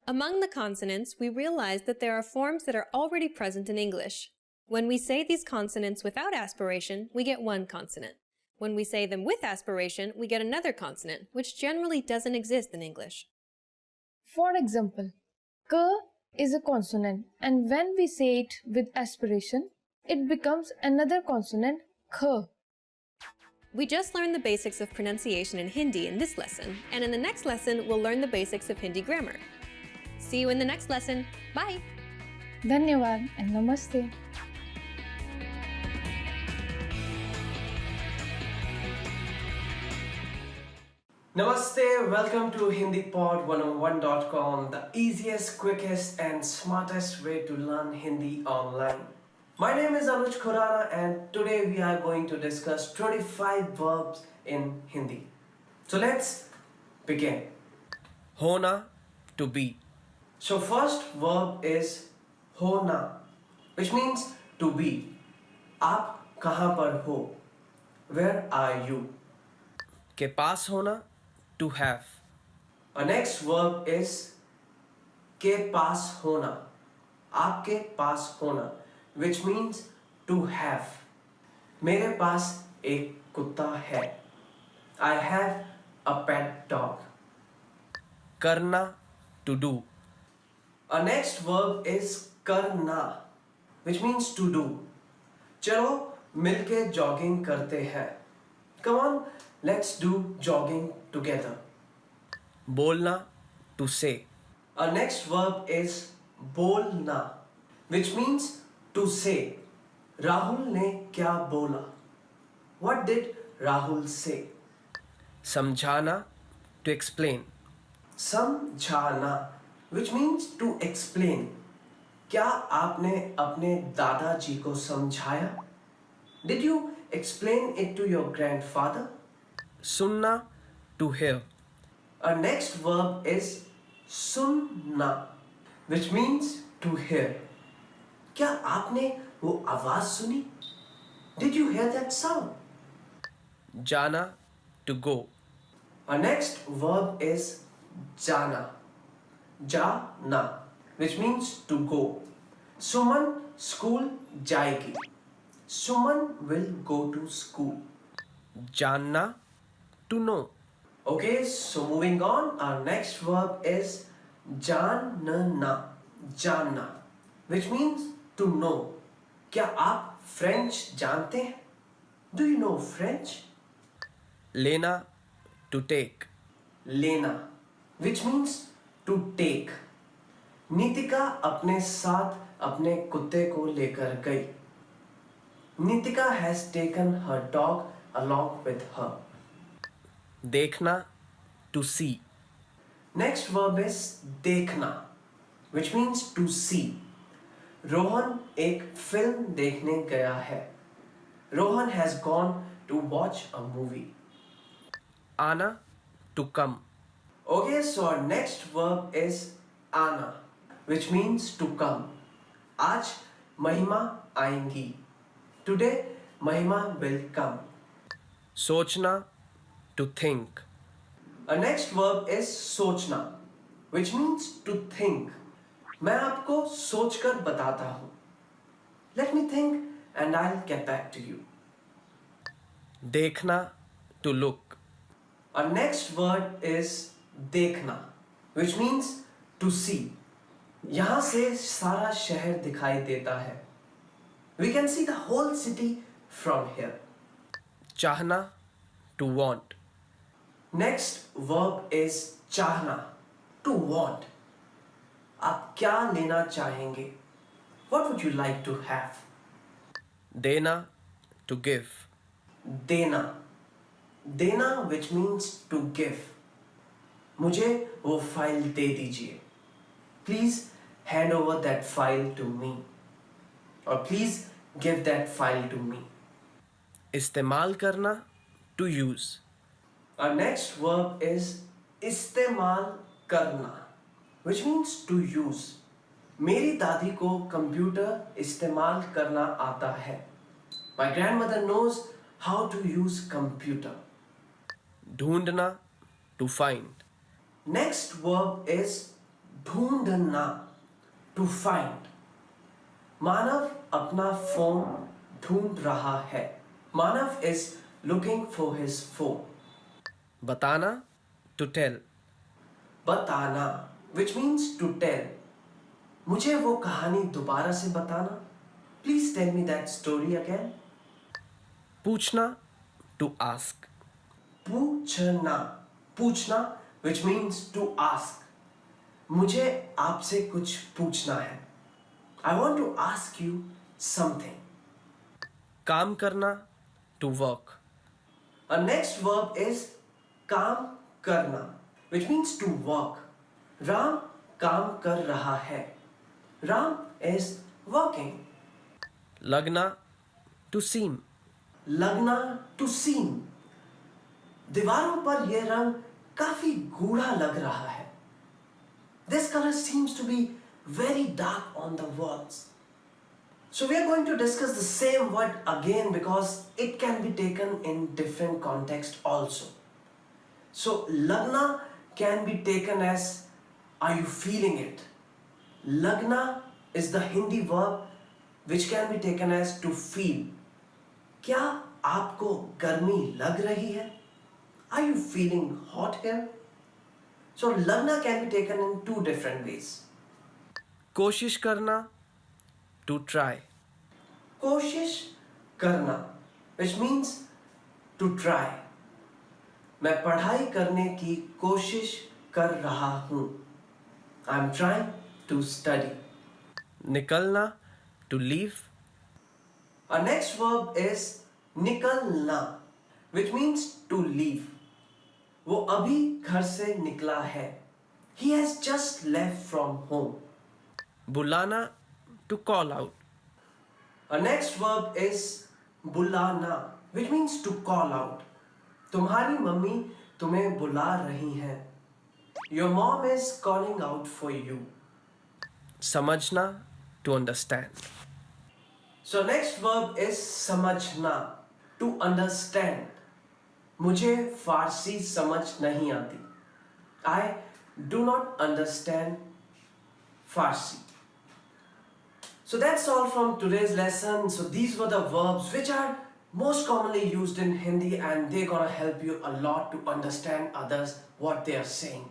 Among the consonants, we realized that there are forms that are already present in English. When we say these consonants without aspiration, we get one consonant. When we say them with aspiration, we get another consonant, which generally doesn't exist in English. For example, k is a consonant, and when we say it with aspiration, it becomes another consonant kh. We just learned the basics of pronunciation in Hindi in this lesson, and in the next lesson, we'll learn the basics of Hindi grammar. See you in the next lesson. Bye! Dhanyawad and namaste. Namaste, welcome to HindiPod101.com, the easiest, quickest and smartest way to learn Hindi online. My name is Anuj Khurana and today we are going to discuss 25 verbs in Hindi. So let's begin. Hona, to be. So first verb is hona, which means to be. आप कहाँ पर हो? Where are you? के पास होना, to have. Our next verb is के पास होना, आपके पास होना, which means to have. मेरे पास एक कुत्ता है. I have a pet dog. करना, to do. Our next verb is करना, which means to do. चलो मिलके jogging करते हैं. Come on, let's do jogging together. बोलना, to say. Our next verb is बोलना, which means to say. Rahul ने क्या बोला? What did Rahul say? समझाना, to explain. समझाना, which means to explain. क्या आपने अपने दादाजी को समझाया? Did you explain it to your grandfather? सुनना, to hear. Our next verb is सुनना, which means to hear. क्या आपने वो आवाज सुनी? Did you hear that sound? जाना, to go. Our next verb is जाना, जाना, which means to go. Suman school जाएगी. Suman will go to school. जानना, to know. Okay, so moving on, our next verb is जानना, जानना, which means to know. क्या आप French जानते हैं? Do you know French? लेना, to take. लेना, which means to take. Nitika अपने साथ अपने कुत्ते को लेकर गई. Nitika has taken her dog along with her. देखना, to see. Next verb is देखना, which means to see. Rohan एक फिल्म देखने गया है. Rohan has gone to watch a movie. आना, to come. Okay, so our next verb is आना, which means to come. आज महिमा आएंगी. Today महिमा will come. सोचना, to think. Our next verb is सोचना, which means to think. मैं आपको सोचकर बताता हूँ. Let me think and I'll get back to you. देखना, to look. Our next word is देखना, which means to see. यहाँ से सारा शहर दिखाई देता है. We can see the whole city from here. चाहना, to want. Next verb is चाहना, to want. आप क्या लेना चाहेंगे? What would you like to have? देना, to give. देना, देना which means to give. मुझे वो फाइल दे दीजिए. Please hand over that file to me. Or please give that file to me. इस्तेमाल करना, to use. Our next verb is इस्तेमाल करना, which means to use. मेरी दादी को कंप्यूटर इस्तेमाल करना आता है. My grandmother knows how to use computer. ढूंढना, to find. Next verb is ढूंढना, to find. मानव अपना फोन ढूंढ रहा है. मानव is looking for his phone. बताना, to tell. बताना, which means to tell. मुझे वो कहानी दोबारा से बताना. Please tell me that story again. पूछना, to ask. पूछना, पूछना, which means to ask. मुझे आपसे कुछ पूछना है. I want to ask you something. काम करना, to work. Our next verb is काम करना, which means to work. Ram काम कर रहा है. Ram is working. लगना, to seem. लगना, to seem. दीवारों पर यह रंग काफी गूढ़ा लग रहा है. This color seems to be very dark on the walls. So we are going to discuss the same word again because it can be taken in different context also. So lagna can be taken as are you feeling it? Lagna is the Hindi verb which can be taken as to feel. क्या आपको गर्मी लग रही है? Are you feeling hot here? So lagna can be taken in two different ways. कोशिश करना, to try. कोशिश करना, which means to try. मैं पढ़ाई करने की कोशिश कर रहा हूँ. I'm trying to study. Nikalna, to leave. Our next verb is nikalna, which means to leave. वो अभी घर से निकला है. He has just left from home. Bulana, to call out. Our next verb is bulana, which means to call out. तुम्हारी mummy तुम्हें बुला रही हैं. Your mom is calling out for you. Samajna, to understand. So next verb is समझना, to understand. मुझे फारसी समझ नहीं आती. I do not understand Farsi. So that's all from today's lesson. So these were the verbs which are most commonly used in Hindi, and they're gonna help you a lot to understand others what they are saying.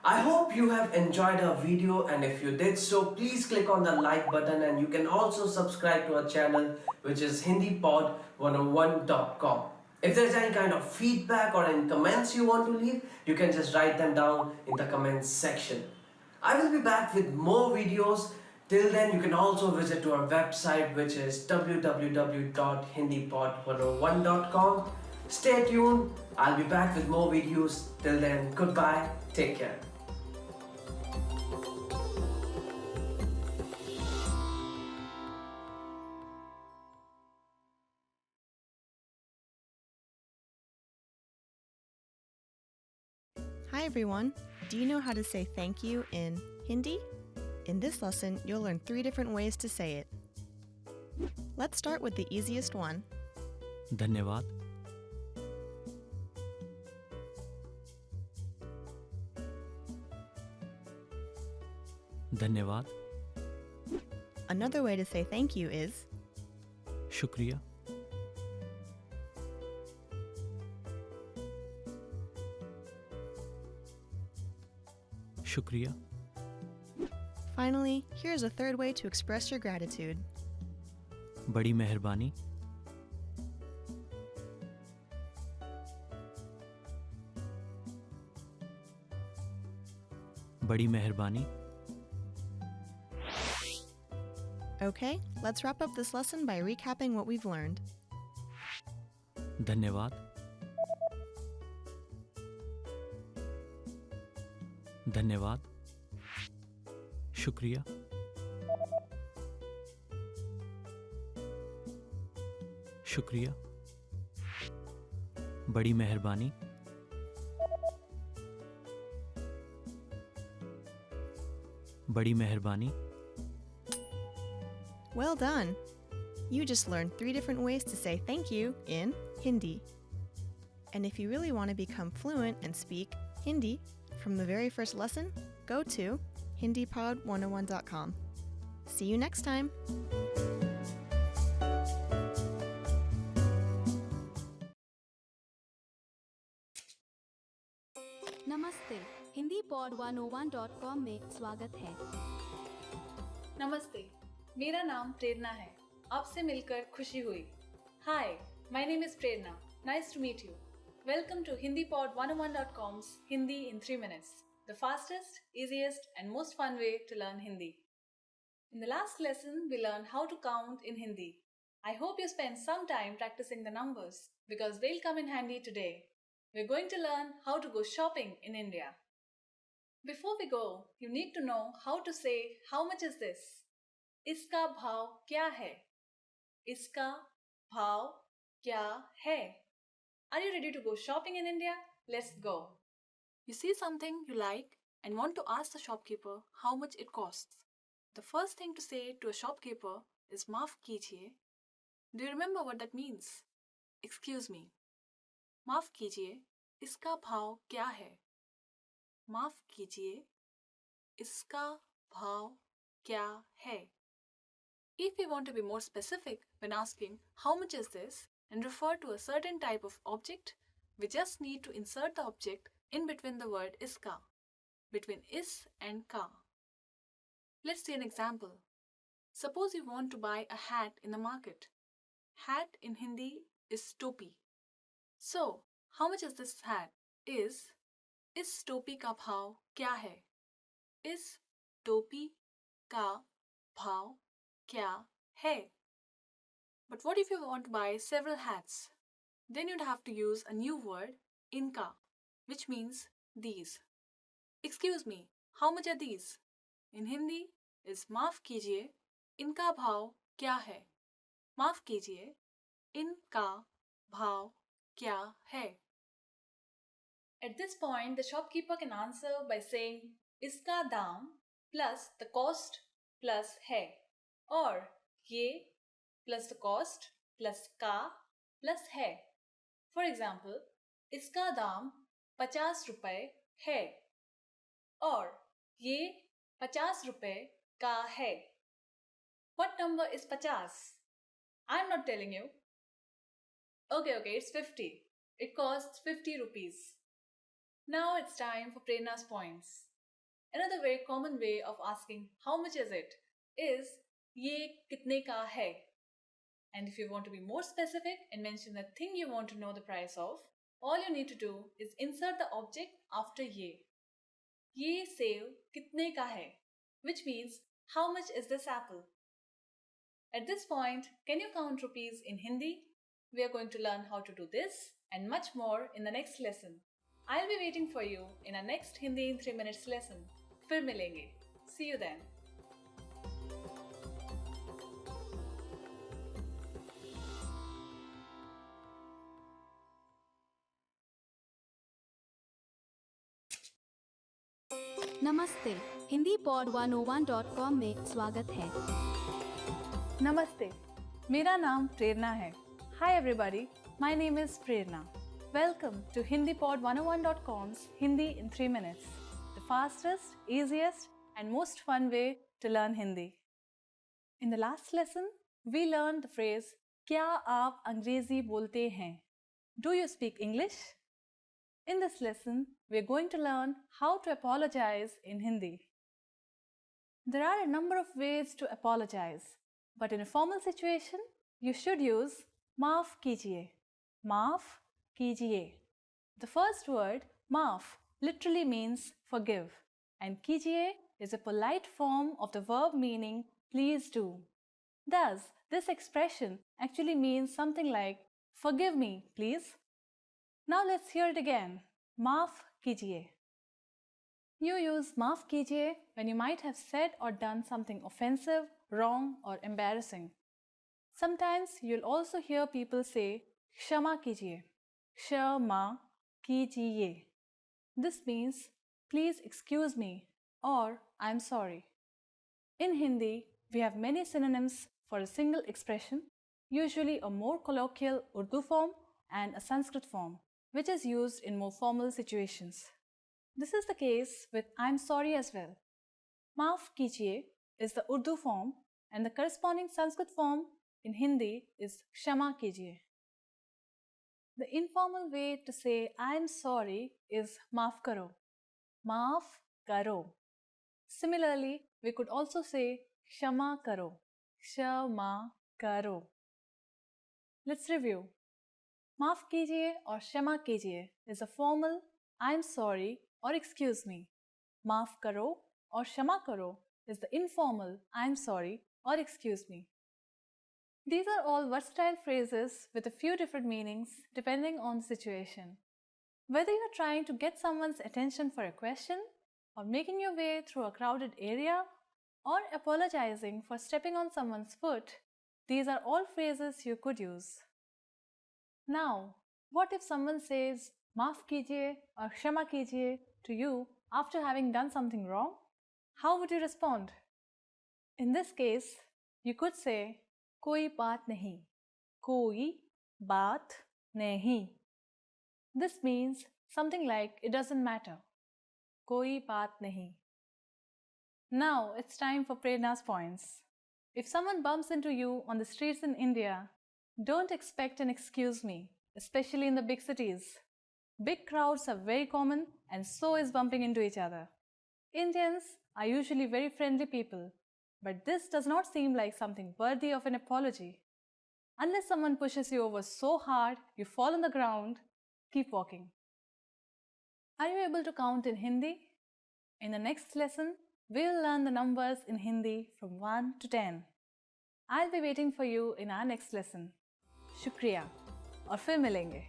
I hope you have enjoyed our video, and if you did so, please click on the like button, and you can also subscribe to our channel, which is hindipod101.com. If there's any kind of feedback or any comments you want to leave, you can just write them down in the comments section. I will be back with more videos. Till then, you can also visit to our website, which is www.hindipod101.com. Stay tuned. I'll be back with more videos. Till then, goodbye. Take care. Hi everyone! Do you know how to say thank you in Hindi? In this lesson, you'll learn 3 different ways to say it. Let's start with the easiest one. धन्यवाद. धन्यवाद. Another way to say thank you is शुक्रिया. शुक्रिया. Finally, here's a third way to express your gratitude. बड़ी मेहरबानी. बड़ी मेहरबानी. Okay, let's wrap up this lesson by recapping what we've learned. धन्यवाद. धन्यवाद. शुक्रिया. शुक्रिया. बड़ी मेहरबानी. बड़ी मेहरबानी. Well done! You just learned 3 different ways to say thank you in Hindi. And if you really want to become fluent and speak Hindi from the very first lesson, go to hindipod101.com. See you next time! नमस्ते Hindi pod 101.com में स्वागत है. नमस्ते, मेरा नाम प्रेरणा है. आपसे मिलकर खुशी हुई. Hi, my name is Prerna. Nice to meet you. Welcome to HindiPod101.com's Hindi in 3 minutes, the fastest, easiest, and most fun way to learn Hindi. In the last lesson, we learned how to count in Hindi. I hope you spent some time practicing the numbers because they'll come in handy today. We're going to learn how to go shopping in India. Before we go, you need to know how to say how much is this. इसका भाव क्या है? इसका भाव क्या है? Are you ready to go shopping in India? Let's go. You see something you like and want to ask the shopkeeper how much it costs. The first thing to say to a shopkeeper is माफ कीजिए. Do you remember what that means? Excuse me. माफ कीजिए, इसका भाव क्या है? माफ कीजिए, इसका भाव क्या है? If we want to be more specific when asking how much is this and refer to a certain type of object, we just need to insert the object in between the word iska, between is and ka. Let's see an example. Suppose you want to buy a hat in the market. Hat in Hindi is topi. So, how much is this hat? इस टोपी का भाव क्या है? इस टोपी का भाव क्या है? But what if you want to buy several hats? Then you'd have to use a new word, inka, which means these. Excuse me, how much are these? In Hindi is माफ कीजिए, इनका भाव क्या है? माफ कीजिए, इनका भाव क्या है? At this point, the shopkeeper can answer by saying इसका दाम plus the cost plus है, or ये plus the cost plus का plus है. For example, इसका दाम 50 रुपए है, और ये 50 रुपए का है. What number is 50? I'm not telling you. Okay, it's 50. It costs 50 rupees. Now it's time for Prerna's points. Another very common way of asking how much is it is ये कितने का है? And if you want to be more specific and mention the thing you want to know the price of, all you need to do is insert the object after ये. ये सेब कितने का है? Which means how much is this apple? At this point, can you count rupees in Hindi? We are going to learn how to do this and much more in the next lesson. I'll be waiting for you in our next Hindi in 3 minutes lesson. फिर मिलेंगे. See you then. नमस्ते, Hindi pod 101.com में स्वागत है। नमस्ते, मेरा नाम प्रेरणा है. Hi everybody, my name is Prerna. Welcome to HindiPod101.com's Hindi in 3 minutes, the fastest, easiest and most fun way to learn Hindi. In the last lesson, we learned the phrase क्या आप अंग्रेजी बोलते हैं? Do you speak English? In this lesson, we are going to learn how to apologize in Hindi. There are a number of ways to apologize, but in a formal situation, you should use माफ कीजिए. माफ कीजिए. The first word, maaf, literally means forgive, and कीजिए is a polite form of the verb meaning please do. Thus, this expression actually means something like forgive me, please. Now let's hear it again. माफ कीजिए. You use माफ कीजिए when you might have said or done something offensive, wrong, or embarrassing. Sometimes you'll also hear people say क्षमा कीजिए. क्षमा कीजिए. This means please excuse me or I'm sorry. In Hindi, we have many synonyms for a single expression, usually a more colloquial Urdu form and a Sanskrit form, which is used in more formal situations. This is the case with I'm sorry as well. माफ कीजिए is the Urdu form and the corresponding Sanskrit form in Hindi is क्षमा कीजिए. The informal way to say I'm sorry is माफ करो. माफ करो. Similarly, we could also say क्षमा करो. क्षमा करो. Let's review. माफ कीजिए और क्षमा कीजिए is a formal I'm sorry or excuse me. माफ करो और क्षमा करो is the informal I'm sorry or excuse me. These are all versatile phrases with a few different meanings depending on the situation. Whether you're trying to get someone's attention for a question, or making your way through a crowded area, or apologizing for stepping on someone's foot, these are all phrases you could use. Now, what if someone says माफ कीजिए or क्षमा कीजिए to you after having done something wrong? How would you respond? In this case, you could say कोई बात नहीं. कोई बात नहीं. This means something like it doesn't matter. कोई बात नहीं. Now it's time for Prerna's points. If someone bumps into you on the streets in India, don't expect an excuse me, especially in the big cities. Big crowds are very common and so is bumping into each other. Indians are usually very friendly people, but this does not seem like something worthy of an apology. Unless someone pushes you over so hard you fall on the ground, keep walking. Are you able to count in Hindi? In the next lesson, We'll learn the numbers in Hindi from 1 to 10. I'll be waiting for you in our next lesson. शुक्रिया और फिर मिलेंगे.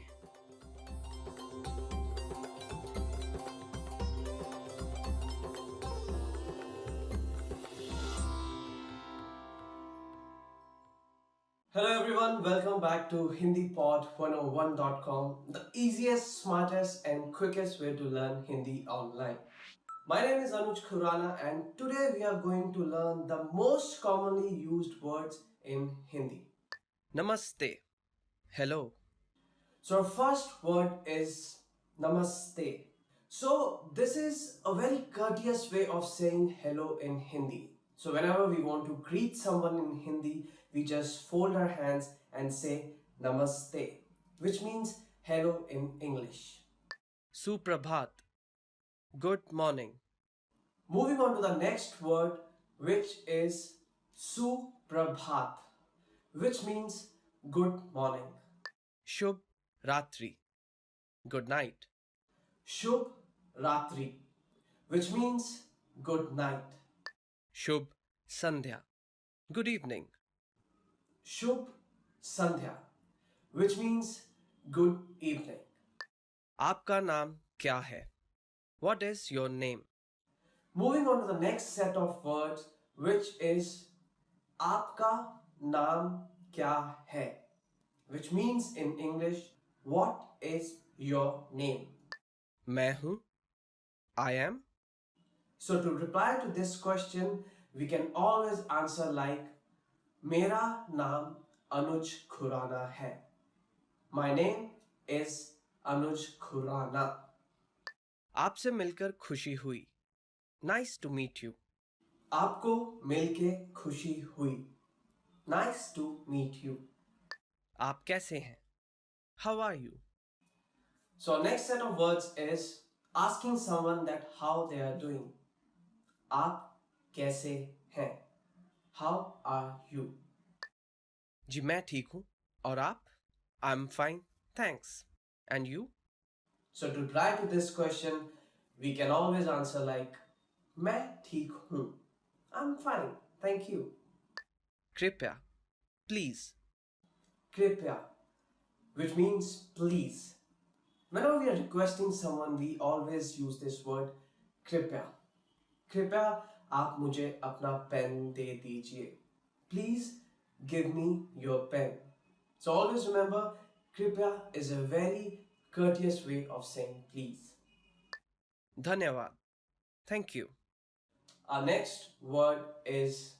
Hello everyone, welcome back to HindiPod101.com, the easiest, smartest and quickest way to learn Hindi online. My name is Anuj Khurana and today we are going to learn the most commonly used words in Hindi. Namaste. Hello. So our first word is Namaste. So this is a very courteous way of saying hello in Hindi. So whenever we want to greet someone in Hindi, we just fold our hands and say Namaste, which means hello in English. Suprabhat. Good morning. Moving on to the next word, which is Suprabhat, which means good morning. Shubh Ratri. Good night. Shubh Ratri, which means good night. Shubh Sandhya. Good evening. Shubh Sandhya, which means good evening. आपका नाम क्या है? What is your name? Moving on to the next set of words, which is आपका नाम क्या है, which means in English, what is your name? मैं हूँ. I am. So to reply to this question, we can always answer like मेरा नाम अनुज खुराना है. My name is Anuj Khurana. आपसे मिलकर खुशी हुई. Nice to meet you. आपको मिलके खुशी हुई. Nice to meet you. आप कैसे हैं? How are you? So our next set of words is asking someone that how they are doing. आप कैसे हैं? How are you? जी मैं ठीक हूँ. और आप? I'm fine. Thanks. And you? So to reply to this question, we can always answer like मैं ठीक हूँ. I'm fine. Thank you. कृपया. Please. कृपया, which means please. Whenever we are requesting someone, we always use this word कृपया. कृपया आप मुझे अपना पेन दे दीजिए. Please give me your pen. So always remember, कृपया is a very courteous way of saying please. धन्यवाद. Thank you. Our next word is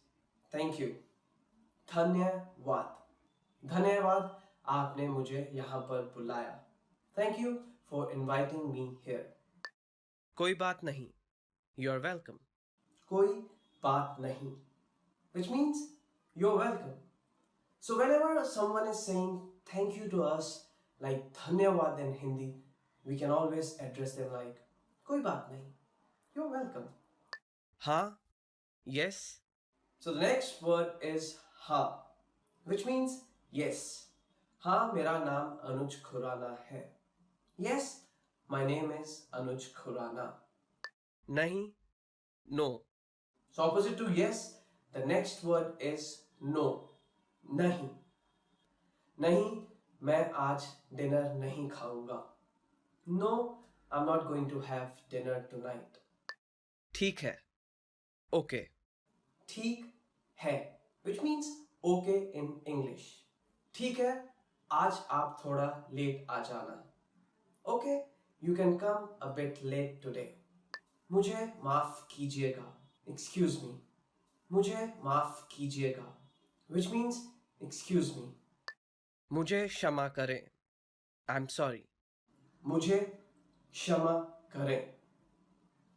thank you. धन्यवाद. धन्यवाद आपने मुझे यहाँ पर बुलाया. Thank you for inviting me here. कोई बात नहीं. You're welcome. कोई बात नहीं, which means you're welcome. So whenever someone is saying thank you to us, like धन्यवाद in Hindi, we can always address them like कोई बात नहीं. You're welcome. हाँ. Yes. So the next word is हाँ, which means yes. हाँ मेरा नाम अनुज खुराना है. Yes, my name is Anuj Khurana. नहीं. No. So opposite to yes, the next word is no. नहीं. नहीं, मैं आज डिनर नहीं खाऊंगा. No, I'm not going to have dinner tonight. ठीक है. Okay. ठीक है, which means okay in English. ठीक है, आज आप थोड़ा लेट आ जाना. Okay, you can come a bit late today. मुझे माफ कीजिएगा. Excuse me. मुझे माफ कीजिएगा, which means excuse me. मुझे क्षमा करें. I'm sorry. मुझे क्षमा करें,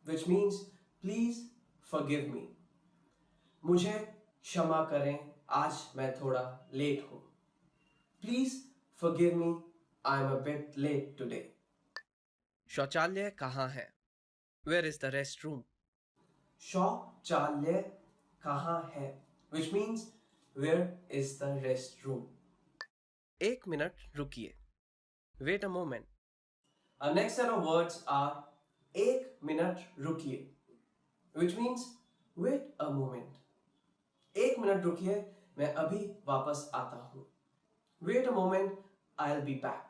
which means please forgive me. मुझे क्षमा करें, आज मैं थोड़ा लेट हूँ. Please forgive me, I'm a bit late today. शौचालय कहाँ है? Where is the restroom? शौचालय कहाँ है, which means where is the restroom. एक मिनट रुकिए. Wait a moment. Our next set of words are एक मिनट रुकिए, which means Wait a moment. एक मिनट रुकिए, मैं अभी वापस आता हूँ. Wait a moment, I'll be back.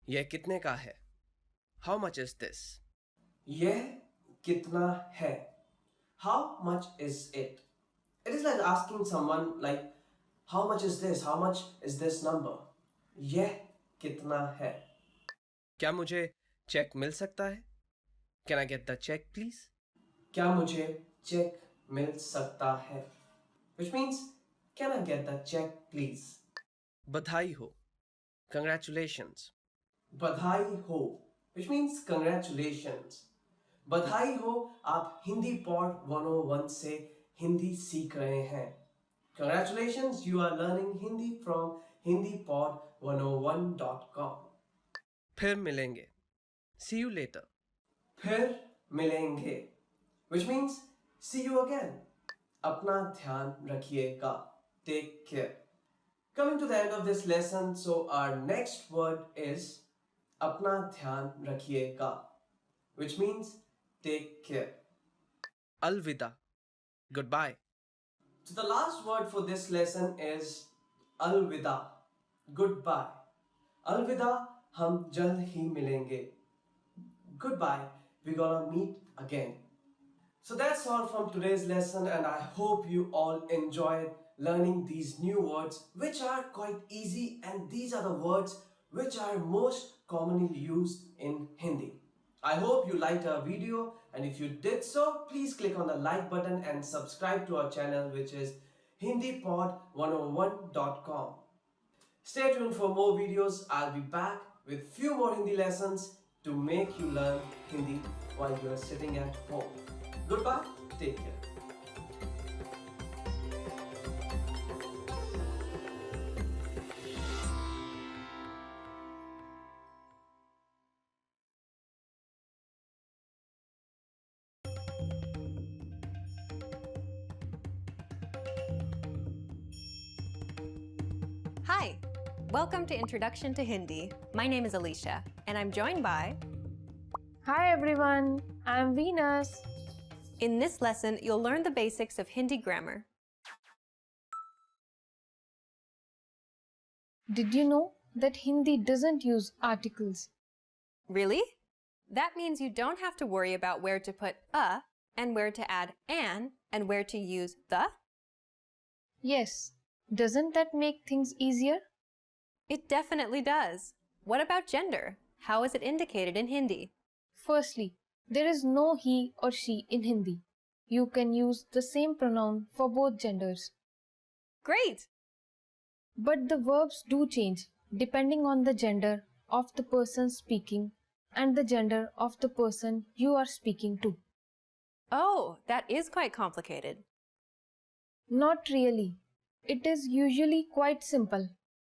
यह कितने का है? How much is this? यह कितना है? How much is it? It is like asking someone like, how much is this? How much is this number? यह कितना है? क्या मुझे चेक मिल सकता है? Can I get the check, please? क्या मुझे चेक मिल सकता है? Which means, can I get the check, please? बधाई हो. Congratulations. बधाई हो, which means congratulations. बधाई हो, आप हिंदी पॉड 101 से हिंदी सीख रहे हैं. Congratulations, you are learning Hindi from hindipod101.com. फिर मिलेंगे. See you later. फिर मिलेंगे, which means see you again. अपना ध्यान रखिएगा. Take care. Coming to the end of this lesson, so our next word is अपना ध्यान रखिएगा, which means take care. Alvida. Goodbye. So the last word for this lesson is alvida, goodbye. Alvida, हम जल्द ही मिलेंगे. Goodbye, we're gonna meet again. So that's all from today's lesson, and I hope you all enjoyed learning these new words, which are quite easy, and these are the words which are most commonly used in Hindi. I hope you liked our video, and if you did so, please click on the like button and subscribe to our channel, which is hindipod101.com. Stay tuned for more videos. I'll be back with few more Hindi lessons to make you learn Hindi while you are sitting at home. Goodbye, take care. Hi, welcome to Introduction to Hindi. My name is Alicia, and I'm joined by... Hi everyone, I'm Venus. In this lesson, you'll learn the basics of Hindi grammar. Did you know that Hindi doesn't use articles? Really? That means you don't have to worry about where to put a and where to add an and where to use the? Yes. Doesn't that make things easier? It definitely does. What about gender? How is it indicated in Hindi? Firstly, there is no he or she in Hindi. You can use the same pronoun for both genders. Great! But the verbs do change depending on the gender of the person speaking and the gender of the person you are speaking to. Oh, that is quite complicated. Not really. It is usually quite simple.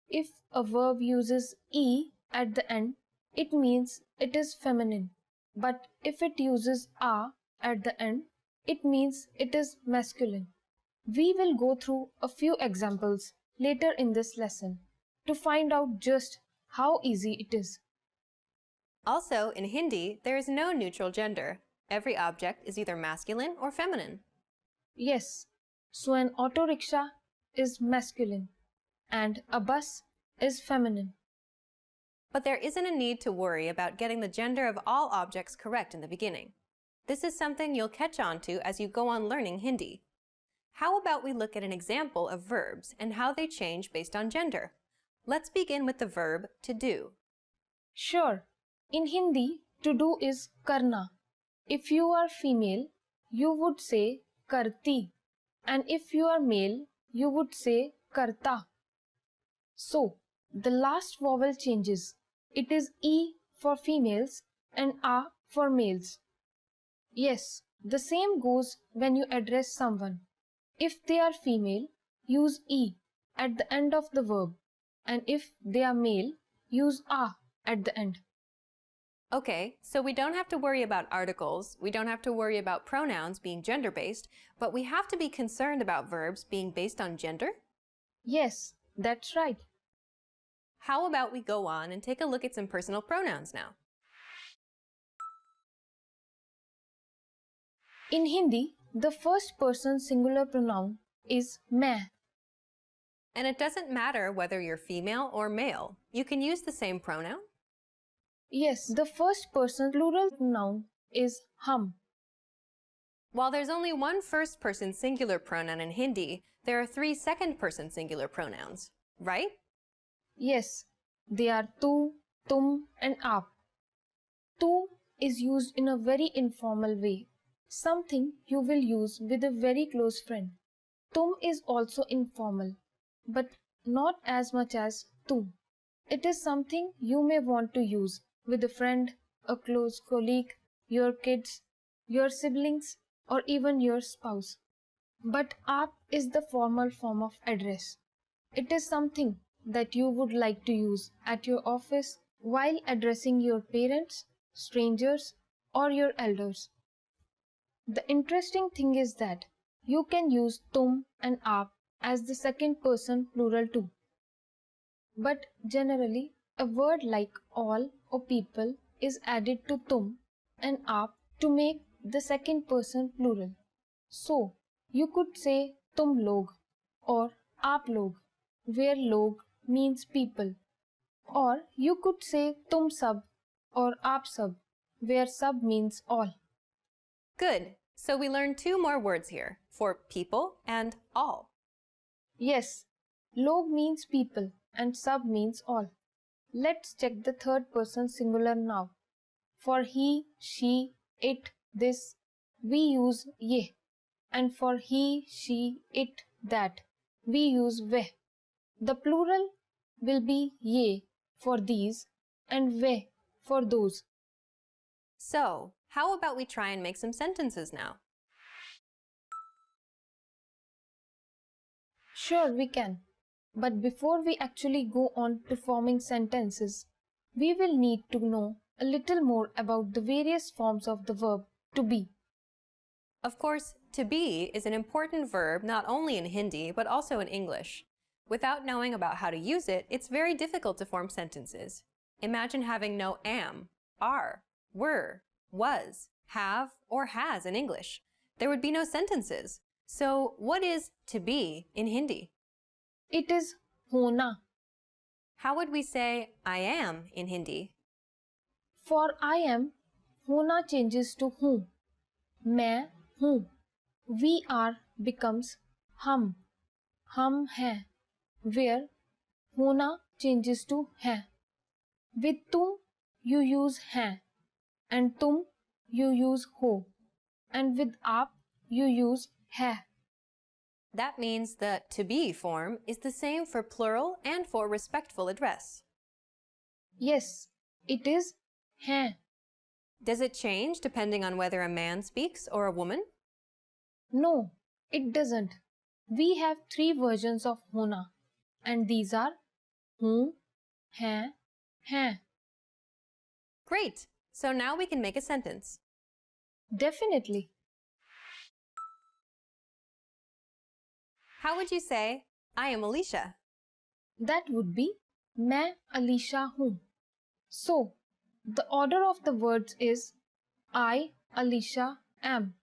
If a verb uses e at the end, it means it is feminine. But if it uses a at the end, it means it is masculine. We will go through a few examples later in this lesson to find out just how easy it is. Also, in Hindi, there is no neutral gender. Every object is either masculine or feminine. Yes, so an auto rickshaw is masculine and a bus is feminine. But there isn't a need to worry about getting the gender of all objects correct in the beginning. This is something you'll catch on to as you go on learning Hindi. How about we look at an example of verbs and how they change based on gender? Let's begin with the verb to do. Sure. In Hindi, to do is karna. If you are female, you would say karti. And if you are male, you would say karta. So, the last vowel changes. It is E for females and A for males. Yes, the same goes when you address someone. If they are female, use E at the end of the verb. And if they are male, use A at the end. Okay, so we don't have to worry about articles, we don't have to worry about pronouns being gender-based, but we have to be concerned about verbs being based on gender? Yes, that's right. How about we go on and take a look at some personal pronouns now? In Hindi, The first person singular pronoun is मैं. And it doesn't matter whether you're female or male. You can use the same pronoun. Yes, the first person plural pronoun is हम. While there's only one first-person singular pronoun in Hindi, there are 3 second-person singular pronouns, right? Yes, they are तू, तुम and आप. तू is used in a very informal way, something you will use with a very close friend. Tum is also informal, but not as much as tu. It is something you may want to use with a friend, a close colleague, your kids, your siblings, or even your spouse. But aap is the formal form of address. It is something that you would like to use at your office while addressing your parents, strangers, or your elders. The interesting thing is that you can use tum and aap as the second person plural too. But generally, a word like all or people is added to tum and aap to make the second person plural. So, you could say tum log or aap log, where log means people. Or you could say tum sab or aap sab, where sab means all. Good. So we learned 2 more words here, for people and all. Yes, log means people and sab means all. Let's check the third person singular now. For he, she, it, this, we use ye. And for he, she, it, that, we use veh. The plural will be ye for these and veh for those. So, how about we try and make some sentences now? Sure, we can. But before we actually go on to forming sentences, we will need to know a little more about the various forms of the verb to be. Of course, to be is an important verb not only in Hindi but also in English. Without knowing about how to use it, it's very difficult to form sentences. Imagine having no am, are, were, was, have, or has in English. There would be no sentences. So, what is to be in Hindi? It is hona. How would we say I am in Hindi? For I am, hona changes to hu. मैं हूँ. We are becomes हम. हम हैं, where होना changes to हैं. With तुम you use हैं, and तुम you use हो, and with आप you use है. That means the to be form is the same for plural and for respectful address. Yes, it is हैं. Does it change depending on whether a man speaks or a woman? No, it doesn't. We have 3 versions of hona, and these are हूँ, हैं, हैं. Great! So now we can make a sentence. Definitely. How would you say, I am Alicia? That would be मैं Alicia हूँ. So, the order of the words is I, Alicia, am,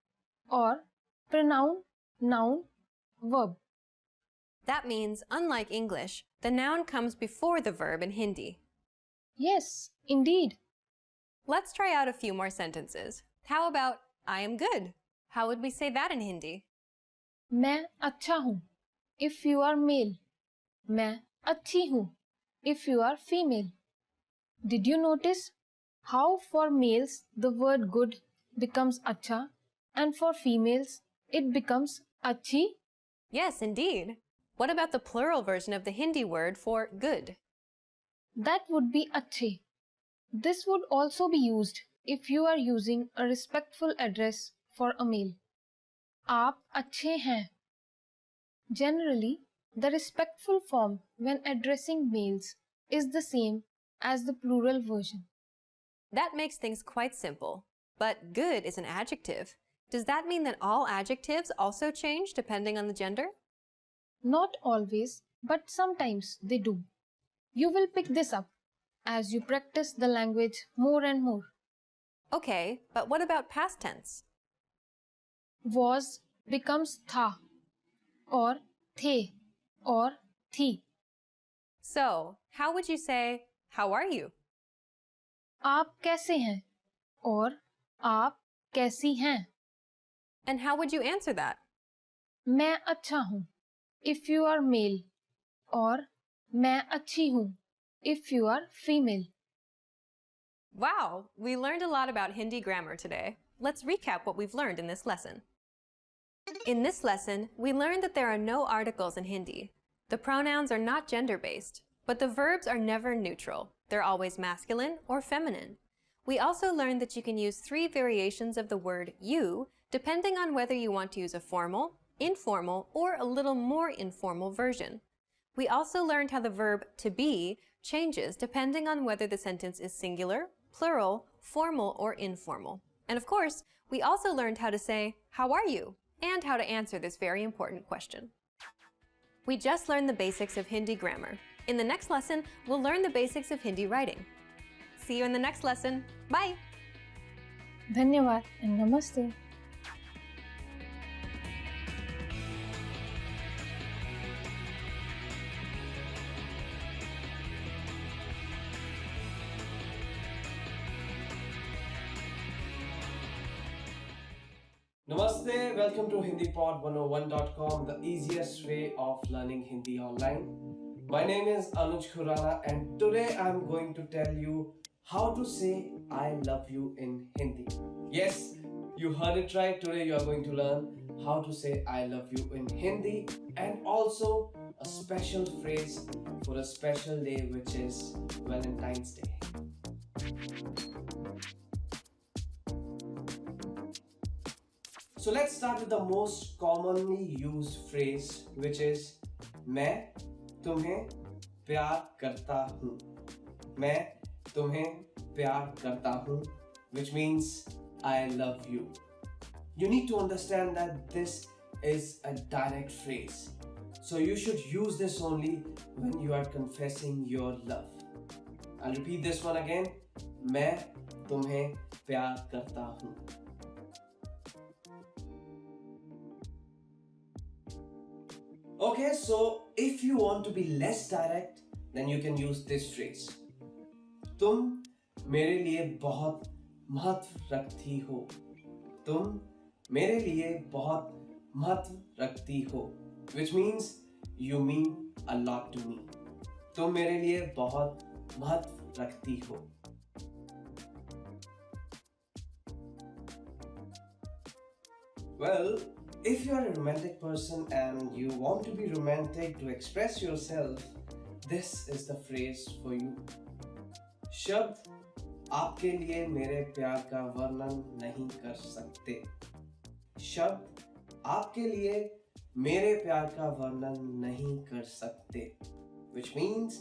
or pronoun, noun, verb. That means, unlike English, the noun comes before the verb in Hindi. Yes, indeed. Let's try out a few more sentences. How about, I am good? How would we say that in Hindi? मैं अच्छा हूँ, if you are male. मैं अच्छी हूँ, if you are female. Did you notice how for males the word good becomes अच्छा and for females it becomes अच्छी? Yes, indeed. What about the plural version of the Hindi word for good? That would be अच्छे. This would also be used if you are using a respectful address for a male. आप अच्छे हैं. Generally, the respectful form when addressing males is the same as the plural version. That makes things quite simple. But good is an adjective. Does that mean that all adjectives also change depending on the gender? Not always, but sometimes they do. You will pick this up as you practice the language more and more. Okay, but what about past tense? Was, becomes tha or the or thi. So, how would you say, how are you? आप कैसे हैं और आप कैसी हैं? And how would you answer that? मैं अच्छा हूँ if you are male और मैं अच्छी हूँ if you are female. Wow, we learned a lot about Hindi grammar today. Let's recap what we've learned in this lesson. In this lesson, we learned that there are no articles in Hindi. The pronouns are not gender-based, but the verbs are never neutral. They're always masculine or feminine. We also learned that you can use 3 variations of the word you, depending on whether you want to use a formal, informal, or a little more informal version. We also learned how the verb to be changes depending on whether the sentence is singular, plural, formal, or informal. And of course, we also learned how to say, how are you? And how to answer this very important question. We just learned the basics of Hindi grammar. In the next lesson, we'll learn the basics of Hindi writing. See you in the next lesson. Bye! धन्यवाद and namaste. Namaste, welcome to HindiPod101.com, the easiest way of learning Hindi online. My name is Anuj Khurana and today I'm going to tell you how to say I love you in Hindi. Yes, you heard it right. Today you are going to learn how to say I love you in Hindi and also a special phrase for a special day, which is Valentine's Day. So let's start with the most commonly used phrase, which is मैं तुम्हें प्यार करता हूँ. मैं तुम्हें प्यार करता हूँ, which means I love you. You need to understand that this is a direct phrase. So you should use this only when you are confessing your love. I'll repeat this one again. मैं तुम्हें प्यार करता हूँ. Okay, so if you want to be less direct, then you can use this phrase. तुम मेरे लिए बहुत महत्व रखती हो. तुम मेरे लिए बहुत महत्व रखती हो, which means you mean a lot to me. तुम मेरे लिए बहुत महत्व रखती हो. Well, if you are a romantic person and you want to be romantic to express yourself, this is the phrase for you. शब्द आपके लिए मेरे प्यार का वर्णन नहीं कर सकते. शब्द आपके लिए मेरे प्यार का वर्णन नहीं कर सकते, which means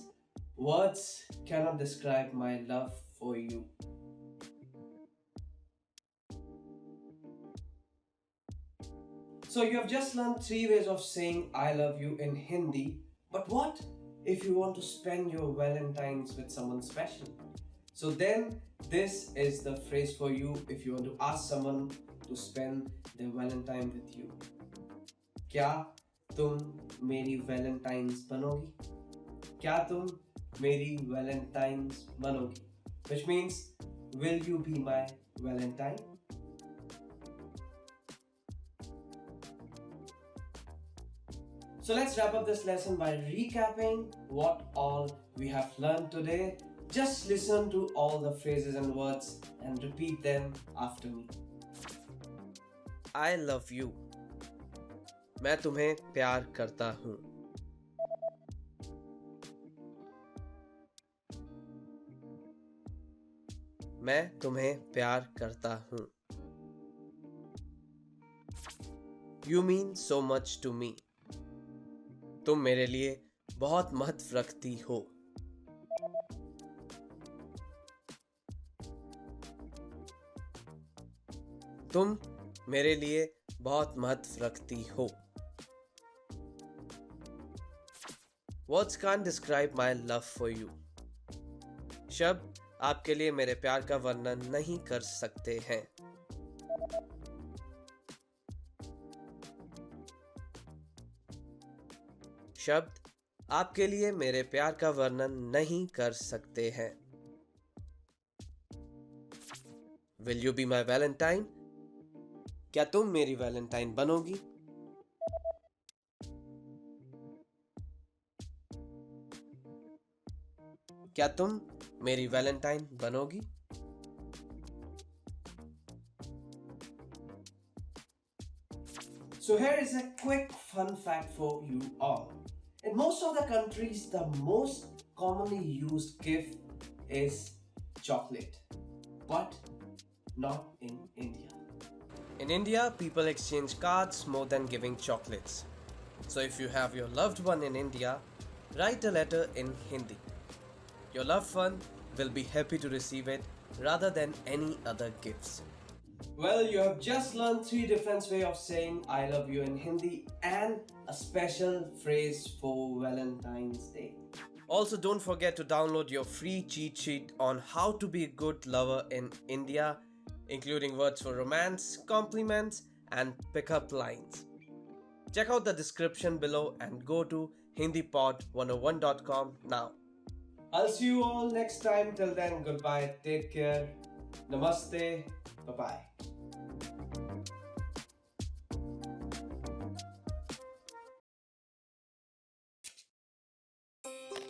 words cannot describe my love for you. So you have just learned 3 ways of saying I love you in Hindi, but what if you want to spend your Valentine's with someone special? So then this is the phrase for you if you want to ask someone to spend their Valentine with you. क्या तुम मेरी Valentine's बनोगी? क्या तुम मेरी Valentine's बनोगी? Which means, will you be my Valentine? So let's wrap up this lesson by recapping what all we have learned today. Just listen to all the phrases and words and repeat them after me. I love you. मैं तुम्हें प्यार करता हूँ. मैं तुम्हें प्यार करता हूँ. You mean so much to me. तुम मेरे लिए बहुत महत्व रखती हो. तुम मेरे लिए बहुत महत्व रखती हो. Words can't describe my love for you. शब्द आपके लिए मेरे प्यार का वर्णन नहीं कर सकते हैं. शब्द आपके लिए मेरे प्यार का वर्णन नहीं कर सकते हैं। Will you be my Valentine? क्या तुम मेरी वैलेंटाइन बनोगी? क्या तुम मेरी Valentine बनोगी? So here is a quick fun fact for you all. In most of the countries, the most commonly used gift is chocolate, but not in India. In India, people exchange cards more than giving chocolates. So if you have your loved one in India, write a letter in Hindi. Your loved one will be happy to receive it rather than any other gifts. Well, you have just learned 3 different ways of saying I love you in Hindi and a special phrase for Valentine's Day. Also, don't forget to download your free cheat sheet on how to be a good lover in India, including words for romance, compliments, and pickup lines. Check out the description below and go to hindipod101.com now. I'll see you all next time. Till then, goodbye. Take care. Namaste. Bye-bye.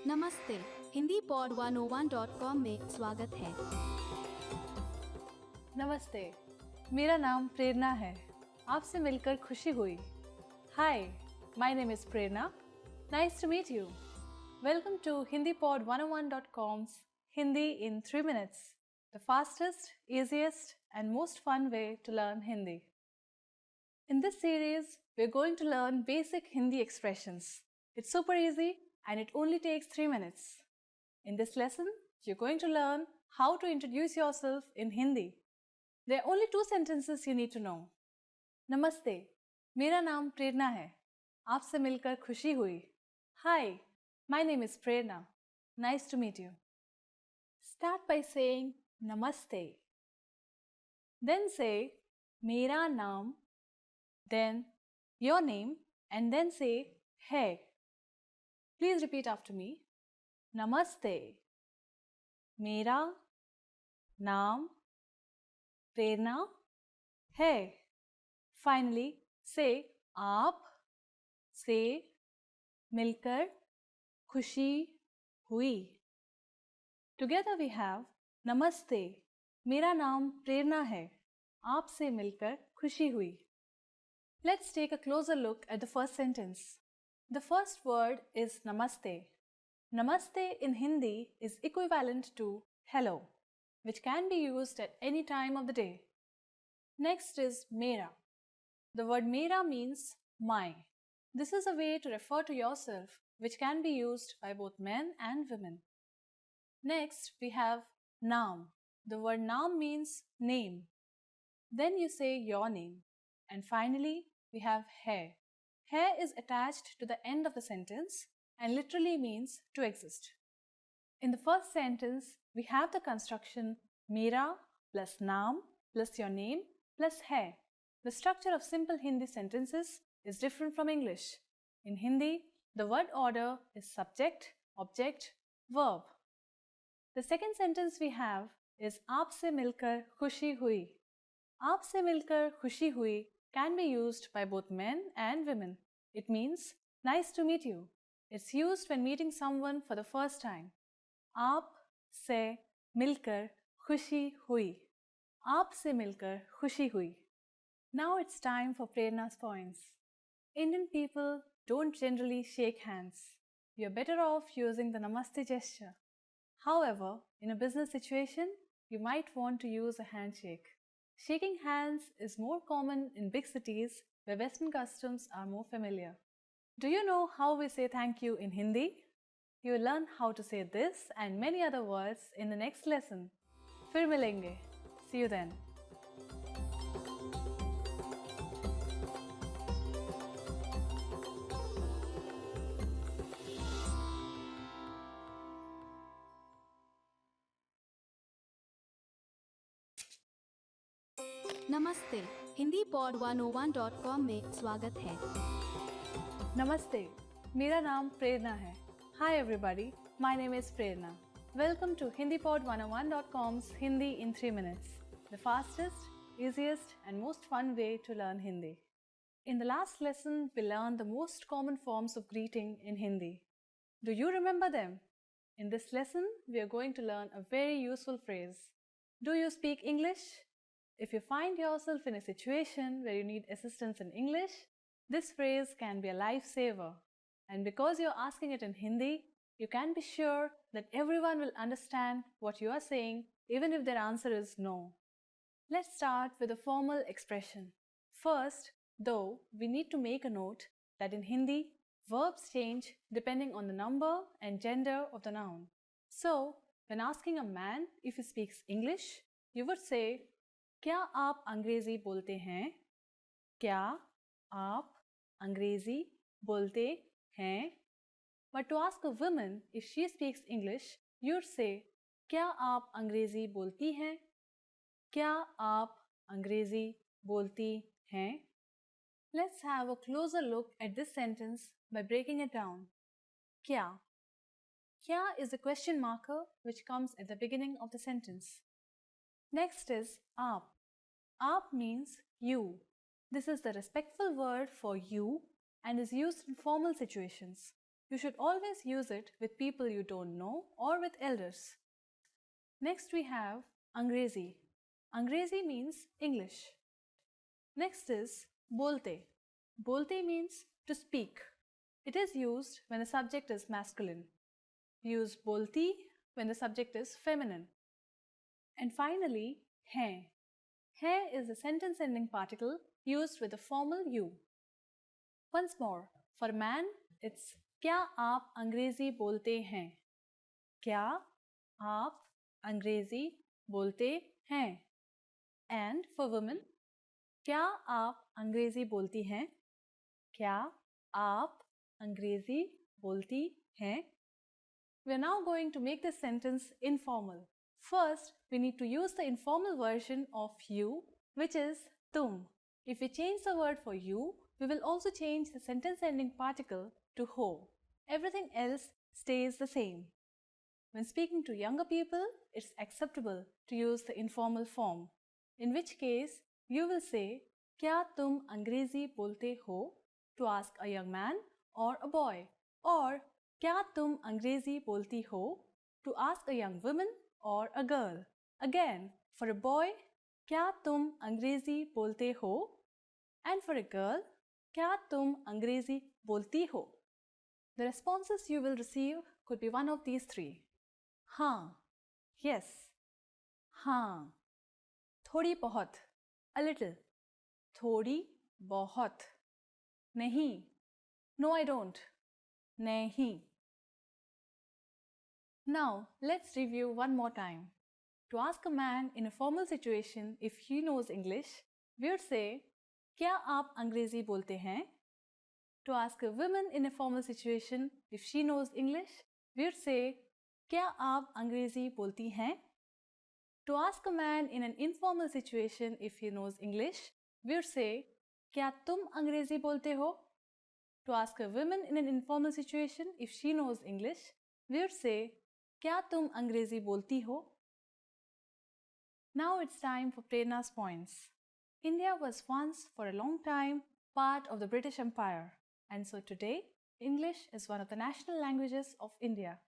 नमस्ते, Hindi pod 101.com में स्वागत है। नमस्ते, मेरा नाम प्रेरणा है। आपसे मिलकर खुशी हुई। Hi, my name is Prerna. Nice to meet you. Welcome to hindipod101.com's Hindi in 3 minutes, the fastest, easiest, and most fun way to learn Hindi. In this series, we're going to learn basic Hindi expressions. It's super easy and it only takes 3 minutes. In this lesson, you're going to learn how to introduce yourself in Hindi. There are only 2 sentences you need to know. Namaste, मेरा नाम प्रेरणा है। आपसे मिलकर खुशी हुई। Hi, my name is Prerna. Nice to meet you. Start by saying Namaste. Then say मेरा नाम, then your name, and then say है. Please repeat after me. Namaste. मेरा नाम प्रेरणा है. Finally, say आप से मिलकर खुशी हुई. Together we have Namaste. मेरा नाम प्रेरणा है. आपसे मिलकर खुशी हुई. Let's take a closer look at the first sentence. The first word is Namaste. Namaste in Hindi is equivalent to hello, which can be used at any time of the day. Next is Mera. The word Mera means my. This is a way to refer to yourself, which can be used by both men and women. Next, we have Naam. The word Naam means name. Then you say your name. And finally, we have hai. Hai is attached to the end of the sentence and literally means to exist. In the first sentence, we have the construction Mera plus Naam plus your name plus hai. The structure of simple Hindi sentences is different from English. In Hindi, the word order is subject, object, verb. The second sentence we have is आपसे मिलकर खुशी हुई. आपसे मिलकर खुशी हुई can be used by both men and women. It means nice to meet you. It's used when meeting someone for the first time. आप से मिलकर खुशी हुई. आप से मिलकर खुशी हुई. Now it's time for Prerna's points. Indian people don't generally shake hands. You're better off using the Namaste gesture. However, in a business situation, you might want to use a handshake. Shaking hands is more common in big cities where Western customs are more familiar. Do you know how we say thank you in Hindi? You will learn how to say this and many other words in the next lesson. फिर मिलेंगे. See you then. नमस्ते, Hindi pod 101.com में स्वागत है। नमस्ते, मेरा नाम प्रेरणा है. Hi everybody, my name is Prerna. Welcome to HindiPod101.com's Hindi in 3 minutes, the fastest, easiest and most fun way to learn Hindi. In the last lesson, we learned the most common forms of greeting in Hindi. Do you remember them? In this lesson, we are going to learn a very useful phrase. Do you speak English? If you find yourself in a situation where you need assistance in English, this phrase can be a lifesaver. And because you're asking it in Hindi, you can be sure that everyone will understand what you are saying, even if their answer is no. Let's start with a formal expression. First, though, we need to make a note that in Hindi, verbs change depending on the number and gender of the noun. So, when asking a man if he speaks English, you would say, क्या आप अंग्रेजी बोलते हैं? क्या आप अंग्रेजी बोलते हैं? But to ask a woman if she speaks English, you'd say, क्या आप अंग्रेजी बोलती हैं? क्या आप अंग्रेजी बोलती हैं? Let's have a closer look at this sentence by breaking it down. क्या? Kya is a question marker which comes at the beginning of the sentence. Next is aap. Aap means you. This is the respectful word for you and is used in formal situations. You should always use it with people you don't know or with elders. Next we have Angrezi. Angrezi means English. Next is bolte. Bolte means to speak. It is used when the subject is masculine. Use bolti when the subject is feminine. And finally, hai. Hai is a sentence ending particle used with the formal you. Once more, for a man, it's क्या आप अंग्रेजी बोलते हैं? क्या आप अंग्रेजी बोलते हैं? And for women, क्या आप अंग्रेजी बोलती हैं? क्या आप अंग्रेजी बोलती हैं? We are now going to make this sentence informal. First, we need to use the informal version of you, which is tum. If we change the word for you, we will also change the sentence ending particle to ho. Everything else stays the same. When speaking to younger people, it's acceptable to use the informal form, in which case you will say, क्या तुम अंग्रेजी बोलते हो? To ask a young man or a boy, or क्या तुम अंग्रेजी बोलती हो? To ask a young woman or a girl. Again, for a boy, क्या तुम अंग्रेजी बोलते हो? And for a girl, क्या तुम अंग्रेजी बोलती हो? The responses you will receive could be one of these three. हाँ, yes, हाँ. थोड़ी बहुत, a little. थोड़ी बहुत. नहीं, no I don't. नहीं. Now, let's review one more time. To ask a man in a formal situation if he knows English, we would say, क्या आप अंग्रेजी बोलते हैं? To ask a woman in a formal situation if she knows English, we would say, क्या आप अंग्रेजी बोलती हैं? To ask a man in an informal situation if he knows English, we would say, क्या तुम अंग्रेजी बोलते हो? To ask a woman in an informal situation if she knows English, we would say, क्या तुम अंग्रेजी बोलती हो? Now it's time for Prerna's points. India was once, for a long time, part of the British Empire, and so today, English is one of the national languages of India.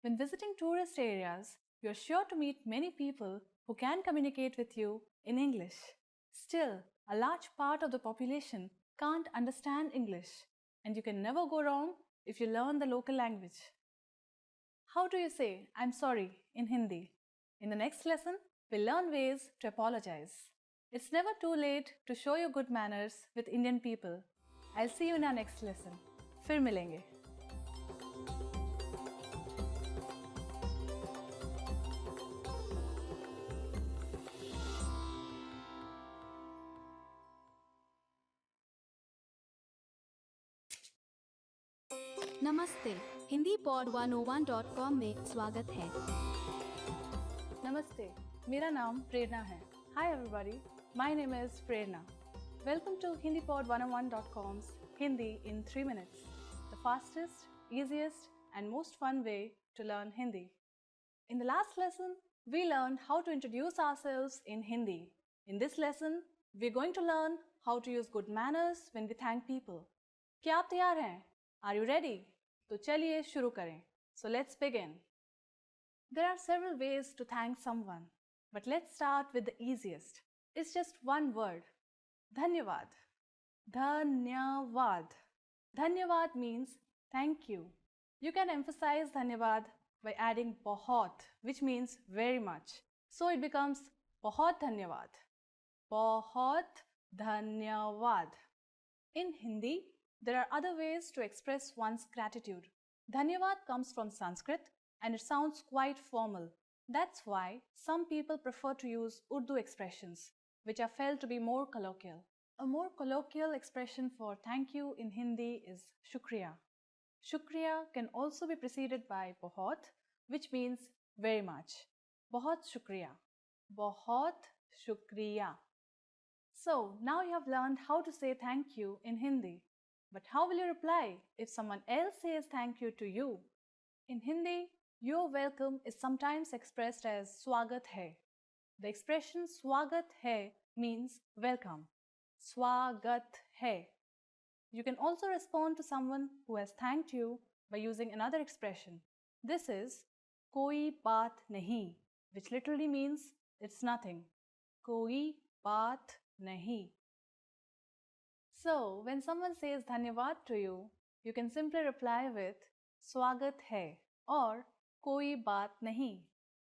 When visiting tourist areas, you're sure to meet many people who can communicate with you in English. Still, a large part of the population can't understand English, and you can never go wrong if you learn the local language. How do you say I'm sorry in Hindi? In the next lesson, we'll learn ways to apologize. It's never too late to show your good manners with Indian people. I'll see you in our next lesson. फिर मिलेंगे. नमस्ते. Hindi pod 101.com में स्वागत है. नमस्ते, मेरा नाम प्रेरणा है. Hi everybody, my name is Prerna. Welcome to HindiPod101.com's Hindi in 3 minutes, the fastest, easiest, and most fun way to learn Hindi. In the last lesson, we learned how to introduce ourselves in Hindi. In this lesson, we're going to learn how to use good manners when we thank people. क्या आप तैयार हैं? Are you ready? तो चलिए शुरू करें. So let's begin. There are several ways to thank someone, but let's start with the easiest. It's just one word. Dhanyavad. Dhanyavad. Dhanyavad means thank you. You can emphasize dhanyavad by adding bahut, which means very much. So it becomes bahut dhanyavad. Bahut dhanyavad. In Hindi, there are other ways to express one's gratitude. Dhanyavad comes from Sanskrit and it sounds quite formal. That's why some people prefer to use Urdu expressions, which are felt to be more colloquial. A more colloquial expression for thank you in Hindi is shukriya. Shukriya can also be preceded by bahut, which means very much. Bahut shukriya. Bahut shukriya. So now you have learned how to say thank you in Hindi. But how will you reply if someone else says thank you to you? In Hindi, your welcome is sometimes expressed as swagat hai. The expression swagat hai means welcome. Swagat hai. You can also respond to someone who has thanked you by using another expression. This is koi baat nahi, which literally means it's nothing. Koi baat nahi. So, when someone says dhanyavad to you, you can simply reply with swagat hai or koi baat nahi.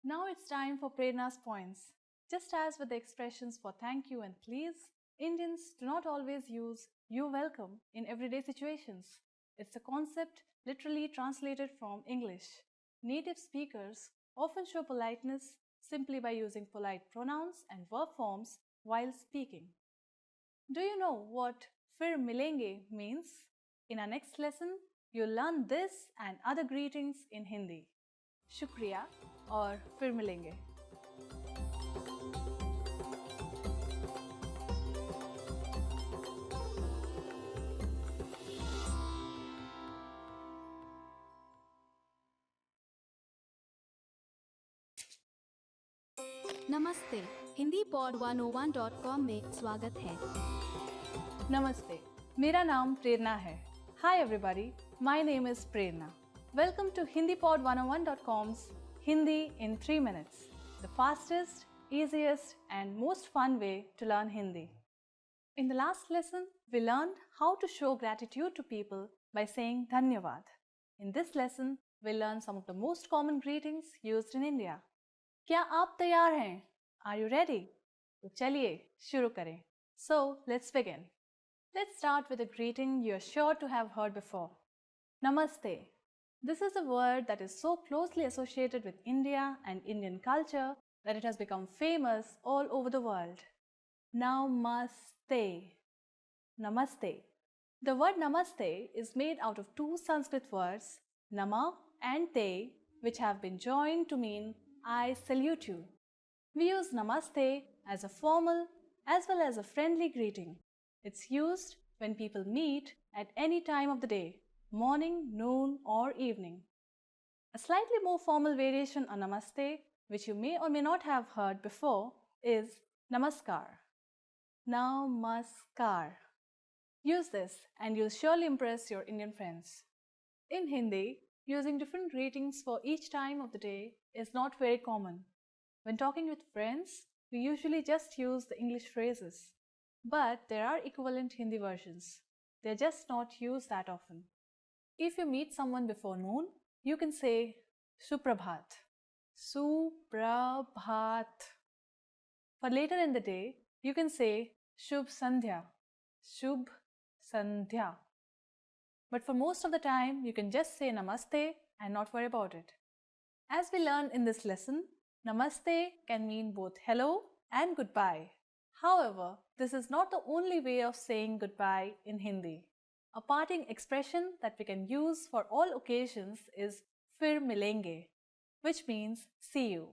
Now it's time for Prerna's points. Just as with the expressions for thank you and please, Indians do not always use you're welcome in everyday situations. It's a concept literally translated from English. Native speakers often show politeness simply by using polite pronouns and verb forms while speaking. Do you know what fir milenge means? In our next lesson, you'll learn this and other greetings in Hindi. Shukriya or fir milenge. नमस्ते Hindi pod 101.com में स्वागत है. Namaste. मेरा नाम प्रेरणा है. Hi everybody, my name is Prerna. Welcome to HindiPod101.com's Hindi in 3 minutes, the fastest, easiest and most fun way to learn Hindi. In the last lesson, we learned how to show gratitude to people by saying Dhanyavad. In this lesson, we'll learn some of the most common greetings used in India. क्या आप तैयार हैं? Are you ready? तो चलिए शुरू करें. So, let's begin. Let's start with a greeting you're sure to have heard before. Namaste. This is a word that is so closely associated with India and Indian culture that it has become famous all over the world. Namaste. Namaste. The word namaste is made out of two Sanskrit words, nama and te, which have been joined to mean I salute you. We use namaste as a formal as well as a friendly greeting. It's used when people meet at any time of the day, morning, noon, or evening. A slightly more formal variation on namaste, which you may or may not have heard before, is namaskar. Namaskar. Use this and you'll surely impress your Indian friends. In Hindi, using different greetings for each time of the day is not very common. When talking with friends, we usually just use the English phrases. But there are equivalent Hindi versions. They're just not used that often. If you meet someone before noon, you can say Suprabhat. Suprabhat. For later in the day, you can say Shubh Sandhya. Shubh Sandhya. But for most of the time, you can just say Namaste and not worry about it. As we learned in this lesson, Namaste can mean both hello and goodbye. However, this is not the only way of saying goodbye in Hindi. A parting expression that we can use for all occasions is fir milenge, which means see you.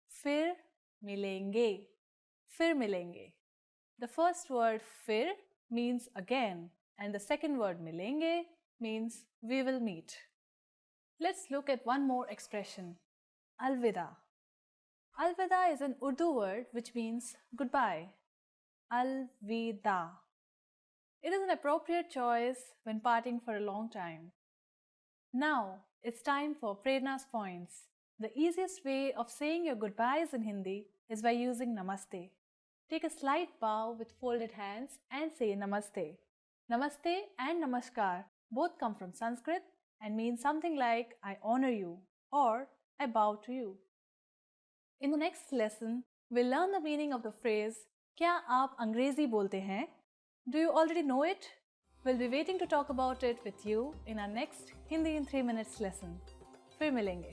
Fir milenge. Fir milenge. The first word fir means again, and the second word milenge means we will meet. Let's look at one more expression, alvida. Alvida is an Urdu word which means goodbye. Alvida. It is an appropriate choice when parting for a long time. Now it's time for Prerna's points. The easiest way of saying your goodbyes in Hindi is by using Namaste. Take a slight bow with folded hands and say Namaste. Namaste and Namaskar both come from Sanskrit and mean something like I honor you or I bow to you. In the next lesson, we'll learn the meaning of the phrase क्या आप अंग्रेजी बोलते हैं? Do you already know it? We'll be waiting to talk about it with you in our next Hindi in 3 minutes lesson. फिर मिलेंगे.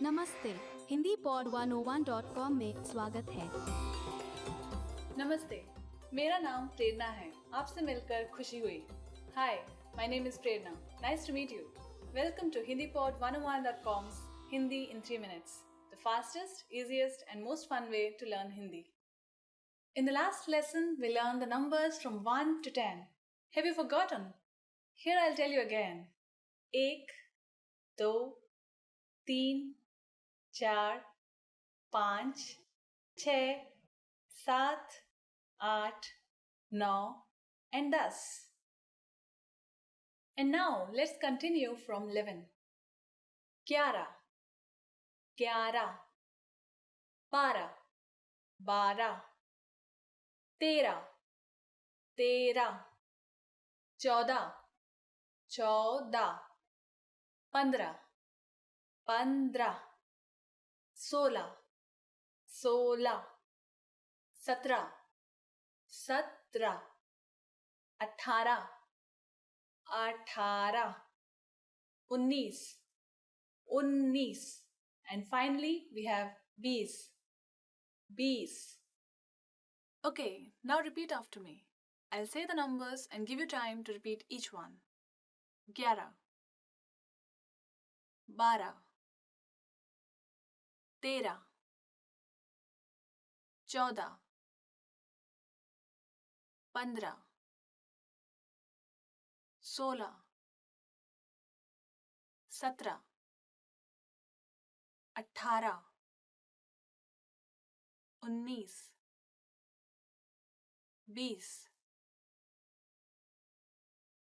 नमस्ते Hindi pod 101.com में स्वागत है। नमस्ते, मेरा नाम प्रेरणा है। आपसे मिलकर खुशी हुई। Hi, my name is Prerna. Nice to meet you. Welcome to HindiPod101.com's Hindi in 3 minutes, the fastest, easiest, and most fun way to learn Hindi. In the last lesson, we learned the numbers from 1 to 10. Have you forgotten? Here I'll tell you again. 1, 2, 3, 4, 5, 6, 7, 8, 9, and 10. And now let's continue from 11. 11, 11, 12, 12, 13, 13, 14, 14, 15, 15, 16, 16, 17, 17, 18, 18, 19, 19, and finally we have 20, 20. Okay, now repeat after me. I'll say the numbers and give you time to repeat each one. 11, 12, 13, 14, 15, 16, 17, 18, 19, 20.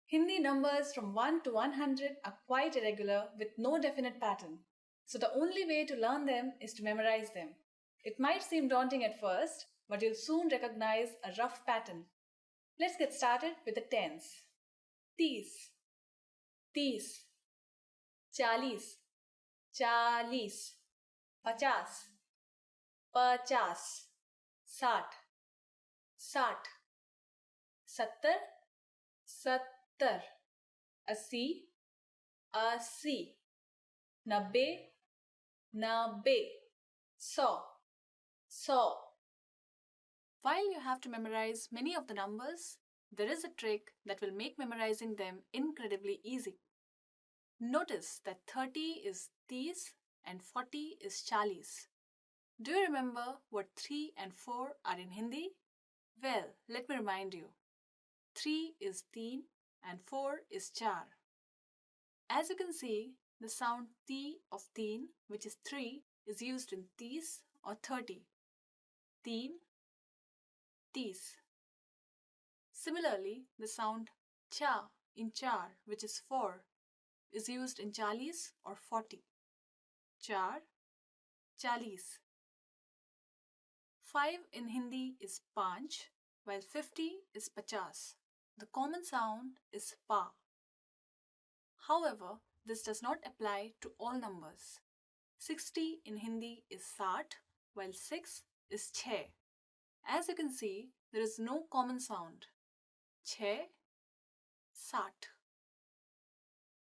Hindi numbers from 1 to 100 are quite irregular with no definite pattern. So the only way to learn them is to memorize them. It might seem daunting at first, but you'll soon recognize a rough pattern. Let's get started with the tens. 30, 30, 40, 40, 50, 50, 60, 60, 70, 70, 80, 80, 90, 90, 100, 100. While you have to memorize many of the numbers, there is a trick that will make memorizing them incredibly easy. Notice that 30 is 30 and 40 is 40. Do you remember what 3 and 4 are in Hindi? Well, let me remind you. 3 is teen and 4 is char. As you can see, the sound T of teen, which is 3, is used in 30 or 30. Teen, tees. Similarly, the sound cha in char, which is 4, is used in 40 or 40. Char, chalis. 5 in Hindi is panch, while 50 is pachas. The common sound is pa. However, this does not apply to all numbers. 60 in Hindi is sat, while 6 is chhe. As you can see, there is no common sound. Chhe, sat.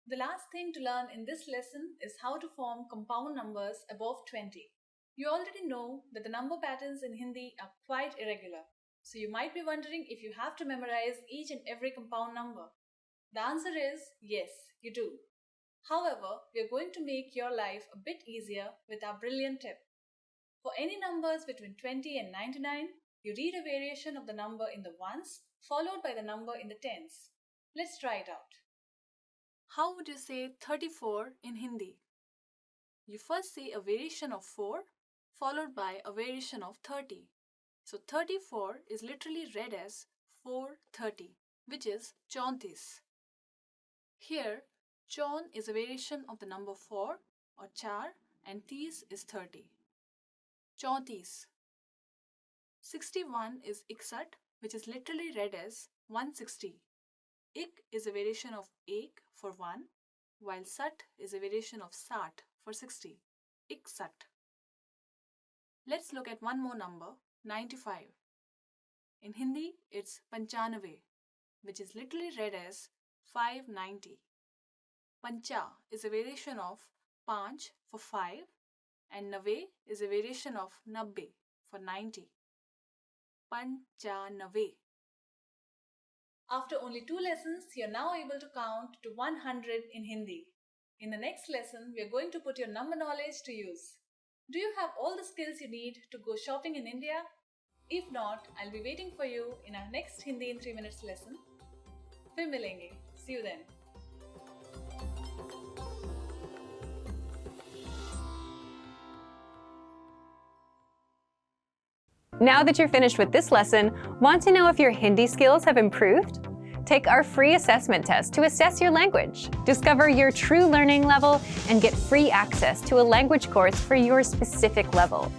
The last thing to learn in this lesson is how to form compound numbers above 20. You already know that the number patterns in Hindi are quite irregular. So you might be wondering if you have to memorize each and every compound number. The answer is yes, you do. However, we are going to make your life a bit easier with our brilliant tip. For any numbers between 20 and 99, you read a variation of the number in the ones followed by the number in the tens. Let's try it out. How would you say 34 in Hindi? You first say a variation of 4 followed by a variation of 30. So 34 is literally read as 430, which is 34. Here, chaun is a variation of the number 4 or char and 30 is 30. 34. 61 is 61, which is literally read as 160. Ik is a variation of ek for 1, while sat is a variation of sat for 60. Iksat. Let's look at one more number, 95. In Hindi, it's 95, which is literally read as 590. Pancha is a variation of panch for 5 and nave is a variation of nabbe for 90. Panchanave. After only 2 lessons, you're now able to count to 100 in Hindi. In the next lesson, we are going to put your number knowledge to use. Do you have all the skills you need to go shopping in India? If not, I'll be waiting for you in our next Hindi in 3 minutes lesson. Fir milenge. See you then. Now that you're finished with this lesson, want to know if your Hindi skills have improved? Take our free assessment test to assess your language, discover your true learning level, and get free access to a language course for your specific level.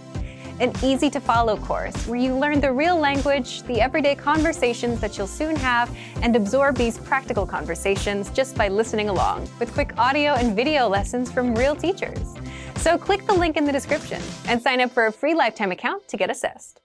An easy-to-follow course where you learn the real language, the everyday conversations that you'll soon have, and absorb these practical conversations just by listening along, with quick audio and video lessons from real teachers. So click the link in the description and sign up for a free lifetime account to get assessed.